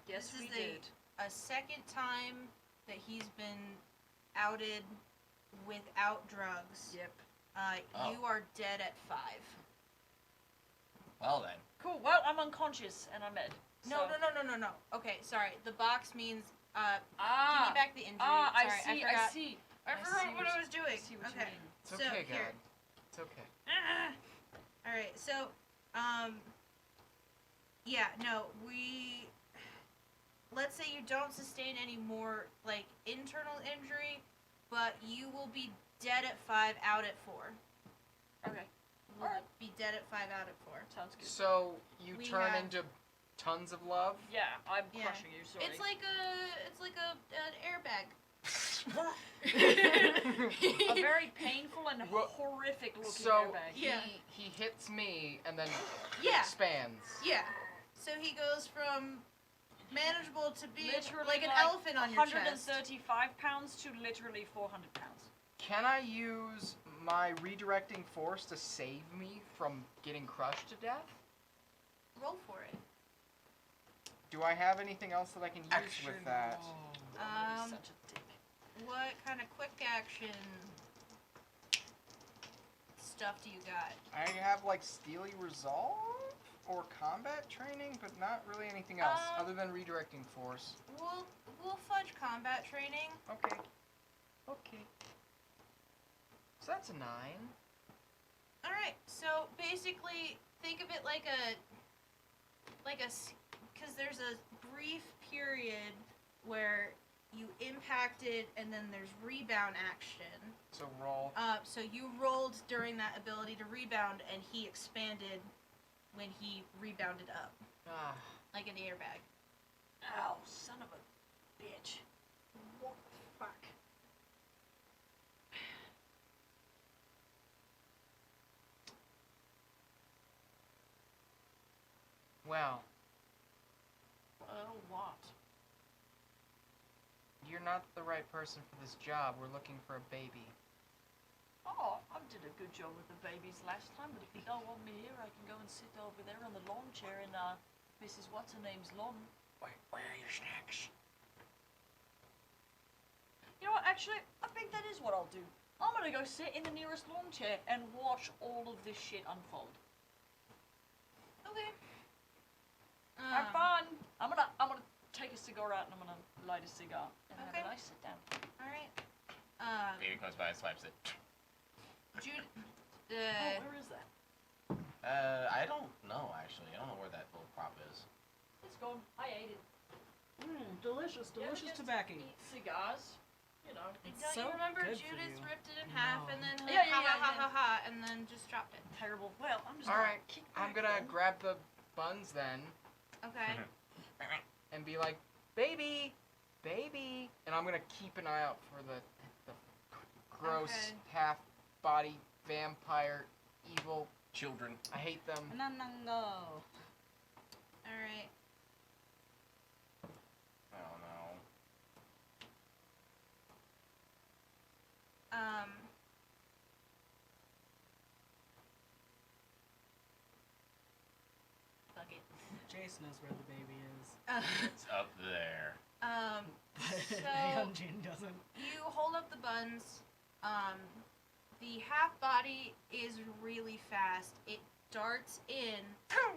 Yes, This we is did. a second time that he's been outed without drugs. Yep. You are dead at 5. Well then. Cool, well, I'm unconscious and I'm Ed. No. Okay, sorry. The box means, give me back the injury. I Sorry, see, I forgot. I see. I forgot what I was doing. I see what you Okay. mean. It's So, okay, here. God. It's okay. Alright, so, yeah, no, let's say you don't sustain any more, like, internal injury, but you will be dead at 5, out at 4. Okay, Will Alright. be dead at 5, out at 4. sounds good. So you We turn have- into tons of love? Yeah, I'm Yeah. crushing you, sorry. It's like an airbag. a very painful and Well, horrific looking So airbag. Yeah. he hits me and then Yeah. expands. Yeah. So he goes from manageable to be Literally like an elephant on your chest. 135 pounds to literally 400 pounds. Can I use my redirecting force to save me from getting crushed to death? Roll for it. Do I have anything else that I can use with that? He's such a dick. What kind of quick action stuff do you got? I have like Steely Resolve or combat training, but not really anything else other than redirecting force. We'll fudge combat training. Okay. Okay. So that's a 9. All right. So basically, think of it like because there's a brief period where you impacted and then there's rebound action. So roll. So you rolled during that ability to rebound, and he expanded when he rebounded up, Ah. like an airbag. Ow, son of a bitch. What the fuck? Well, Well, what? you're not the right person for this job. We're looking for a baby. Oh, I did a good job with the babies last time, but if you don't want me here, I can go and sit over there on the lawn chair in Mrs. What's-her-name's lawn. Where are your snacks? You know what, actually, I think that is what I'll do. I'm gonna go sit in the nearest lawn chair and watch all of this shit unfold. Okay. Have fun! I'm gonna take a cigar out and I'm gonna light a cigar and Okay. have a nice sit down. All right. Baby comes by and swipes it. Jude. Oh, where is that? I don't know actually. I don't know where that little prop is. It's gone. I ate it. Delicious, You ever delicious just tobacco. Eat cigars, you know. It's Don't so you remember good for Judith you. ripped it in half No. and then Yeah, ha yeah, ha yeah. ha ha and then just dropped it? Terrible. Well, I'm just All right, kick I'm back gonna then. grab the buns then Okay. and be like, baby, baby, and I'm gonna keep an eye out for the gross Okay. half-body vampire evil. Children. I hate them. No. All right. I don't know. Fuck it. Jace knows where the baby is. It's up there. So Hyunjin doesn't. you hold up the buns. The half body is really fast. It darts in,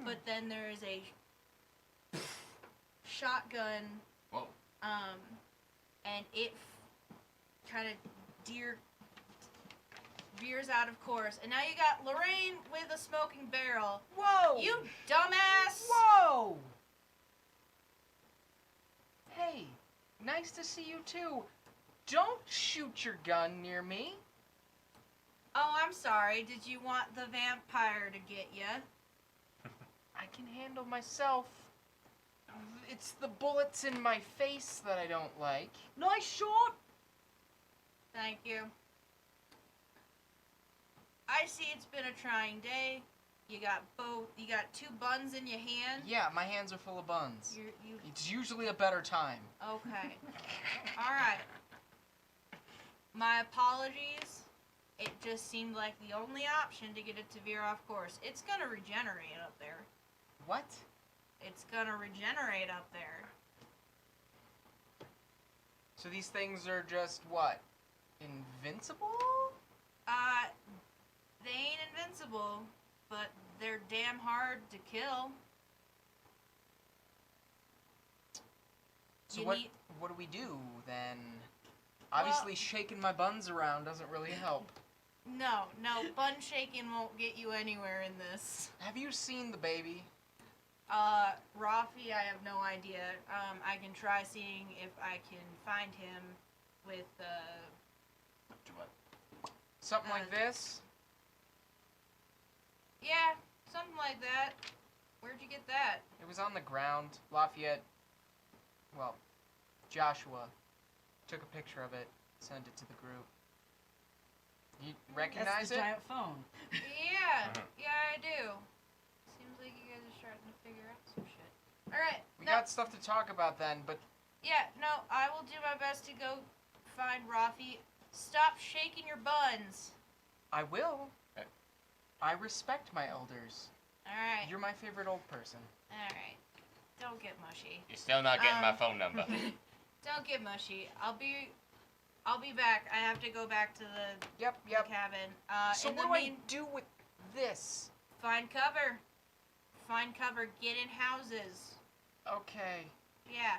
but then there is a shotgun. Whoa. And it kind of deer veers out of course, and now you got Lorraine with a smoking barrel. Whoa! You dumbass! Whoa! Hey, nice to see you too. Don't shoot your gun near me. Oh, I'm sorry. Did you want the vampire to get you? I can handle myself. It's the bullets in my face that I don't like. Nice shot. Thank you. I see it's been a trying day. You got 2 buns in your hand. Yeah, my hands are full of buns. You It's usually a better time. okay. All right. My apologies. It just seemed like the only option to get it to veer off course. It's gonna regenerate up there. What? It's gonna regenerate up there. So these things are just what? Invincible? They ain't invincible, but they're damn hard to kill. So You what need- what do we do then? Obviously shaking my buns around doesn't really help. No, bun shaking won't get you anywhere in this. Have you seen the baby? Rafi, I have no idea. I can try seeing if I can find him with, Something like this? yeah, something like that. Where'd you get that? It was on the ground. Lafayette, well, Joshua took a picture of it, sent it to the group. You recognize That's the it? giant phone. Yeah, I do. Seems like you guys are starting to figure out some shit. Alright, We no, got stuff to talk about then, but yeah, no, I will do my best to go find Rafi. Stop shaking your buns. I will. I respect my elders. Alright, You're my favorite old person. alright. Don't get mushy. You're still not getting my phone number. Don't get mushy. I'll be back. I have to go back to the Yep. cabin. So in what the do I mean, do with this? find cover. Find cover. Get in houses. Okay. Yeah.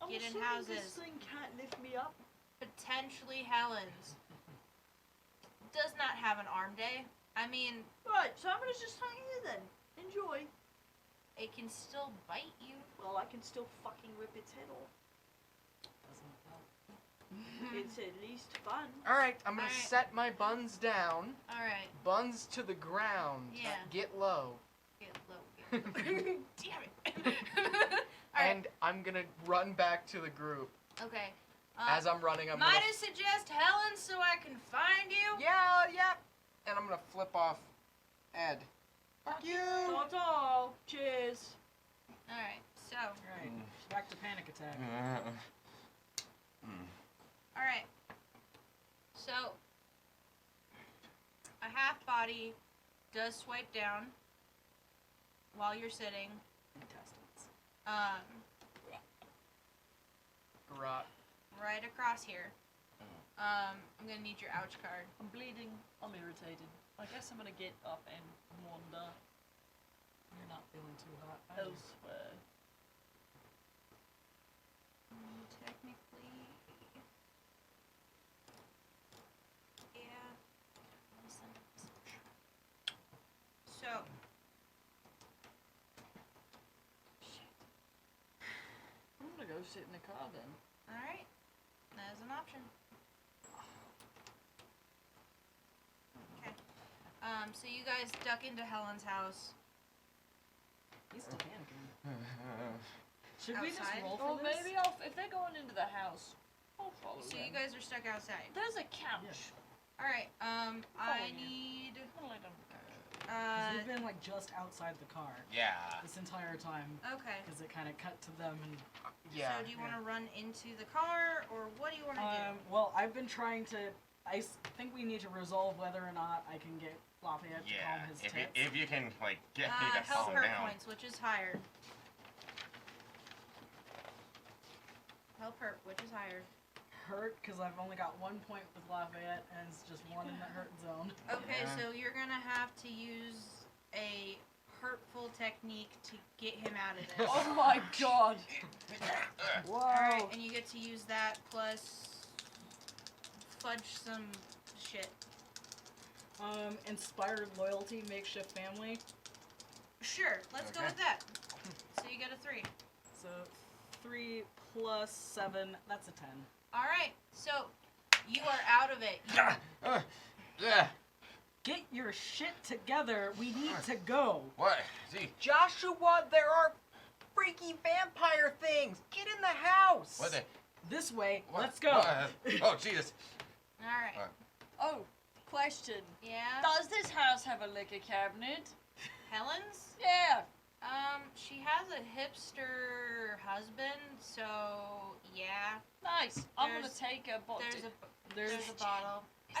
I'm Get in assuming houses. This thing can't lift me up. Potentially Helen's. Does not have an arm day. I mean, Right, so I'm gonna just hang here then. Enjoy. it can still bite you. Well, I can still fucking rip its head off. It's at least fun. Alright, I'm gonna Alright. set my buns down. Alright. Buns to the ground. Yeah. Get low. Get low. Get low. Damn it. Alright. And I'm gonna run back to the group. Okay. As I'm running, I'm might gonna... I suggest Helen so I can find you? Yeah. And I'm gonna flip off Ed. Fuck you! Ta-ta. Cheers. Alright, so. Right. Back to panic attack. Alright. So, a half body does swipe down while you're sitting. Intestines. Garrot. Right across here. I'm gonna need your ouch card. I'm bleeding. I'm irritated. I guess I'm gonna get up and wander You're not feeling too hot. elsewhere. Technically. Yeah. So. I'm gonna go sit in the car then. Alright. That is an option. Okay. So you guys duck into Helen's house. He's still panicking. Should we just Outside? roll Or for this? maybe if they're going into the house, I'll follow So them. you guys are stuck outside. There's a couch. Alright, I Follow you. need I'm gonna lay down. 'Cause we've been like just outside the car Yeah. this entire time okay. because it kind of cut to them and. Yeah. So do you want to run into the car or what do you want to do? Well, I've been trying to. Think we need to resolve whether or not I can get Lafayette to calm Yeah. his If tits. if you can like get me to Help calm hurt down. points, which is higher. Help hurt, which is higher. Hurt because I've only got 1 point with Lafayette and it's just one in the hurt zone. Okay, Yeah. so you're gonna have to use a hurtful technique to get him out of this. Oh my god! Whoa! Alright, and you get to use that plus fudge some shit. Inspired loyalty, makeshift family. Sure, let's go Okay. with that. So you get a 3. So 3 plus 7, that's a 10. Alright, so you are out of it. Yeah. Get your shit together. We need to go. What? See, Joshua, there are freaky vampire things. Get in the house. what the? This way. What? Let's go. Oh, Jesus. Alright. Oh, question. Yeah. Does this house have a liquor cabinet? Helen's? Yeah. She has a hipster husband, so yeah. Nice. I'm gonna There's- take a bottle. There's a bottle. Is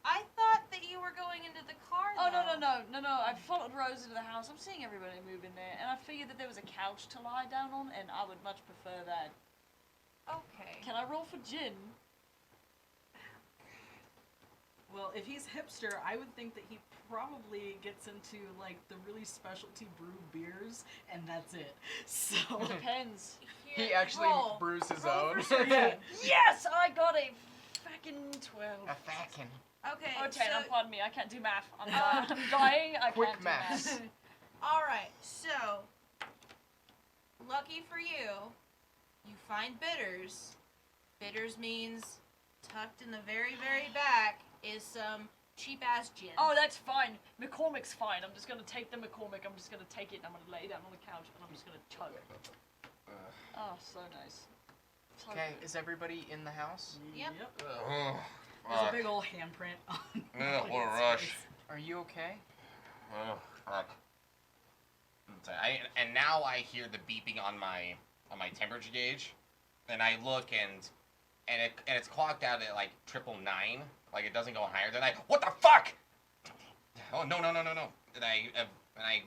I that thought that you were going into the car. Oh though. no! I followed Rose into the house. I'm seeing everybody move in there, and I figured that there was a couch to lie down on, and I would much prefer that. Okay. Can I roll for gin? Well, if he's hipster, I would think that he probably gets into like the really specialty brewed beers, and that's it. So Depends. He Here, actually roll. brews his Roll own. for surgeon. yeah. Yes, I got a fucking 12. A fucking Okay. Oh, 10, so, pardon me, I can't do math. I'm dying. I'm dying. I Quick can't do maths. math. all right. So, lucky for you, you find bitters. Bitters means tucked in the very, very back is some cheap ass gin. Oh, that's fine. McCormick's fine. I'm just gonna take the McCormick. I'm just gonna take it and I'm gonna lay it down on the couch and I'm just gonna chug it. Oh, so nice. So Okay, good. is everybody in the house? Yep. Oh, There's a fuck. big old handprint on. Ugh, what a his rush. face. Are you okay? Oh, fuck. And now I hear the beeping on my temperature gauge, and I look and it's clocked out at like 999, like it doesn't go higher than that. What the fuck? Oh no. And I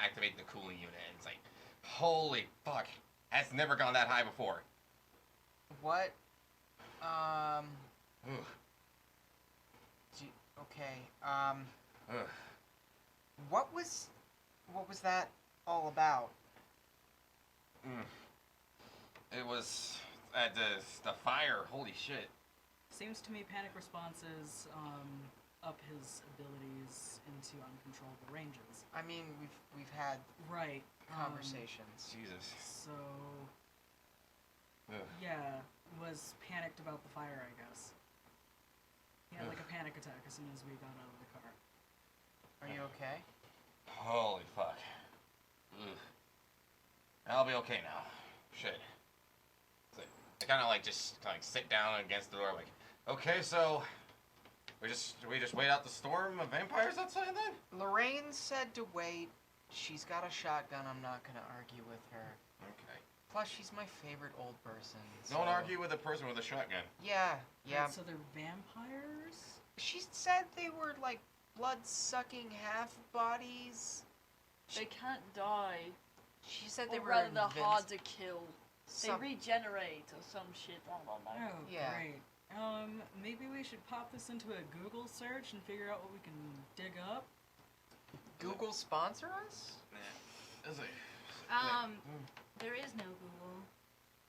activate the cooling unit, and it's like, holy fuck, that's never gone that high before. What? Ugh. Okay. Ugh. What was that all about? It was at the fire. Holy shit. Seems to me panic responses up his abilities into uncontrollable ranges. I mean, we've had Right. conversations. Jesus. So Ugh. yeah, was panicked about the fire, I guess. He had Ugh. like a panic attack as soon as we got out of the car. Are you okay? Holy fuck. Ugh. I'll be okay now. Shit. So I kind of like just kind of sit down against the door, like, okay, so we just wait out the storm of vampires outside then? Lorraine said to wait. She's got a shotgun. I'm not gonna argue with her. Okay. Plus, she's my favorite old person. Don't so- argue with a person with a shotgun. Yeah. Right, so they're vampires? She said they were like blood-sucking half bodies. They can't die. She said they Or were rather, they're invinci- hard to kill. They some- regenerate or some shit. I don't know. Oh, Yeah. great. Maybe we should pop this into a Google search and figure out what we can dig up. Google sponsor us? It's like, There is no Google.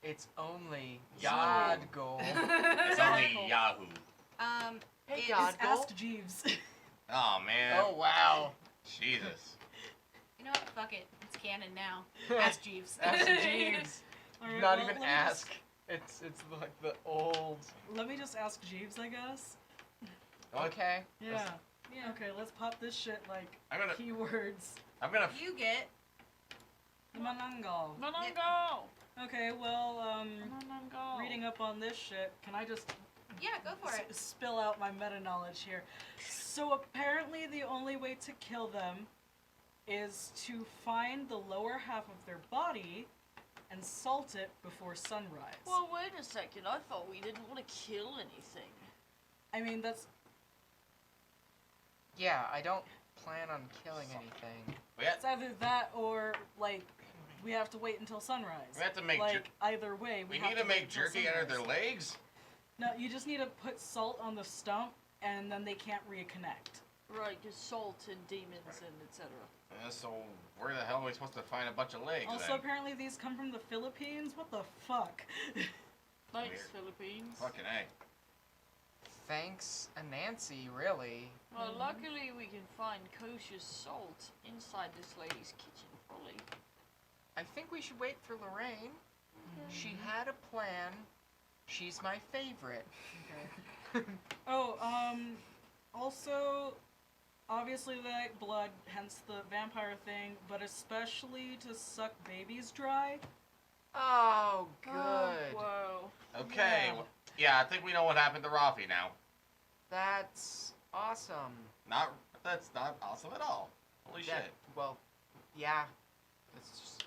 It's only Yahoo. God Goal. it's only Yahoo. Hey, It's God Goal. Ask Jeeves. Oh man. Oh wow. Jesus. You know what? Fuck it. It's canon now. Ask Jeeves. Ask Jeeves. Alright, Not well, even let me ask. It's like the old. Let me just ask Jeeves, I guess. Okay. Yeah. Yeah. Okay, let's pop this shit like I'm gonna. keywords. I'm gonna. You get Manangal. Manango! Okay, well, Manango! reading up on this shit, can I just yeah. Go for it. spill out my meta knowledge here? So apparently the only way to kill them is to find the lower half of their body and salt it before sunrise. Well, wait a second. I thought we didn't want to kill anything. I mean, that's Yeah, I don't plan on killing anything. it's either that or like we have to wait until sunrise. We have to make like either way. We have need to wait make until jerky out of their sunrise. legs. No, you just need to put salt on the stump, and then they can't reconnect. Right, because salt and demons and etc. So where the hell are we supposed to find a bunch of legs? Also, then? apparently these come from the Philippines. What the fuck? Thanks, Weird. Philippines. Fucking A. thanks Nancy, really. Well, luckily we can find kosher salt inside this lady's kitchen, fully. I think we should wait for Lorraine. She had a plan. She's my favorite. Okay. Oh, also, obviously they like blood, hence the vampire thing, but especially to suck babies dry. Oh, good. Whoa. Okay. Yeah. Well, yeah, I think we know what happened to Rafi now. That's awesome. That's not awesome at all. Holy That- shit. Well, yeah. It's just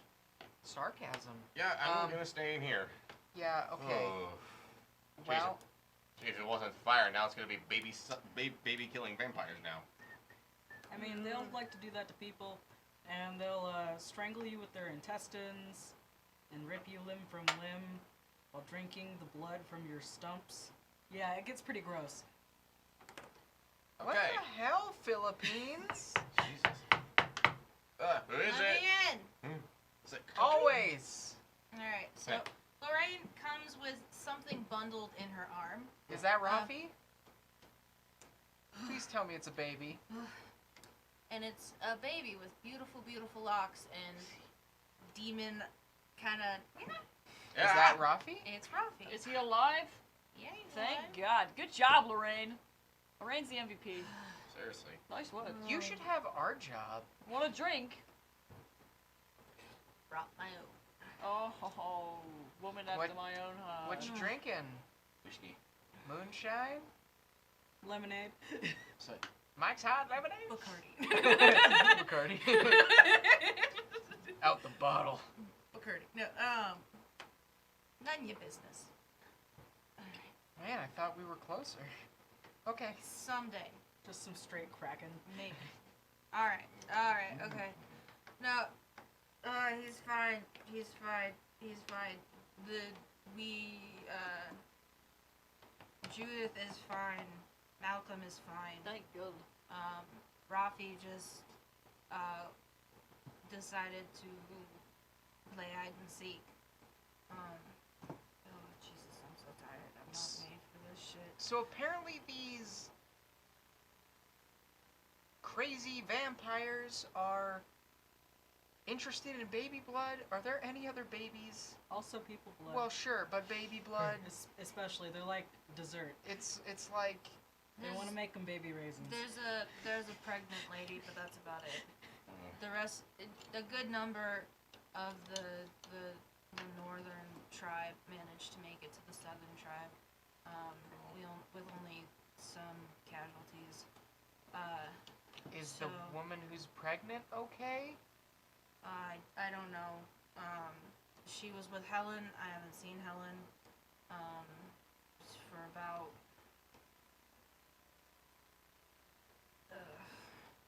sarcasm. Yeah, I'm Um, gonna stay in here. Yeah, okay. Oh. Well, Jeez, if it wasn't fire, now it's gonna be baby killing vampires now. I mean, they'll like to do that to people, and they'll strangle you with their intestines, and rip you limb from limb, while drinking the blood from your stumps. Yeah, it gets pretty gross. what Okay. the hell, Philippines? Jesus. Who is Let it? me in. Is it Cookie? Always. Alright, so Okay. Lorraine comes with something bundled in her arm. Is that Rafi? Please tell me it's a baby. And it's a baby with beautiful, beautiful locks and demon kind of. Yeah. Is that Rafi? It's Rafi. Is he alive? Yeah, he's Thank alive. God. Good job, Lorraine. Lorraine's the MVP. Seriously. Nice work. You should have our job. Want a drink? Brought my own. Oh, woman after What- my own heart. What you drinking? Whiskey. Moonshine? Lemonade. So, Mike's Hot Lemonade? Bacardi. Bacardi. Out the bottle. Bacardi. No, none of your business. Alright. Man, I thought we were closer. Okay. Someday. Just some straight Kraken. Maybe. Alright, okay. No, he's fine. He's fine. Judith is fine. Malcolm is fine. Thank God. Rafi just, decided to play hide and seek. Oh, Jesus, I'm so tired. I'm not made for this shit. So apparently these crazy vampires are interested in baby blood. Are there any other babies? Also, people blood. Well, sure, but baby blood, Especially, they're like dessert. it's like They want to make them baby raisins. There's a pregnant lady, but that's about it. The rest, a good number of the northern tribe managed to make it to the southern tribe, with only some casualties. is the So- woman who's pregnant okay? I don't know. She was with Helen. I haven't seen Helen. For about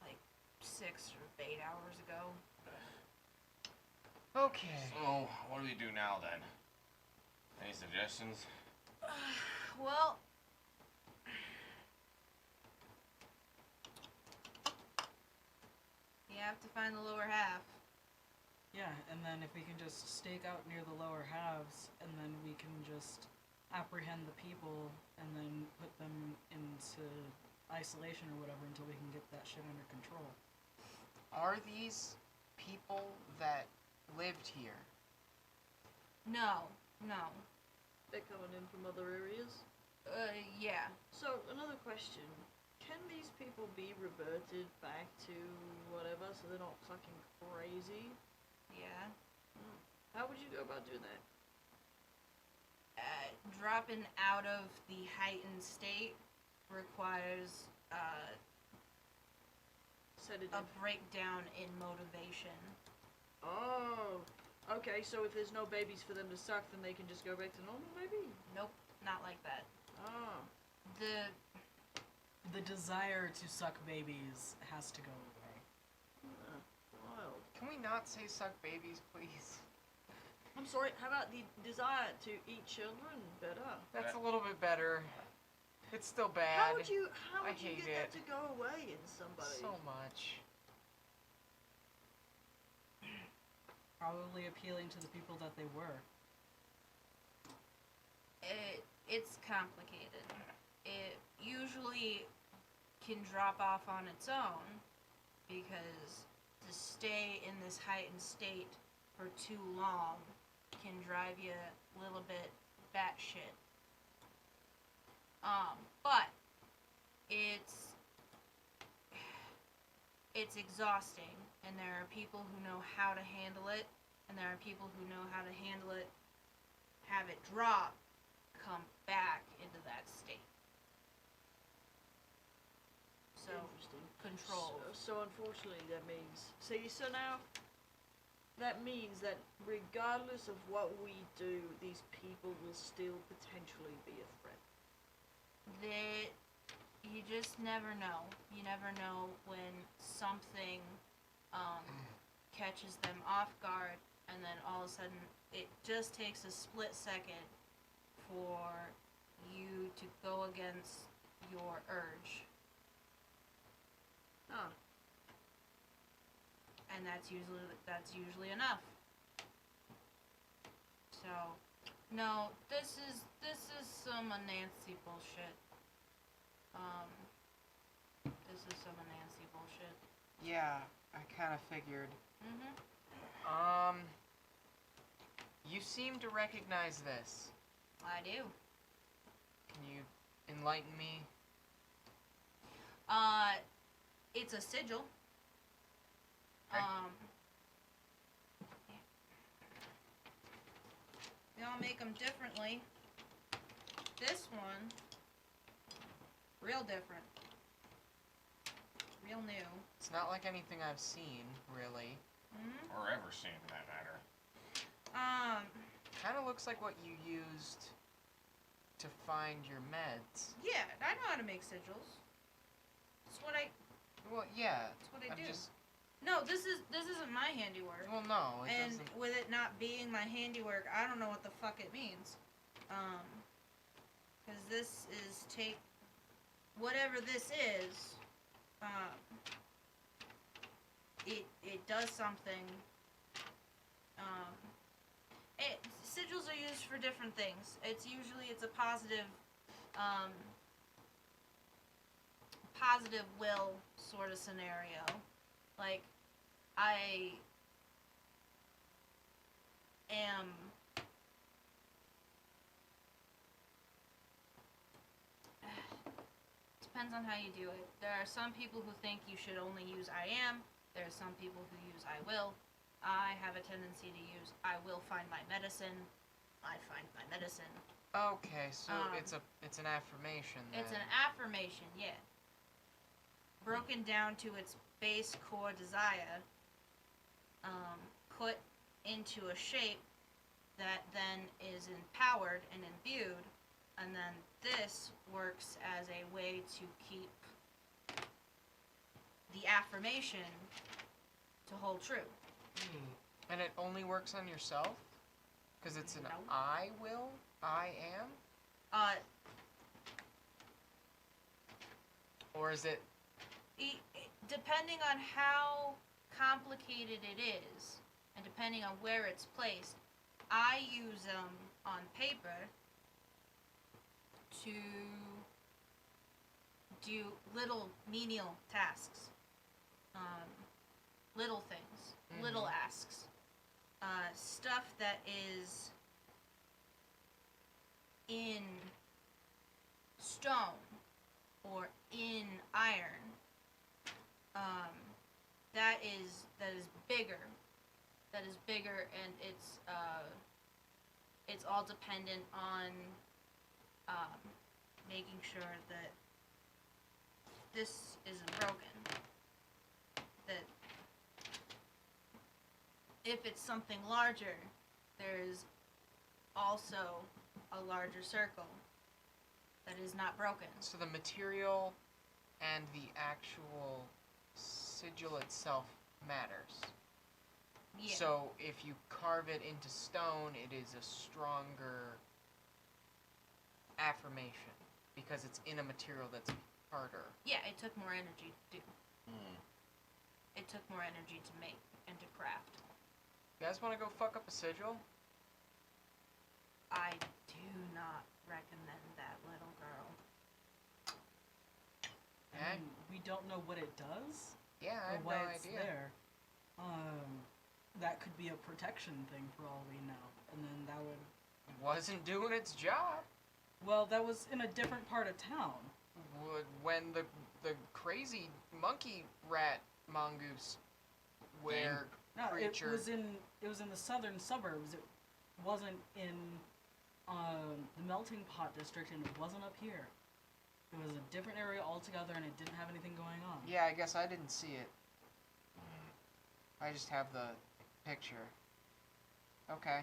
like 6 or 8 hours ago. Okay. So, what do we do now then? Any suggestions? Well, you have to find the lower half. Yeah, and then if we can just stake out near the lower halves, and then we can just apprehend the people, and then put them into isolation or whatever until we can get that shit under control. Are these people that lived here? No. They're coming in from other areas. Yeah. So, another question. Can these people be reverted back to whatever so they're not fucking crazy? Yeah. How would you go about doing that? Dropping out of the heightened state requires Sedative. a breakdown in motivation. Oh. Okay, so if there's no babies for them to suck, then they can just go back to normal, maybe? Nope, not like that. Oh. The desire to suck babies has to go away. Wild. Can we not say suck babies, please? I'm sorry, how about the desire to eat children better? That's a little bit better. It's still bad. How would you I get hate that it. to go away in somebody? So much. Probably appealing to the people that they were. It's complicated. It usually usually can drop off on its own, because to stay in this heightened state for too long can drive you a little bit batshit. But it's exhausting, and there are people who know how to handle it, and there are people who know how to handle it, have it drop, come back into that state. So, Interesting. control. So unfortunately, that means. See, so now. That means that regardless of what we do, these people will still potentially be a threat. That you just never know. You never know when something catches them off guard, and then all of a sudden it just takes a split second for you to go against your urge. Ah. And that's usually enough. So, no, this is some Anansi bullshit. This is some Anansi bullshit. Yeah, I kind of figured. Mm-hmm. You seem to recognize this. I do. Can you enlighten me? It's a sigil. Okay. They all make them differently. This one, real different. Real new. It's not like anything I've seen, really. Mm-hmm. Or ever seen, for that matter. Kind of looks like what you used to find your meds. Yeah, I know how to make sigils. That's what I Well, yeah. That's what I I'm do. just. No, this isn't my handiwork. Well, no, it And doesn't. with it not being my handiwork, I don't know what the fuck it means. Because this is whatever this is, it does something. Sigils are used for different things. It's a positive will sort of scenario. Like, I am depends on how you do it. There are some people who think you should only use I am. There are some people who use I will. I have a tendency to use I will find my medicine. I find my medicine. Okay, so it's an affirmation then. It's an affirmation, yeah. Broken down to its base core desire, put into a shape that then is empowered and imbued, and then this works as a way to keep the affirmation to hold true. And it only works on yourself? Because it's an No. I will? I am? Or is it... Depending on how complicated it is, and depending on where it's placed, I use them on paper to do little menial tasks, little things, little asks, stuff that is in stone or in iron. That is bigger. That is bigger, and it's all dependent on making sure that this isn't broken. That if it's something larger, there's also a larger circle that is not broken. So the material and the actual sigil itself matters. Yeah. So if you carve it into stone, it is a stronger affirmation because it's in a material that's harder. Yeah, it took more energy to do. Hmm. It took more energy to make and to craft. You guys want to go fuck up a sigil? I do not recommend that, little girl. we don't know what it does Yeah, I or have why no it's idea. there, that could be a protection thing for all we know, and then that would. Wasn't doing its job. Well, that was in a different part of town. When the crazy monkey rat mongoose No, creature. it was in the southern suburbs. It wasn't in the melting pot district, and it wasn't up here. It was a different area altogether, and it didn't have anything going on. Yeah, I guess I didn't see it. I just have the picture. Okay.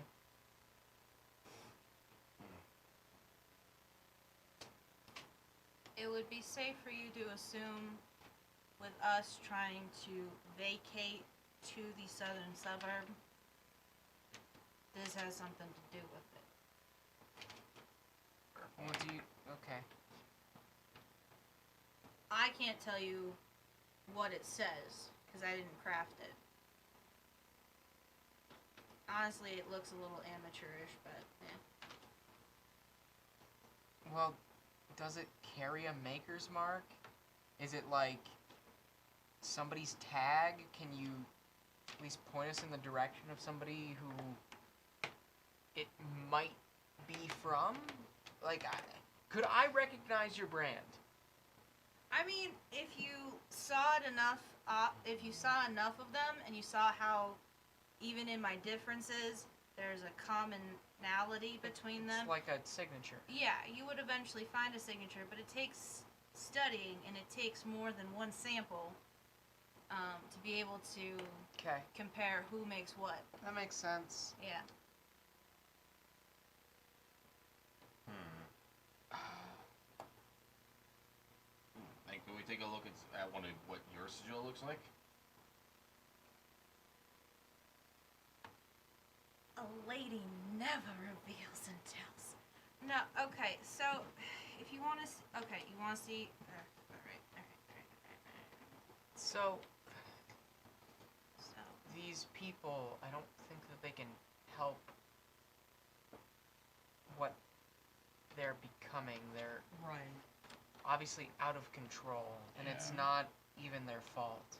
It would be safe for you to assume, with us trying to vacate to the southern suburb, this has something to do with it. What do you? Okay. I can't tell you what it says, because I didn't craft it. Honestly, it looks a little amateurish, but eh. Well, does it carry a maker's mark? Is it like somebody's tag? Can you at least point us in the direction of somebody who it might be from? Like, could I recognize your brand? I mean, if you saw it enough, if you saw enough of them, and you saw how, even in my differences, there's a commonality between them. It's like a signature. Yeah, you would eventually find a signature, but it takes studying, and it takes more than one sample to be able to Okay, compare who makes what. that makes sense. Yeah. Like, can we take a look at one of what your sigil looks like? A lady never reveals and tells. No, okay, so if you want to, okay, you want to see. Alright. So, So, these people, I don't think that they can help what they're becoming. They're Right. obviously out of control, and it's Yeah. not even their fault.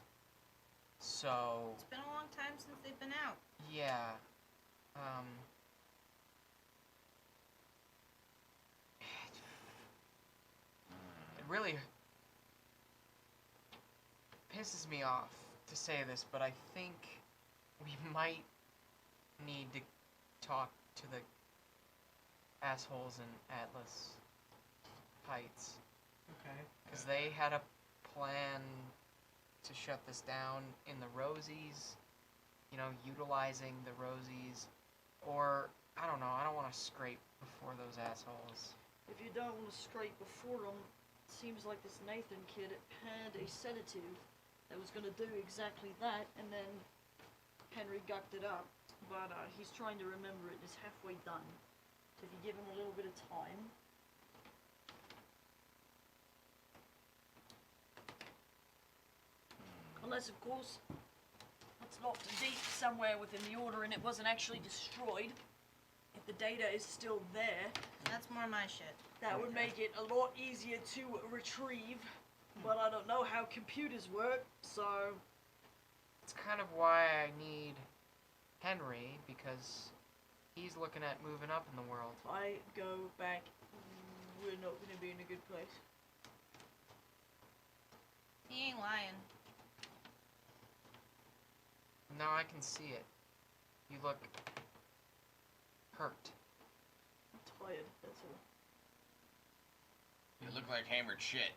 So, it's been a long time since they've been out. yeah. It really pisses me off to say this, but I think we might need to talk to the assholes in Atlas Heights. Okay. Because they had a plan to shut this down in the Rosies, you know, utilizing the Rosies, or, I don't know, I don't want to scrape before those assholes. If you don't want to scrape before them, it seems like this Nathan kid had a sedative that was going to do exactly that, and then Henry gucked it up. But he's trying to remember it. It's halfway done. So if you give him a little bit of time. Unless, of course, it's locked deep somewhere within the order and it wasn't actually destroyed. If the data is still there, That's more my shit. that would make it a lot easier to retrieve. But I don't know how computers work, so It's kind of why I need Henry, because he's looking at moving up in the world. if I go back, we're not going to be in a good place. He ain't lying. No, I can see it. You look hurt. I'm tired, that's all. You look like hammered shit.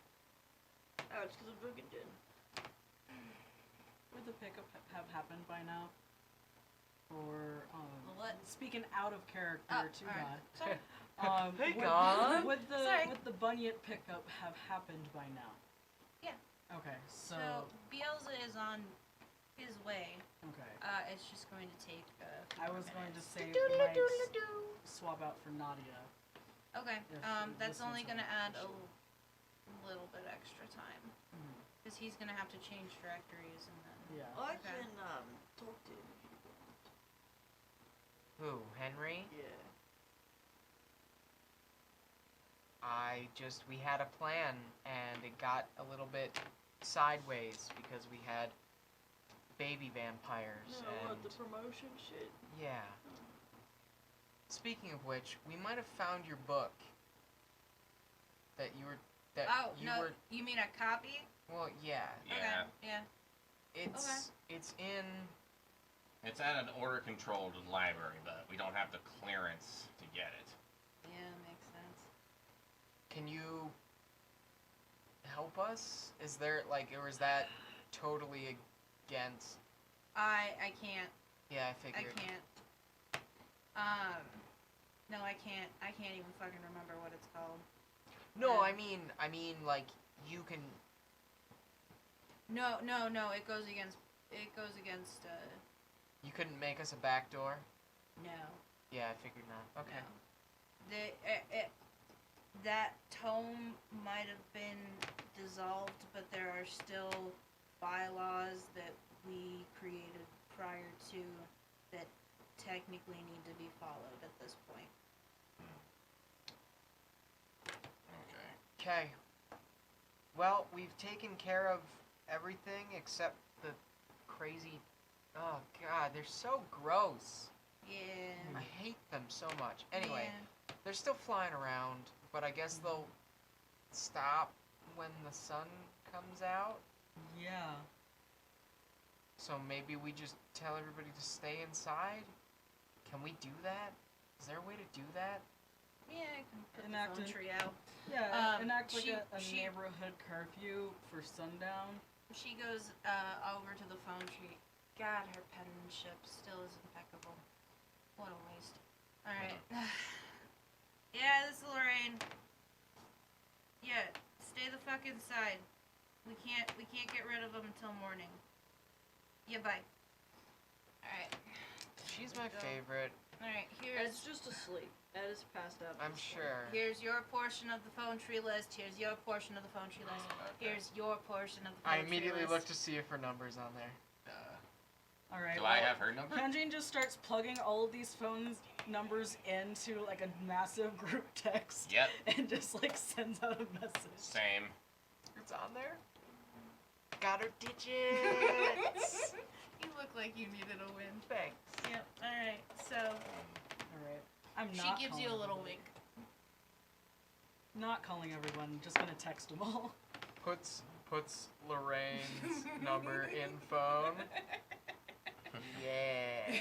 Oh, it's because I'm drinking gin. Would the pickup have happened by now? Or What? speaking out of character Oh, to alright. God. Sorry. Hey, would, God. Sorry. would the Bunyip pickup have happened by now? Yeah. Okay, so Bielsa is on his way. okay. It's just going to take a few I more was going to minutes. say we might swap out for Nadia. Okay. if That's this only was going to add a official. little bit extra time. Mhm. Because he's going to have to change directories and then. Yeah. I Okay. can talk to him if you want. Who, Henry? Yeah. We had a plan, and it got a little bit sideways because we had baby vampires No, and what, the promotion shit? yeah. Speaking of which, we might have found your book that you were Oh, no, you mean a copy? well, yeah. Yeah. Okay, yeah. It's in It's at an order-controlled library, but we don't have the clearance to get it. Yeah, makes sense. can you help us? Is there or is that totally against I can't. yeah, I I figured. can't. No, I can't. I can't even fucking remember what it's called. No, Yeah. I mean like you can No, it goes against, you couldn't make us a back door? no. Yeah, I figured not. Okay. No. That tome might have been dissolved, but there are still bylaws that we created prior to that technically need to be followed at this point. Okay. Okay. Well, we've taken care of everything except the crazy. Oh God, they're so gross. Yeah. I hate them so much. Anyway, Yeah. they're still flying around, but I guess they'll stop when the sun comes out. Yeah. So maybe we just tell everybody to stay inside? Can we do that? Is there a way to do that? Yeah, I can put Enact the phone an- tree out. Yeah, enact like she- a she- neighborhood curfew for sundown. She goes over to the phone tree. God, her penmanship still is impeccable. What a waste. Alright. Yeah, this is Lorraine. Yeah, stay the fuck inside. We can't get rid of them until morning. Yeah, bye. Alright. She's my Go. favorite. Alright, Ed's just asleep. Ed is passed out. at I'm this point. sure. here's your portion of the phone tree list. Here's your portion of the phone tree list. Here's your portion of the phone I tree immediately list. look to see if her number's on there. All right. Do I have her number? Kenjin just starts plugging all of these phone numbers into like a massive group text. Yep. And just like sends out a message. Same. It's on there? Got her digits! You look like you needed a win. Thanks. Yep. Alright, so All right. I'm she not. gives you a calling little everyone. wink. Not calling everyone. Just gonna text them all. Puts Lorraine's number in phone. Yeah.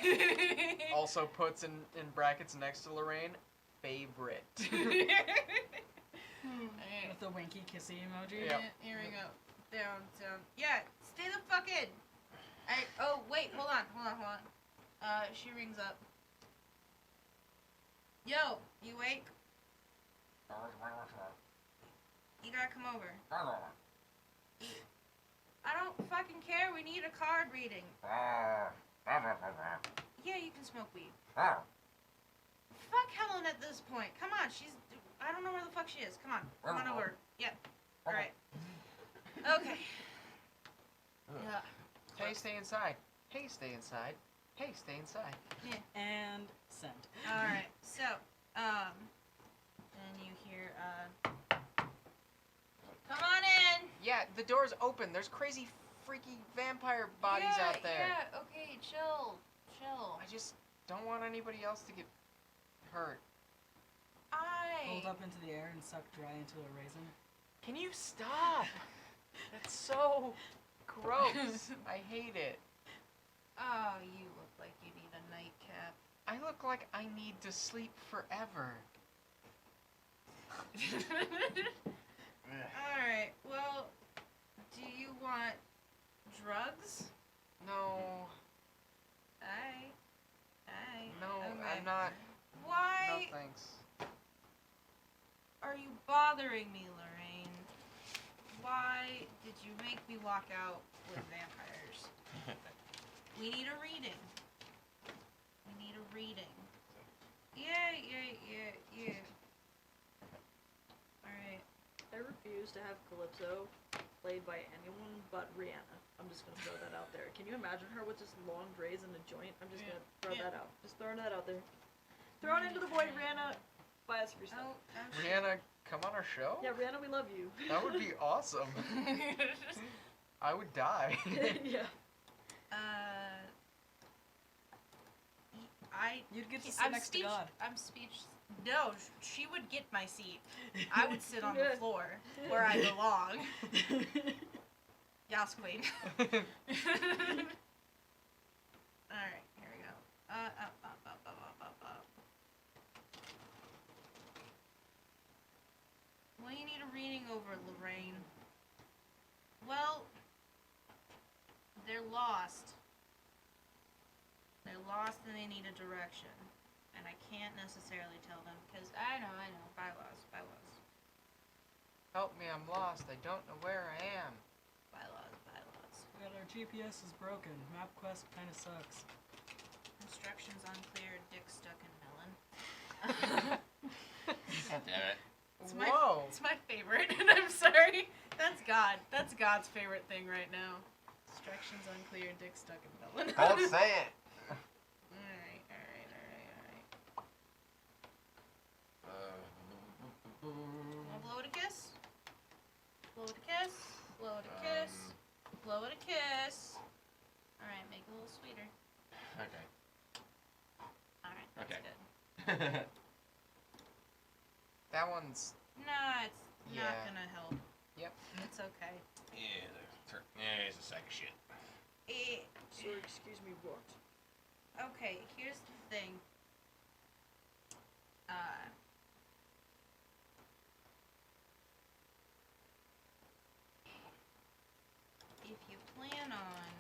Also puts in brackets next to Lorraine, favorite. Alright. With the winky kissy emoji. Yep. Here we go. Down. Yeah, stay the fuck in. Oh, wait, hold on. She rings up. Yo, you awake? You gotta come over. I don't fucking care, we need a card reading. Yeah, you can smoke weed. Fuck Helen at this point. Come on, I don't know where the fuck she is. Come on over. Yep. Alright. Okay. Yeah. Hey, stay inside. Hey, stay inside. Hey, stay inside. And send. Alright, so, and you hear, come on in! Yeah, the door's open. There's crazy, freaky vampire bodies out there. Yeah, okay, chill. I just don't want anybody else to get hurt. Hold up into the air and suck dry into a raisin. Can you stop? That's so gross. I hate it. Oh, you look like you need a nightcap. I look like I need to sleep forever. Alright, well, do you want drugs? No, Aye. no, Okay. I'm not. Why No thanks. are you bothering me, Lorraine? Why did you make me walk out with vampires? We need a reading. Yeah. Alright. I refuse to have Calypso played by anyone but Rihanna. I'm just gonna throw that out there. Can you imagine her with just long braids and a joint? I'm just gonna throw Yeah. that out. Just throwing that out there. Throw it into the void, Rihanna. Buy us free stuff. Oh, Rihanna, come on our show? Yeah, Rihanna, we love you. That would be awesome. I would die. Yeah. You'd get to sit next to God. I'm speech. No, she would get my seat. I would sit on the floor where I belong. Yas, queen. Alright, here we go. What do you need a reading over, Lorraine? Well, they're lost. They're lost and they need a direction. And I can't necessarily tell them, because I know, bylaws. Help me, I'm lost. I don't know where I am. Bylaws. God, our GPS is broken. MapQuest kind of sucks. Instructions unclear, dick stuck in melon. God damn it. Whoa! It's my favorite, and I'm sorry. That's God. That's God's favorite thing right now. Instructions unclear, dick stuck in melon. Don't say it. Alright. Wanna blow it a kiss? Blow it a kiss. Blow it a kiss. Alright, make it a little sweeter. Okay. Alright, that's Okay. good. That one's. Nah, it's Yeah. not gonna help. Yep. It's okay. Yeah, it's a sack of shit. Sorry, excuse me, what? Okay, here's the thing. If you plan on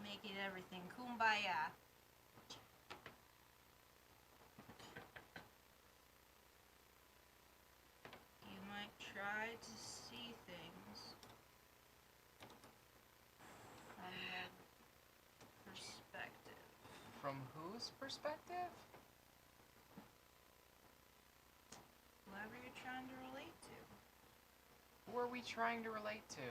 making everything kumbaya, you might try to see things from their perspective. From whose perspective? Whoever you're trying to relate to. Who are we trying to relate to?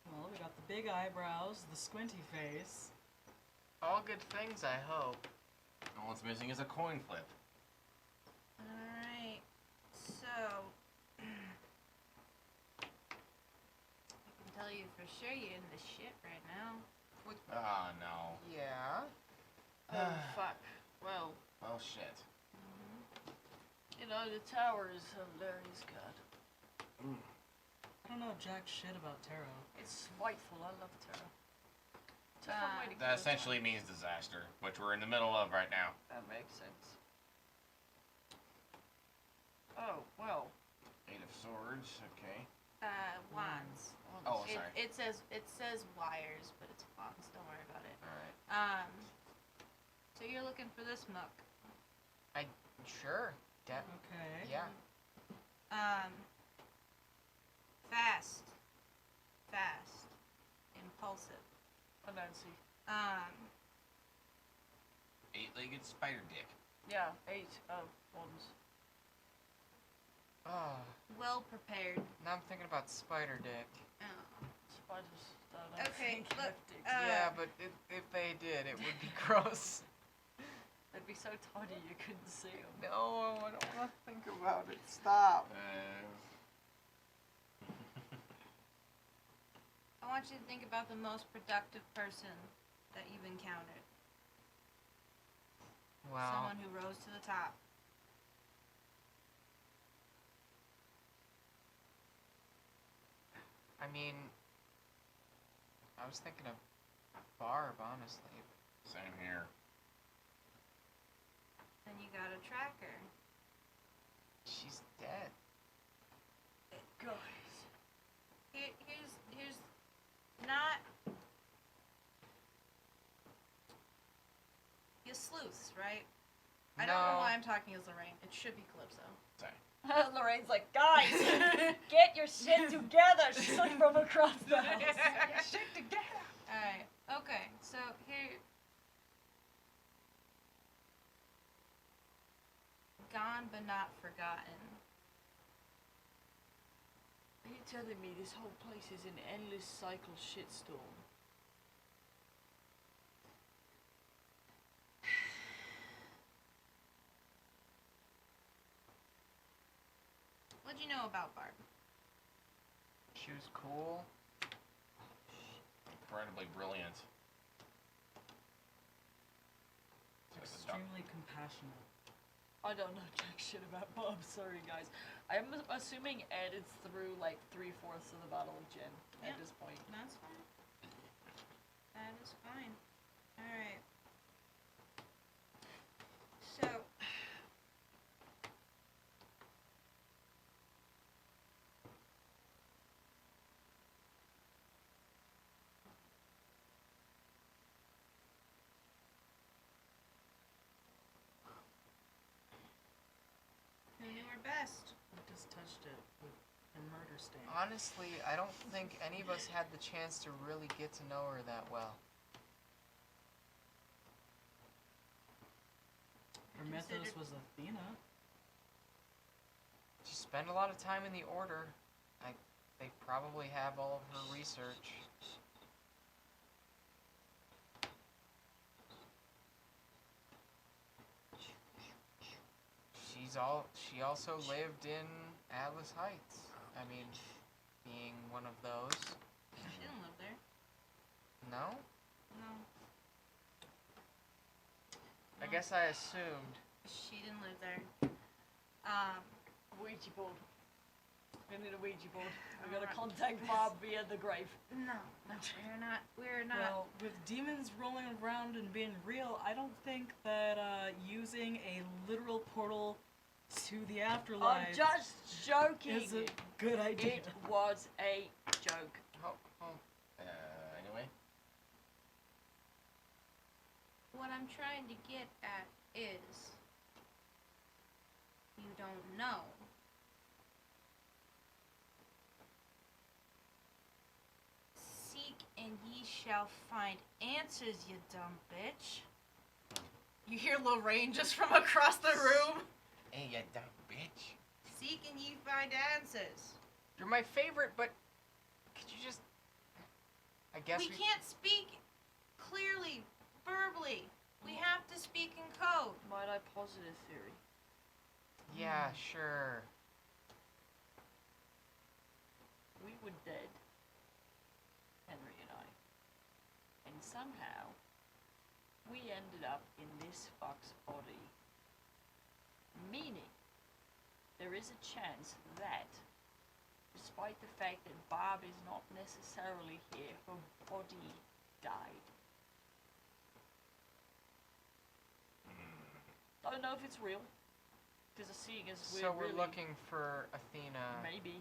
Well, we got the big eyebrows, the squinty face. All good things, I hope. All it's missing is a coin flip. Alright, so I can tell you for sure you're in the shit right now. Oh, no. Yeah. Oh, fuck. Well, Oh, shit. you know, the tower is Larry's god. I don't know jack shit about tarot. It's spiteful. I love Terra. It's a fun way to That kill essentially means disaster, which we're in the middle of right now. time. That makes sense. Oh, well. 8 of Swords, okay. Wands. Oh, sorry. It says wires, but it's wands. Don't worry about it. Alright. So you're looking for this muck. Sure. Okay. Yeah. Fast, impulsive. Nancy. 8-legged spider dick. Yeah, 8 of wands. Oh, Well prepared. now I'm thinking about spider dick. Spiders don't Okay, think look, have dicks. Yeah, but if they did, it would be gross. They'd be so tiny you couldn't see them. No, I don't want to think about it. Stop. I want you to think about the most productive person that you've encountered. Well, Someone who rose to the top. I mean, I was thinking of Barb, honestly. Same here. Then you got a tracker. She's dead. Guys. Here's not. You sleuths, right? I don't know No. why I'm talking as Lorraine. It should be Calypso. Sorry. Lorraine's like, guys, get your shit together. She's like from across the house. Get your shit together. Alright, okay, so here. Gone but not forgotten. Are you telling me this whole place is an endless cycle shitstorm? What'd you know about Barb? She was cool. Incredibly brilliant. Extremely compassionate. I don't know jack shit about Bob, sorry guys. I'm assuming Ed is through like 3/4 of the Battle of Jin Yeah. at this point. That's fine. That is fine. Alright. So. Who knew her best? I just touched it with a murder stain. Honestly, I don't think any of us had the chance to really get to know her that well. Her mythos was Athena. She spent a lot of time in the Order. They probably have all of her research. She also lived in Atlas Heights. I mean, being one of those. She didn't live there. No? No. I guess I assumed. She didn't live there. Ouija board. We need a Ouija board. We gotta Alright. contact Bob via the grave. No, we're not. Well, with demons rolling around and being real, I don't think that using a literal portal to the I'm afterlife just joking. is a good idea. It was a joke. Anyway. What I'm trying to get at is, you don't know. Seek and ye shall find answers, you dumb bitch. You hear Lorraine just from across the room. Hey, you dumb bitch. Seek and ye find answers. You're my favorite, but could you just... I guess We can't speak clearly, verbally. We have to speak in code. Might I posit a theory? Yeah, sure. We were dead, Henry and I, and somehow we ended up in this fuck's body. Meaning, there is a chance that, despite the fact that Bob is not necessarily here, her body died. I don't know if it's real, because seeing as So we're really looking for Athena. maybe.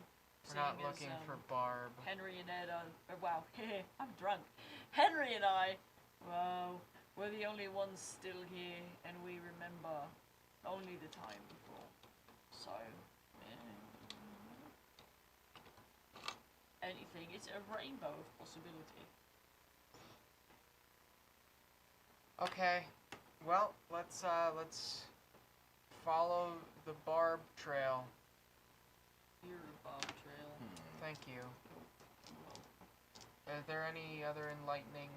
We're not seeing as, looking for Barb. Henry and Ed are, wow, I'm drunk. Henry and I, well, we're the only ones still here, and we remember only the time before. So, anything. It's a rainbow of possibility. Okay. Well, let's follow the Barb trail. Here, Bob Trail. Thank you. Are there any other enlightening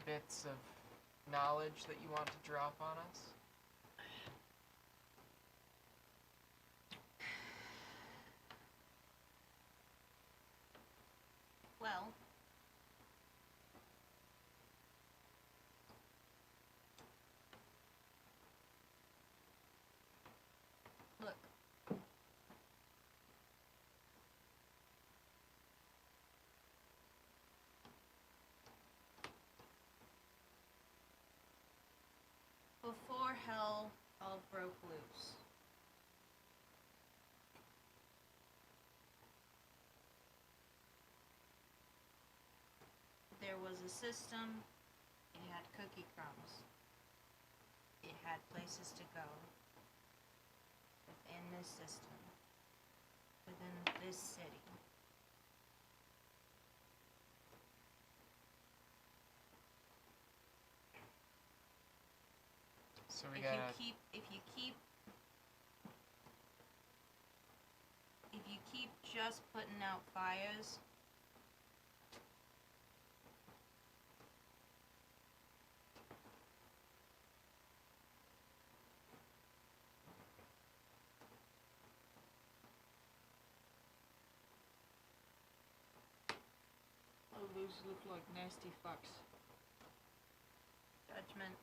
bits of knowledge that you want to drop on us? Well, look. Before hell all broke loose, there was a system. It had cookie crumbs. It had places to go within this system, within this city. So we If gotta. you keep just putting out fires. Oh, those look like nasty fucks. Judgment.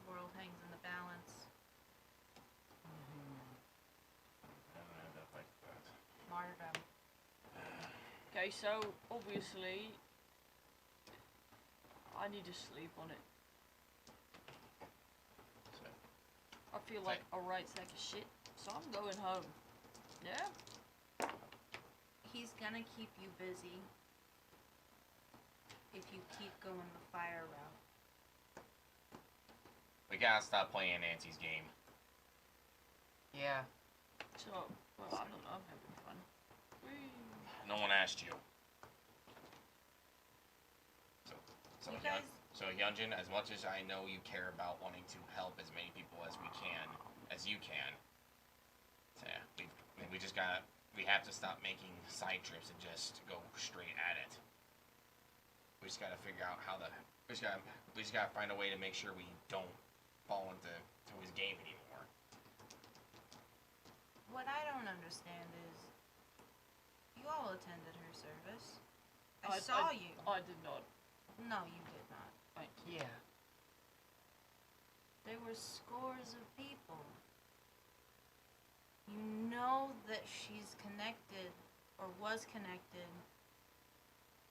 World hangs in the balance. Martyrdom. Okay, so obviously I need to sleep on it. So, I feel like a right sack of shit, so I'm going home. Yeah? He's gonna keep you busy if you keep going the fire route. we gotta stop playing Nancy's game. Yeah. So, well, I don't know, I'm having fun. Whee. No one asked you. So You guys- Hyunjin, as much as I know you care about wanting to help as many people as we can, as you can, yeah, we have to stop making side trips and just go straight at it. We just gotta figure out we just gotta find a way to make sure we don't fall into his game anymore. What I don't understand is, you all attended her service. I saw you. I did not. No, you did not. Thank you. Yeah. There were scores of people. You know that she's connected, or was connected,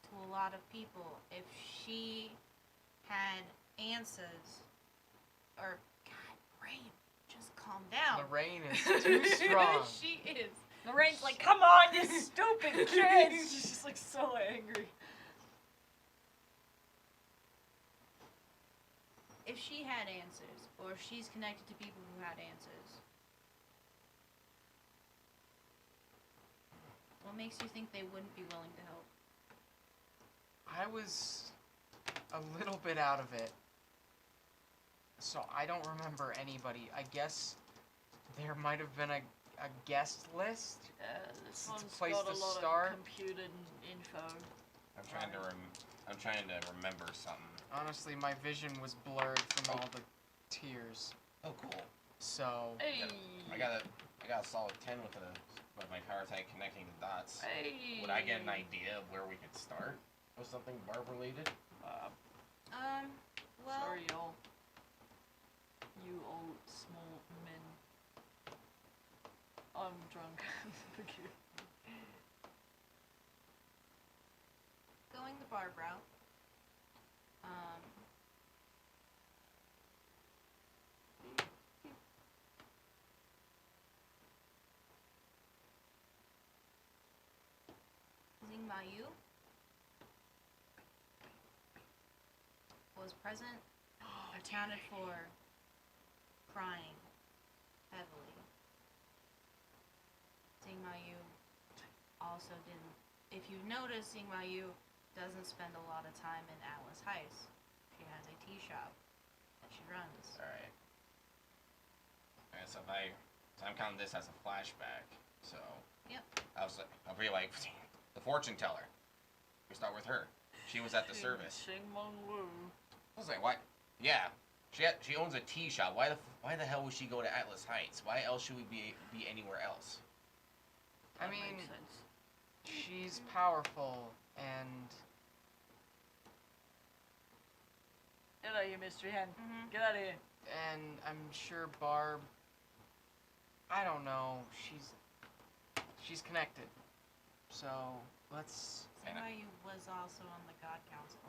to a lot of people. If she had answers, or, God, Rain, just calm down. The rain is too strong. She is. Lorraine's like, come on, you stupid kids! She's just like so angry. If she had answers, or if she's connected to people who had answers, what makes you think they wouldn't be willing to help? I was a little bit out of it, so I don't remember anybody. I guess there might have been a guest list. This It's a one's place got to a lot start. of computed info. I'm trying to remember something. Honestly, my vision was blurred from all the tears. Oh, cool. So Hey! I got a solid 10 with my power tank connecting the dots. Hey! Would I get an idea of where we could start with something barb related? Well, Sorry, y'all. You old small men. I'm drunk. Forgive me. going the barb route, Zing Mayu was present, accounted for, crying heavily. Zing Mayu also didn't. If you notice, Zing Mayu doesn't spend a lot of time in Atlas Heights. She has a tea shop that she runs. Alright. Alright, so I'm counting this as a flashback. So Yep. I'll be like the fortune teller. We start with her. She was at the service. Sing Mong Wu. I was like, what? Yeah. She owns a tea shop. Why the hell would she go to Atlas Heights? Why else should we be anywhere else? I That mean, makes sense. she's powerful and Get out of here, Mystery Hen. Mhm. Get out of here. I'm sure Barb. I don't know. She's connected. So let's. Zing Mayu was also on the God Council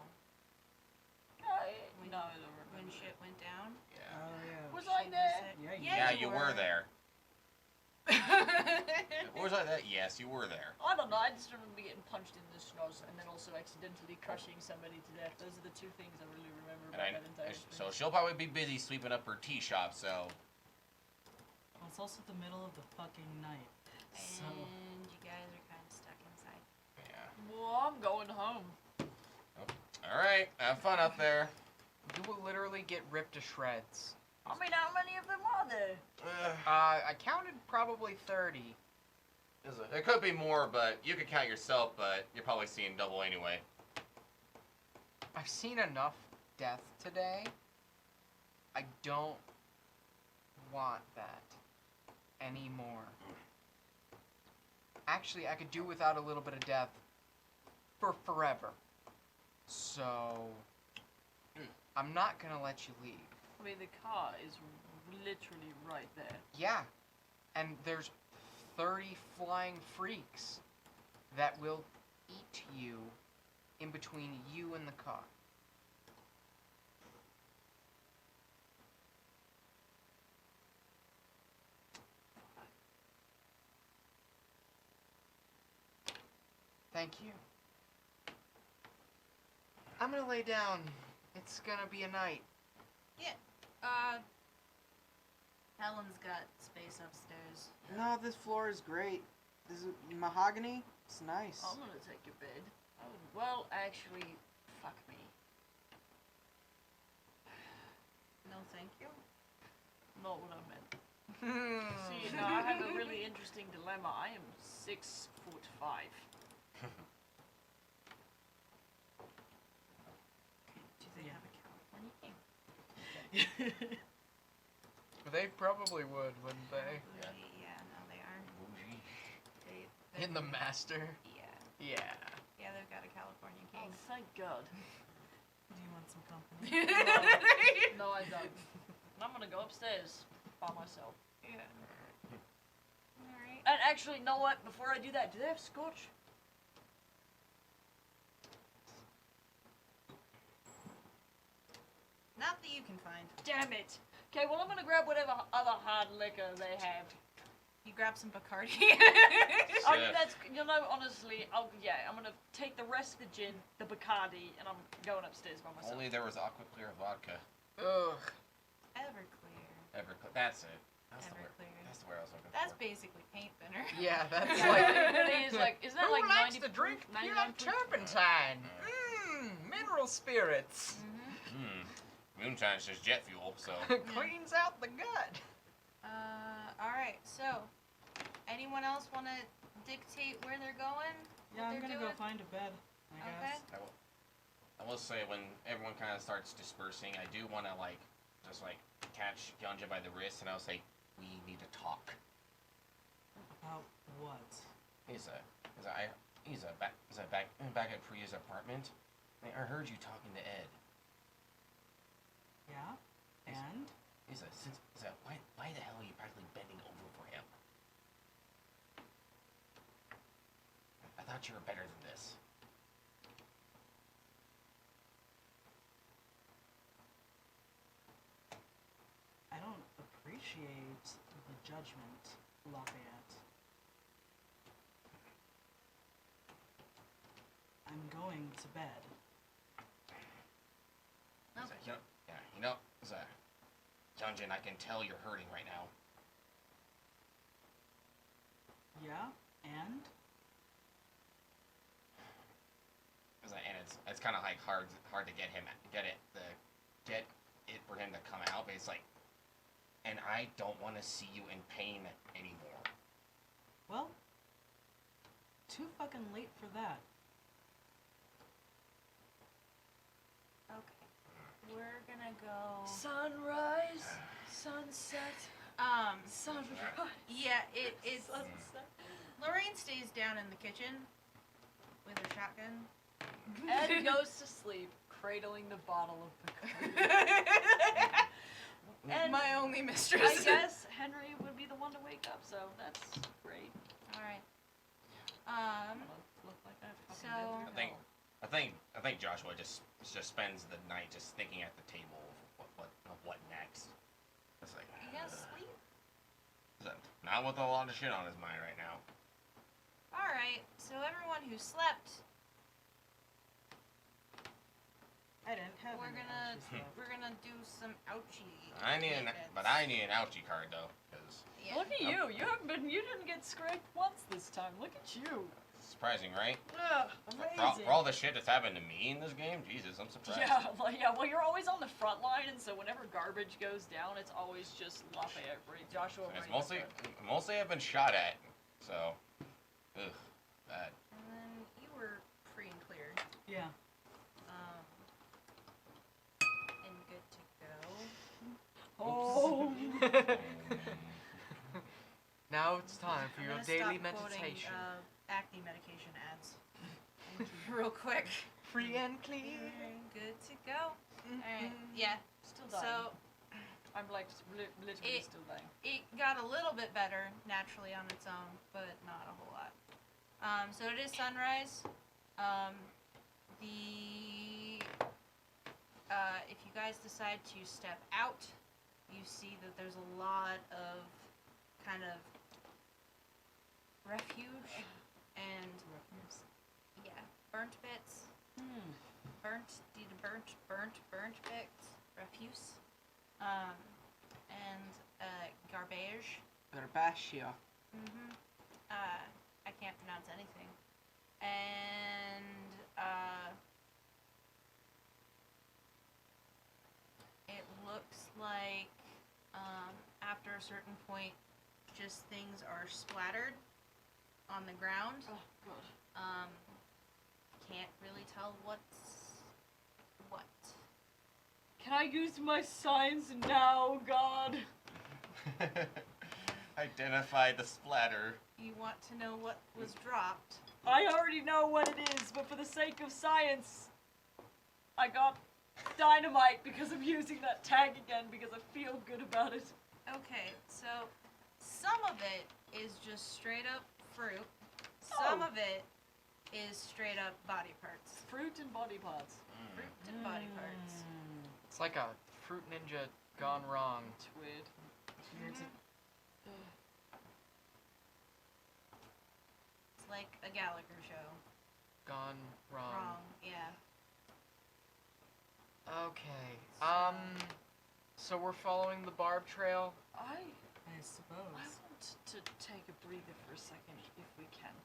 No, I don't when remember. shit went down. Yeah. Oh yeah. Was She I there? Yeah, you- Yeah, you were there. Was I that? Yes, you were there. I don't know, I just remember getting punched in the schnoz and then also accidentally crushing somebody to death. Those are the two things I really remember about that entire So experience. she'll probably be busy sweeping up her tea shop. So Well, it's also the middle of the fucking night. So And you guys are kind of stuck inside. yeah. Well, I'm going home. All right, have fun up there. You will literally get ripped to shreds. I mean, how many of them are there? I counted probably 30. There could be more, but you could count yourself, but you're probably seeing double anyway. I've seen enough death today. I don't want that anymore. Actually, I could do without a little bit of death for forever. So, I'm not gonna let you leave. I mean, the car is literally right there. Yeah, and there's 30 flying freaks that will eat you in between you and the car. Thank you. I'm gonna lay down. It's gonna be a night. Helen's got space upstairs. No, this floor is great. This is mahogany. It's nice. I'm gonna take your bed. Oh, well, actually, fuck me. No, thank you. Not what I meant. See, now I have a really interesting dilemma. I am 6'5". Do they have a California king? They probably would, wouldn't they? Yeah, no, they are. They, In the master? Yeah. Yeah. Yeah, they've got a California Oh, king. thank God. Do you want some company? No, I don't. I'm gonna go upstairs by myself. Yeah. Alright. And actually, you know what? Before I do that, do they have scotch? Not that you can find. Damn it. Okay, well, I'm gonna grab whatever other hard liquor they have. You grab some Bacardi. I mean, Chef. that's, you know, honestly, I'm gonna take the rest of the gin, the Bacardi, and I'm going upstairs by myself. Only there was aqua clear vodka. Ugh. Everclear. Everclear. That's it. That's the word. Everclear. That's the word I was looking That's for. basically paint thinner. Yeah, that's It like. really is like, isn't that Who like likes 90 to drink proof, pure 99 proof? turpentine? Mineral spirits. Moonshine's just jet fuel, so. Cleans out the gut. Alright, so. Anyone else want to dictate where they're going? Yeah, I'm What gonna they're go doing? find a bed, I guess. I will say when everyone kind of starts dispersing, I do want to just catch Yanja by the wrist, and I'll say, "We need to talk." About what? He's back at Priya's apartment. I heard you talking to Ed. Yeah? And? Why the hell are you practically bending over for him? I thought you were better than this. I don't appreciate the judgment, Lafayette. I'm going to bed. Yunjin, I can tell you're hurting right now. Yeah? And? And it's kind of hard to get it for him to come out, but it's like, and I don't want to see you in pain anymore. Well, too fucking late for that. Okay. We're gonna go. Sunrise, sunset, sunrise. Yeah, it's. Sunset. Lorraine stays down in the kitchen with her shotgun. Ed goes to sleep, cradling the bottle of Bacardi. And My only mistress. I guess Henry would be the one to wake up, so that's great. Alright. Look like I fucking So- been through I think Joshua just spends the night just thinking at the table of what next. It's like, You gonna sleep? not with a lot of shit on his mind right now. Alright, so everyone who slept, I didn't have we're any gonna ouchies left. we're gonna do some ouchie. I need an statements. ouchie card though, because Yeah. Look at you. You didn't get scraped once this time. Look at you. surprising, right? Ugh, amazing. For all the shit that's happened to me in this game, Jesus, I'm surprised. Well, you're always on the front line, and so whenever garbage goes down, it's always just Lafayette, Joshua. It's Brady. mostly I've been shot at, so Ugh, bad. And then you were free and clear. Yeah. And good to go. Oh. Now it's time for I'm your gonna daily stop quoting, meditation. acne medication ads. Real quick. Free and clear. Good to go. Alright, yeah. Still dying. So, I'm like literally It- still dying. it got a little bit better naturally on its own, but not a whole lot. So it is sunrise. If you guys decide to step out, you see that there's a lot of kind of refuge and yeah, burnt bits, burnt bits, refuse, and garbage. Garbaccia. I can't pronounce anything. And, it looks like, after a certain point, just things are splattered on the ground. Oh god. Can't really tell what's what. Can I use my science now, God? Identify the splatter. You want to know what was dropped. I already know what it is, but for the sake of science, I got dynamite because I'm using that tag again because I feel good about it. Okay, so some of it is just straight up fruit. Some Oh. of it is straight up body parts. Fruit and body parts. Fruit and body parts. It's like a fruit ninja gone wrong. It's weird. It's like a Gallagher show. Gone wrong. Wrong, yeah. Okay. So we're following the barb trail. I I suppose. want to take a breather for a second, if we can.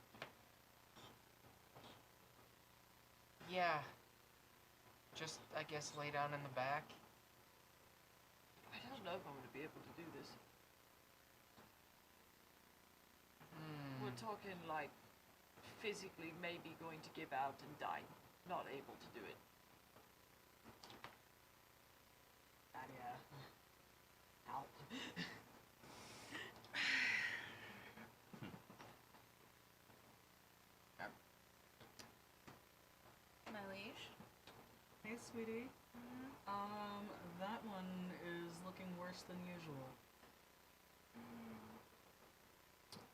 Yeah. Just, I guess, lay down in the back. I don't know if I'm going to be able to do this. We're talking like physically maybe going to give out and die, not able to do it. Yeah. Help. My liege. Hey, sweetie. That one is looking worse than usual.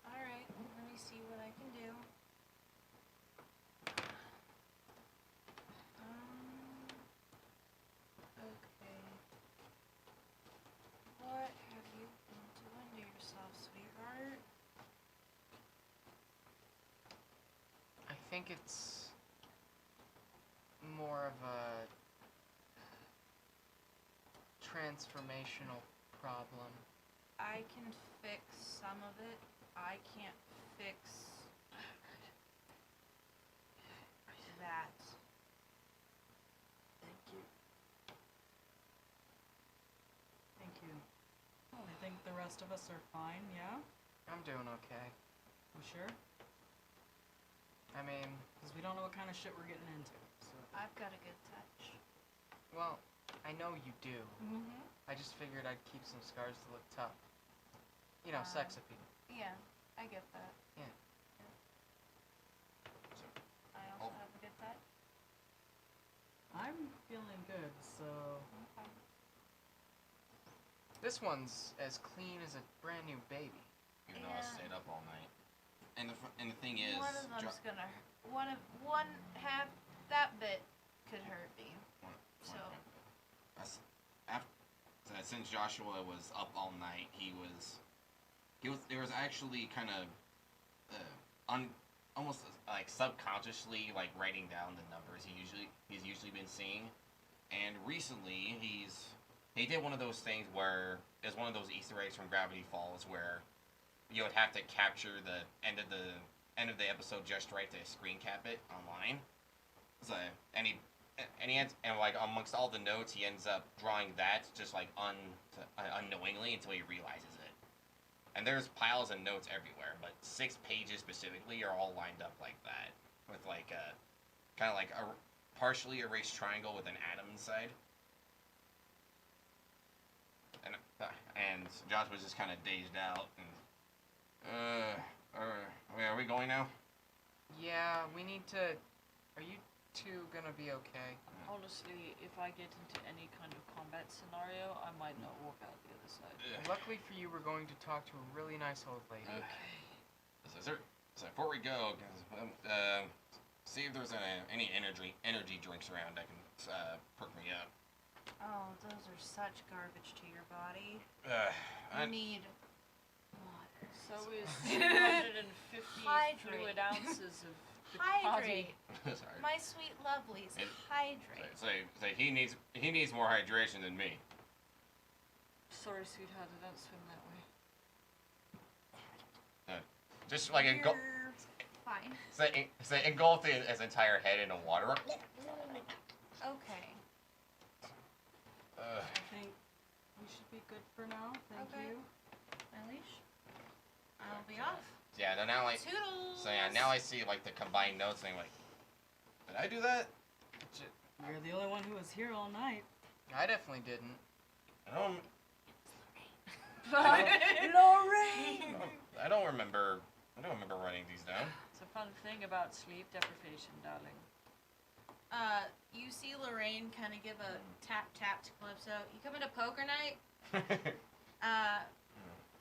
Alright, let me see what I can do. Okay. What have you been doing to yourself, sweetheart? I think it's more of a transformational problem. I can fix some of it. I can't fix that. Thank you. Thank you. I think the rest of us are fine, yeah? I'm doing okay. You sure? I mean, Because we don't know what kind of shit we're getting into. So. I've got a good touch. well, I know you do. Mm-hmm. I just figured I'd keep some scars to look tough. You know, sex appeal. Yeah, I get that. Yeah. I also have a good touch. I'm feeling good, so. Okay. This one's as clean as a brand new baby. Even though I Yeah. stayed up all night. And the thing is, One of them's gonna one half that bit could hurt me. So since Joshua was up all night, there was actually kind of almost like subconsciously like writing down the numbers he's usually been seeing, and recently he did one of those things where it's one of those Easter eggs from Gravity Falls where you would have to capture the end of the episode just right to screen cap it online. So and like amongst all the notes, he ends up drawing that just like unknowingly until he realizes it. And there's piles of notes everywhere, but 6 pages specifically are all lined up like that, with like a kind of like a partially erased triangle with an atom inside. And Josh was just kind of dazed out. And, are we going now? Yeah, we need to. Are you two gonna be okay? Honestly, if I get into any kind of combat scenario, I might not walk out the other side. Luckily for you, we're going to talk to a really nice old lady. Okay. So before we go, see if there's any energy drinks around that can perk me up. Oh, those are such garbage to your body. I You need water. So is 250 Hydrate. fluid ounces of Hydrate. Sorry. My sweet lovelies, It- hydrate. So he needs more hydration than me. Sorry, sweetheart, I don't swim that way. Just like You're fine. so engulf his entire head in the water. Okay. I think we should be good for now. Thank Okay. you. My leash. I'll be off. Yeah, now I Toodles. so yeah, now I see like the combined notes and like, did I do that? You're the only one who was here all night. I definitely didn't. I don't Lorraine! I don't remember writing these down. It's a fun thing about sleep deprivation, darling. You see Lorraine kind of give a tap to Calypso. You coming to poker night?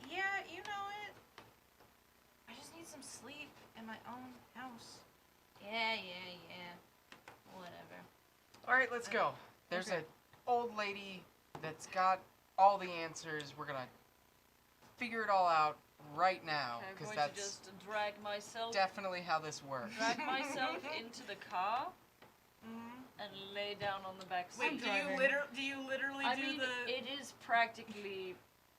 Yeah, you know it. I just need some sleep in my own house. Yeah. Whatever. All right, let's go. There's Okay. an old lady that's got all the answers. We're gonna figure it all out right now, Okay, I'm because going that's to just drag myself definitely how this works. into the car Mm-hmm. and lay down on the back seat. Wait, driving. Do you literally I do mean, the? it is practically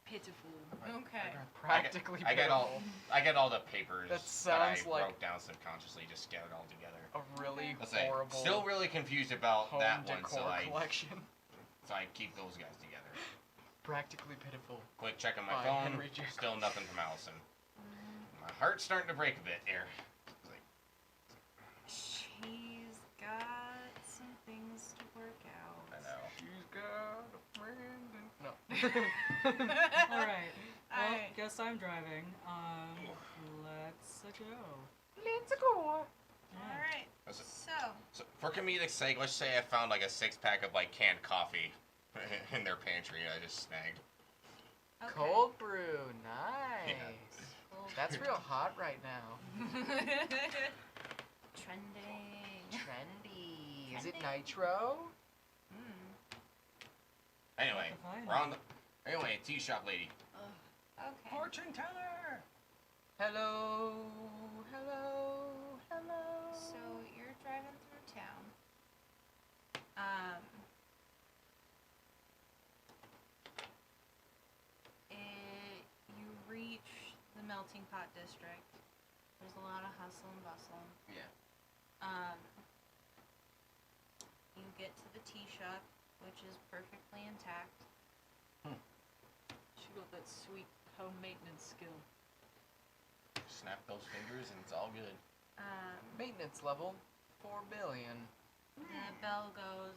pitiful. Okay. Practically. I got all the papers That that sounds I like- wrote down subconsciously, just scattered all together. a really Let's say, horrible still really confused about home that one, decor collection. so I keep those guys together. Practically pitiful. Quick checking my By phone, Henry Jekyll. still nothing from Allison. My heart's starting to break a bit here. It's like, She's got some things to work out. I know. She's got a friend. No. All right. Well, Alright. guess I'm driving. Let's go. Let's go. Yeah. Alright. Listen, So, so for comedic sake, let's say I found like a 6-pack of like canned coffee in their pantry. I just snagged. okay. Cold brew. Nice. That's real hot right now. Trending. Trendy. Is it Trendy. nitro? Mm. Anyway, Fine. we're on the. Anyway, tea shop lady. Okay. Fortune teller. Hello. Hello. Hello. So you're driving through town. You reach the melting pot district. There's a lot of hustle and bustle. Yeah. You get to the tea shop, which is perfectly intact. She got that sweet home maintenance skill. Snap those fingers and it's all good. Maintenance level 4 billion. The bell goes,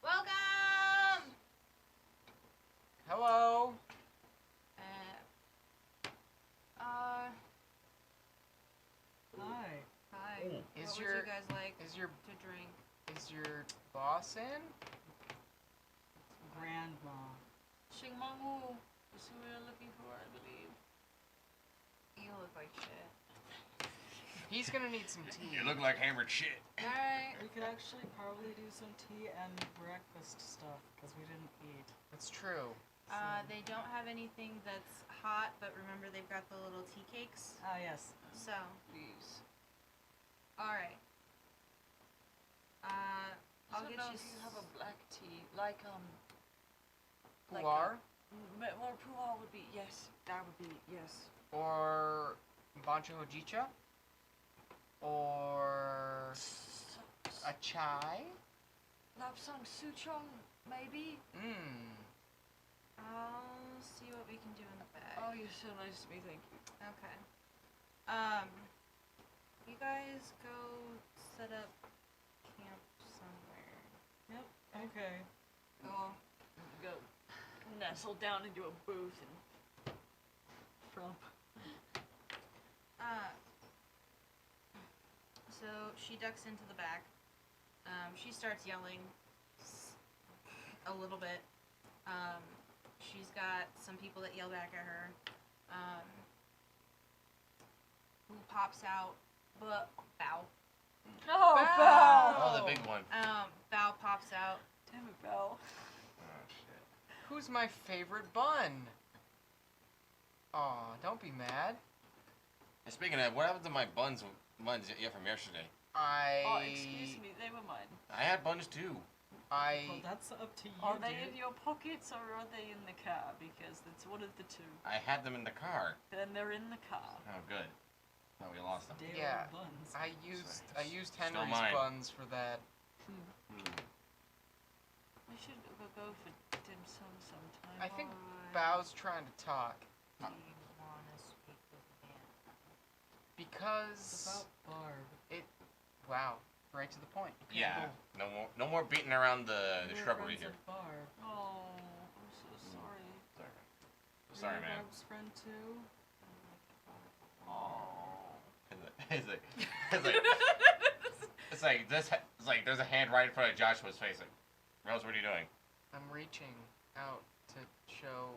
"Welcome!" Hello. Hi. Hi. Is What your would you guys like is your to drink? is your boss in? Grandma. Xing Meng Wu is who we're looking for, I believe. You look like shit. He's gonna need some tea. You look like hammered shit. Alright. We could actually probably do some tea and breakfast stuff because we didn't eat. That's true. They don't have anything that's hot, but remember they've got the little tea cakes. Ah, yes. So, Please. alright. I I'll don't get know you. if you have a black tea, like like Puar Well, pu'er would be yes. That would be yes. or bancho hojicha or a chai. Lapsang souchong, maybe. Mmm. I'll see what we can do in the bag. Oh, you're so nice to me, thank you. Okay. You guys go set up camp somewhere. Yep. Okay. Go nestle down into a booth and frump. So she ducks into the back. She starts yelling a little bit. She's got some people that yell back at her. Who pops out? But Bow. Oh, Bow! Oh, the big one. Bow pops out. Damn it, Belle. Oh, shit. Who's my favorite bun? Aw, don't be mad. And speaking of, what happened to my buns you from yesterday? Oh, excuse me, they were mine. I had buns too. Well, that's up to you, Are they dude. in your pockets or are they in the car? Because it's one of the two. I had them in the car. Then they're in the car. Oh, good. Oh, we lost them. Dale Yeah. buns. I used Still Henry's mine. buns for that. We should go for dim sum sometime. I think Bow's trying to talk Do you want to speak with me? It's because about Barb. wow, right to the point. Yeah. No more beating around the We're shrubbery friends here. with Barb. Oh, I'm so sorry. Sorry, You're man. Barb's friend too. Oh. It's like this. It's like there's a hand right in front of Joshua's face. Like, Rose, what are you doing? I'm reaching out to show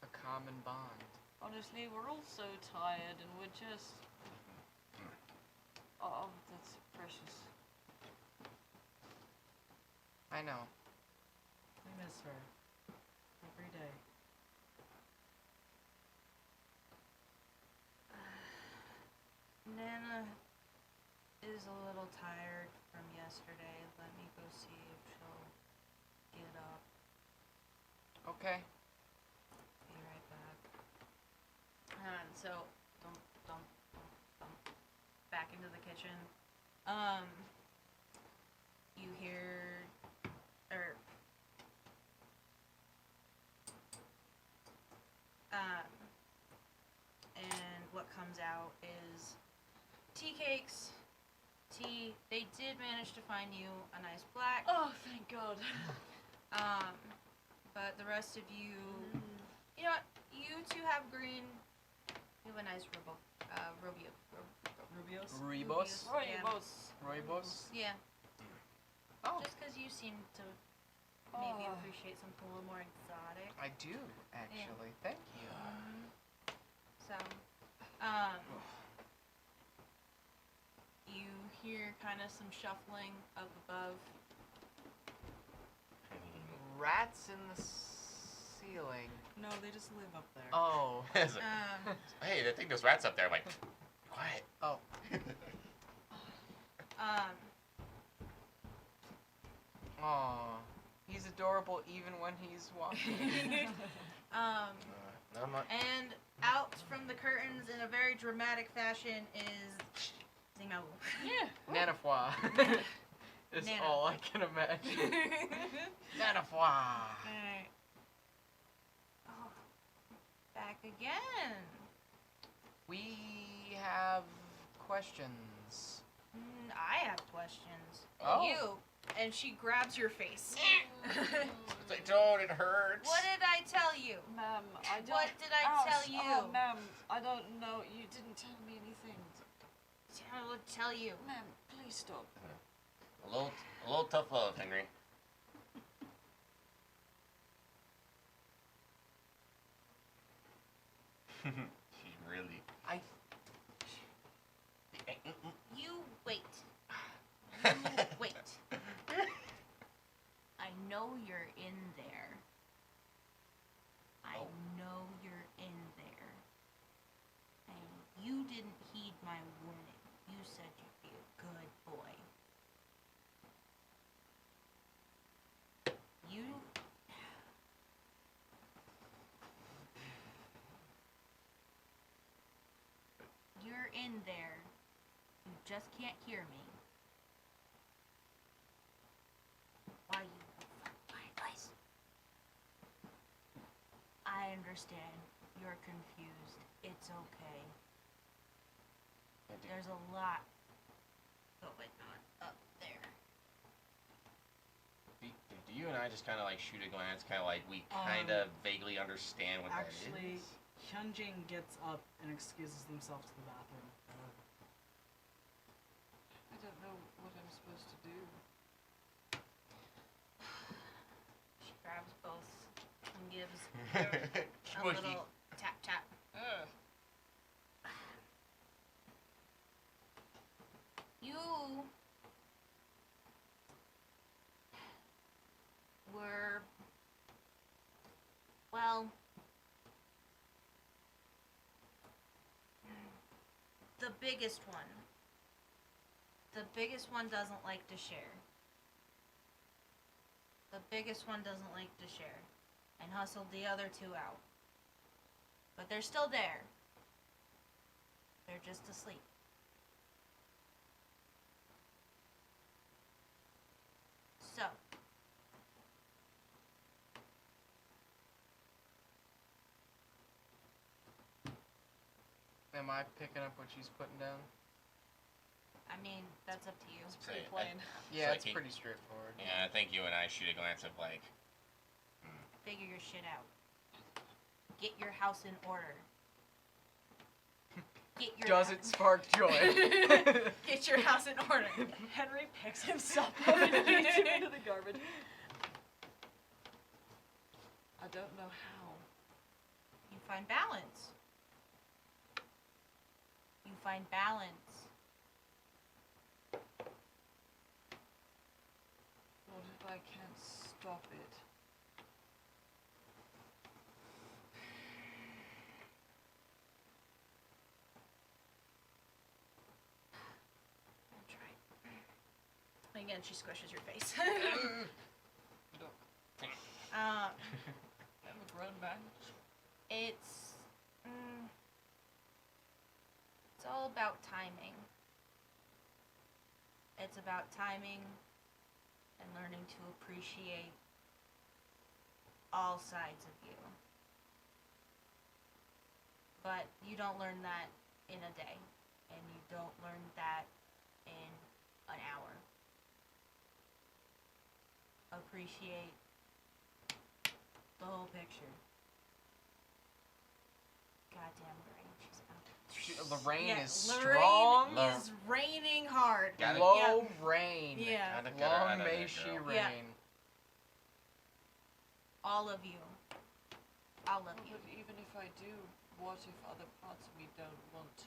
a common bond. Honestly, we're all so tired and we're just. Oh, that's precious. I know. We miss her. Every day. Nana is a little tired from yesterday. Let me go see if she'll get up. Okay. Be right back. And so, dump, back into the kitchen. You hear, and what comes out is tea cakes, tea. They did manage to find you a nice black. Oh, thank God. But the rest of you, you know what? You two have green. You have a nice Rubios? Rebus. Yeah. Roybus. Yeah. Oh, Just because you seem to maybe appreciate something a little more exotic. I do actually. Thank you. So, you hear kind of some shuffling up above. Rats in the ceiling. No, they just live up there. Oh. It's like, hey, I think there's rats up there. I'm like, quiet. Oh. Aw. He's adorable even when he's walking. No, I'm not. And out from the curtains in a very dramatic fashion is Zimao. Yeah. Nanafwa. Is Nana. all I can imagine. Nanafwa. Alright. Oh, back again. We have questions. I have questions. Oh. You. And she grabs your face. It's like, don't, it hurts. What did I tell you? Ma'am, I don't. What did I tell you? Oh, ma'am, I don't know. You didn't tell me anything. I will tell you. Ma'am, please stop. A little tough love, Henry. She really. You wait. You wait. I know you're in there. I know you're in there. And you didn't heed my warning. You said you'd be a good boy. You... You're in there. You just can't hear me. Why you find place? I understand. You're confused. It's okay. There's a lot going on up there. Do you and I just kind of like shoot a glance, kind of like we kind of vaguely understand what Actually, that is? Hyunjin gets up and excuses themselves to the bathroom. I don't know what I'm supposed to do. She grabs both and gives a little tap tap. You were, well, the biggest one. The biggest one doesn't like to share. The biggest one doesn't like to share, and hustled the other two out. But they're still there. They're just asleep. So, Am I picking up what she's putting down? I mean, that's up to you. Pretty Say, plain. Yeah, like it's he- pretty straightforward. Yeah, I think you and I shoot a glance of like, Figure your shit out. Get your house in order. Get your Does it spark joy? Get your house in order. Henry picks himself up and yeets him into the garbage. I don't know how. You find balance. You find balance. What if I can't stop it? I'll try. Again, she squishes your face. I'm a grown man. It's it's all about timing. It's about timing and learning to appreciate all sides of you. But you don't learn that in a day, and you don't learn that in an hour. Appreciate the whole picture. Goddamn rain, she's out. The rain Yeah, is Lorraine strong. is raining hard. Gotta- Low rain. Yeah. gotta get her out Long of may there, she girl. rain. Yeah. All of you. All of you. But even if I do, what if other parts of me don't want to?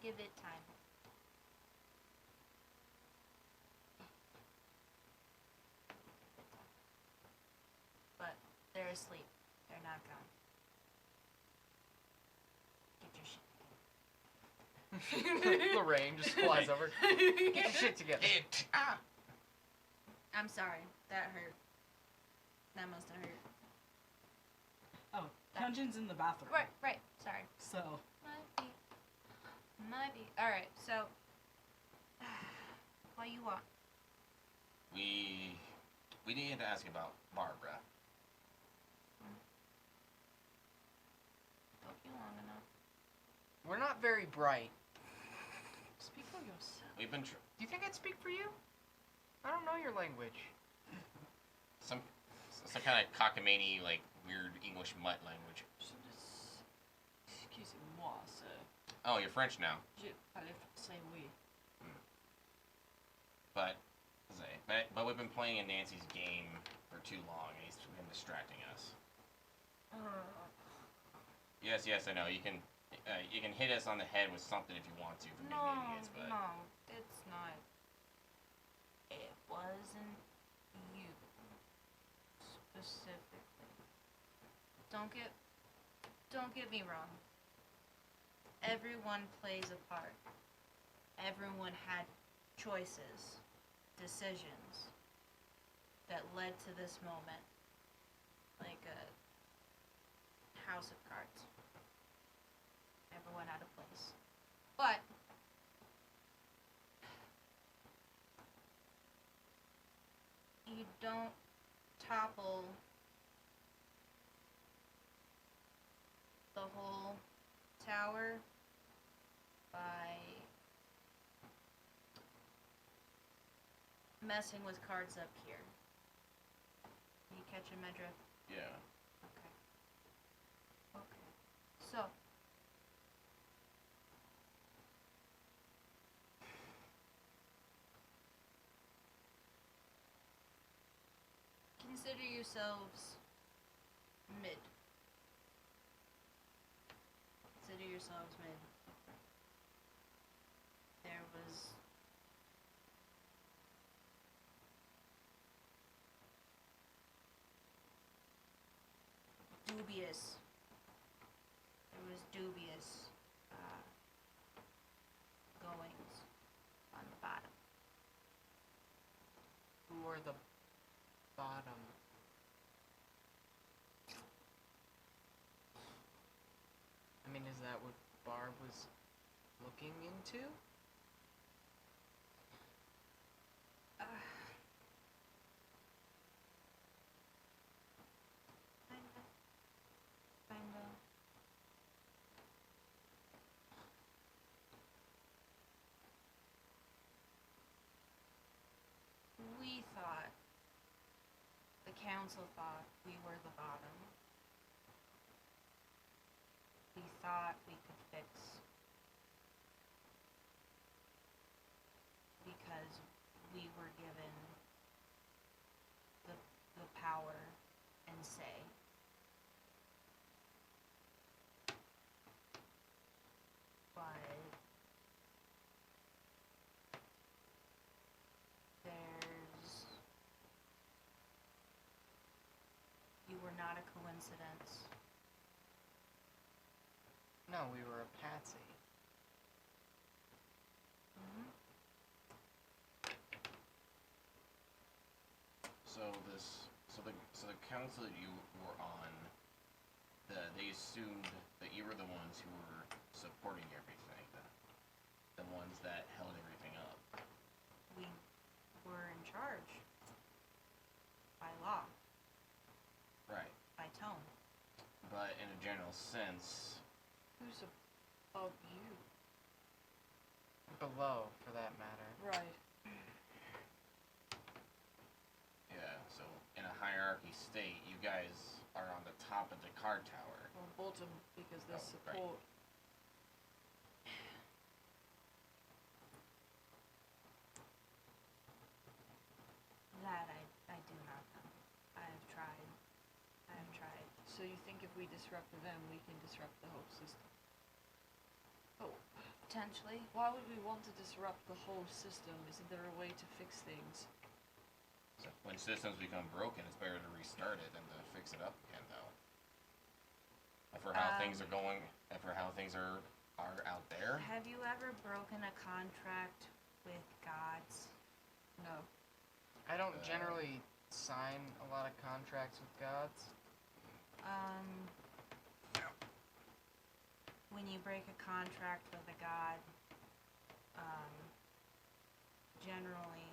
Give it time. But they're asleep. They're not gone. Get your shit. Lorraine just flies over. Get your shit together. I'm sorry. That hurt. That must have hurt. Oh, Hyunjin's in the bathroom. Right. Sorry. So, Might be. Alright, so. What you want? we need to ask about Barbara. Took you long enough. We're not very bright. Speak for yourself. We've been Do you think I'd speak for you? I don't know your language. some kind of cockamamie, like weird English mutt language. Excusez-moi, sir. Oh, you're French now. Je parle français, oui. But we've been playing in Nancy's game for too long, and he's been distracting us. Yes, I know. You can hit us on the head with something if you want to for being idiots, but No, it's not. It wasn't you. Specifically. Don't get me wrong. Everyone plays a part. Everyone had choices, decisions that led to this moment. Like a house of cards. never went out of place. But you don't topple the whole tower by messing with cards up here. You catching my drift? Yeah. Okay. Okay. So. Consider yourselves mid. Consider yourselves mid. There was dubious. There was dubious goings on the bottom. Who are the bottom? I mean, is that what Barb was looking into? Kinda. We thought, the council thought we were the bottom. We thought we could fix, because we were given the power and say. But you were not a coincidence. No, we were a patsy. Mm-hmm. So the council that you were on, they assumed that you were the ones who were supporting everything, the ones that held everything up. We were in charge by law, Right. by tone. But in a general sense, Who's above you? Below, for that matter. Right. yeah, so in a hierarchy state, you guys are on the top of the card tower. Well, bottom, because there's Oh, right. support. That I do not know. I have tried. So you think if we disrupt them, we can disrupt the whole system? Oh, Potentially. why would we want to disrupt the whole system? Isn't there a way to fix things? So when systems become broken, it's better to restart it than to fix it up again, though. And for how things are going, and for how things are out there. Have you ever broken a contract with gods? No. I don't generally sign a lot of contracts with gods. When you break a contract with a god, generally,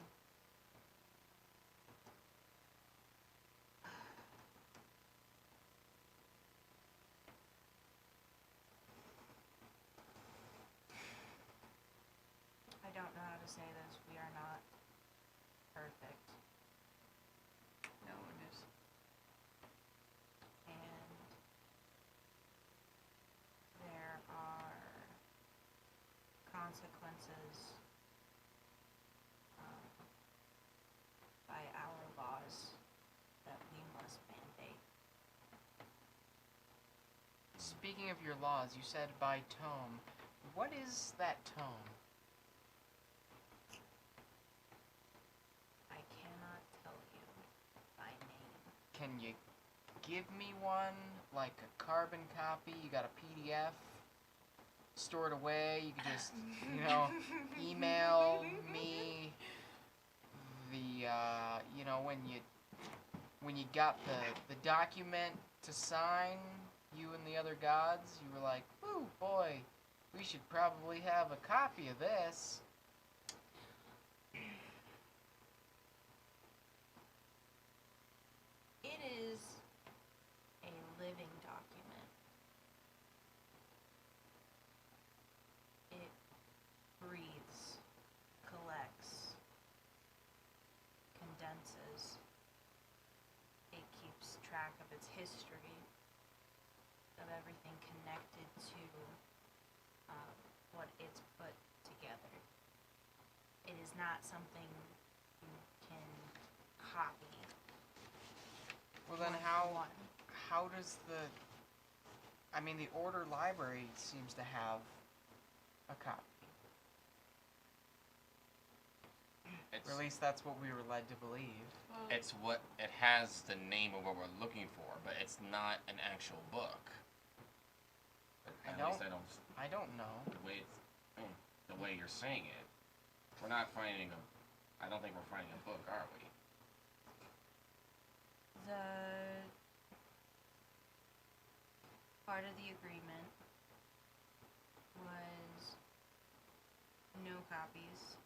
I don't know how to say this. We are not perfect. No one is. And there are consequences by our laws that we must mandate. Speaking of your laws, you said by tome. What is that tome? I cannot tell you by name. Can you give me one? Like a carbon copy? You got a PDF? Store it away? You can just, email me the, when you got the document to sign, you and the other gods, you were like, "Ooh, boy, We should probably have a copy of this. It is a living document. It breathes, collects, condenses. It keeps track of its history, of everything connected to what it's put together. It is not something you can copy. Well, then how does the Order Library seems to have a copy. It's, Or at least that's what we were led to believe. it's what it has the name of what we're looking for, but it's not an actual book. At least I don't know. the way you're saying it. We're not finding I don't think we're finding a book, are we? The part of the agreement was no copies,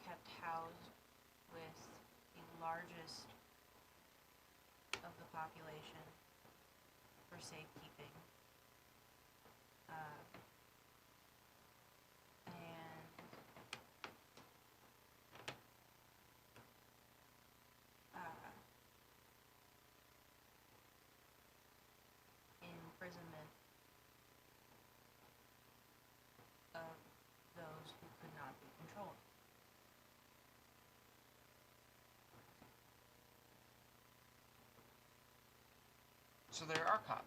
kept housed with the largest of the population for safekeeping. Imprisonment of those who could not be controlled. So there are copies.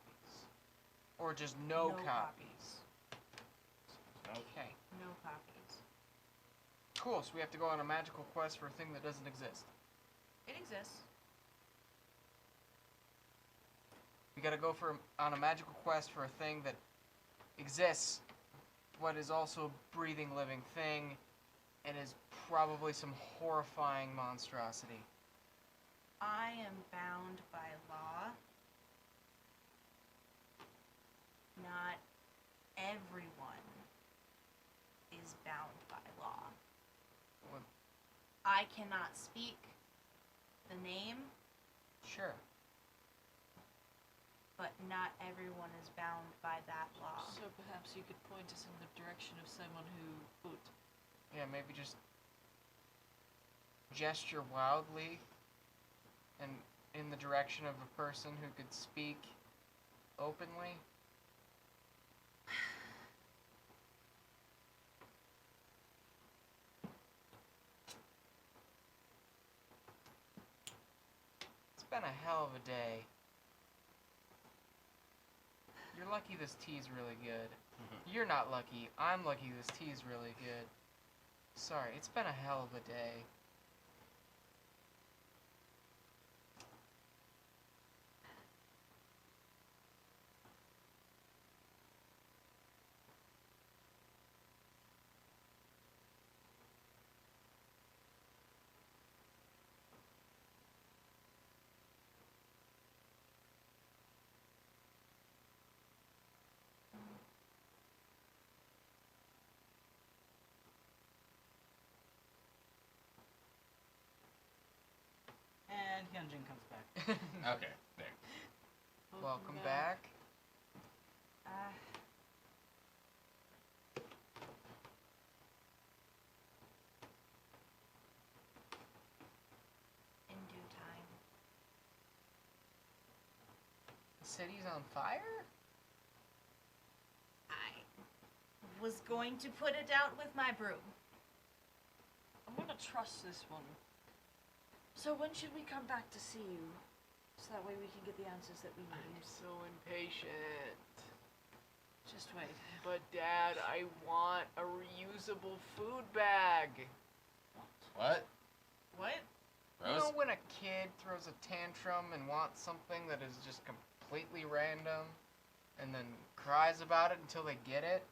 Or just no copies. Okay. No copies. Cool, so we have to go on a magical quest for a thing that doesn't exist. It exists. We gotta go on a magical quest for a thing that exists, but is also a breathing, living thing, and is probably some horrifying monstrosity. I am bound by law. Not everyone is bound by law. Well, I cannot speak the name, sure. but not everyone is bound by that law. So perhaps you could point us in the direction of someone who would. Yeah, maybe just gesture wildly and in the direction of a person who could speak openly. It's been a hell of a day. You're lucky this tea's really good. You're not lucky. I'm lucky this tea's really good. Sorry, it's been a hell of a day. And Hyunjin comes back. Okay, there. Welcome back. Uh, in due time. The city's on fire? I was going to put it out with my broom. I'm gonna trust this one. So when should we come back to see you? So that way we can get the answers that we need. I'm so impatient. Just wait. But Dad, I want a reusable food bag. What? What? You Rose? know when a kid throws a tantrum and wants something that is just completely random and then cries about it until they get it?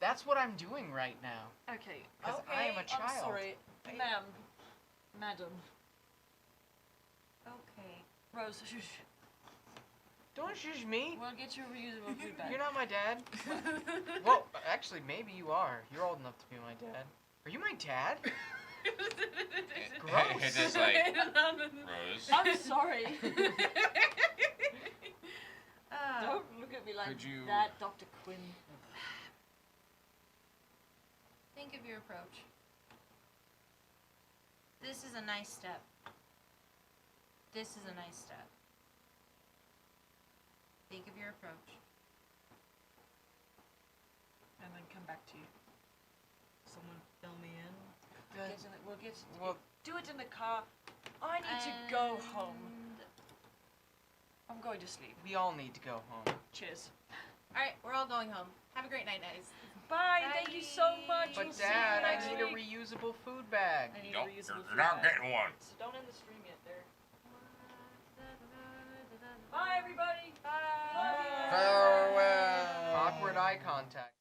That's what I'm doing right now. Okay. Because I am a child. I'm sorry, ma'am, madam. Okay. Rose, shush. Don't shush me. We'll get you a reusable food bag. You're not my dad. Well, actually, maybe you are. You're old enough to be my dad. Are you my dad? Gross. It's just like, Rose. I'm sorry. Uh, Don't look at me like Could you- that, Dr. Quinn. think of your approach. This is a nice step. This is a nice step. Think of your approach. And then come back to you. Someone fill me in. We'll get Well, do it in the car. I need to go home. I'm going to sleep. we all need to go home. Cheers. Alright, we're all going home. Have a great night, guys. Bye. Thank you so much. But We'll see Dad, you I next need a week. reusable food bag. I need Nope, a reusable you're food not bag. getting one. So don't end the stream yet there. Bye, everybody. Bye. Farewell. Awkward eye contact.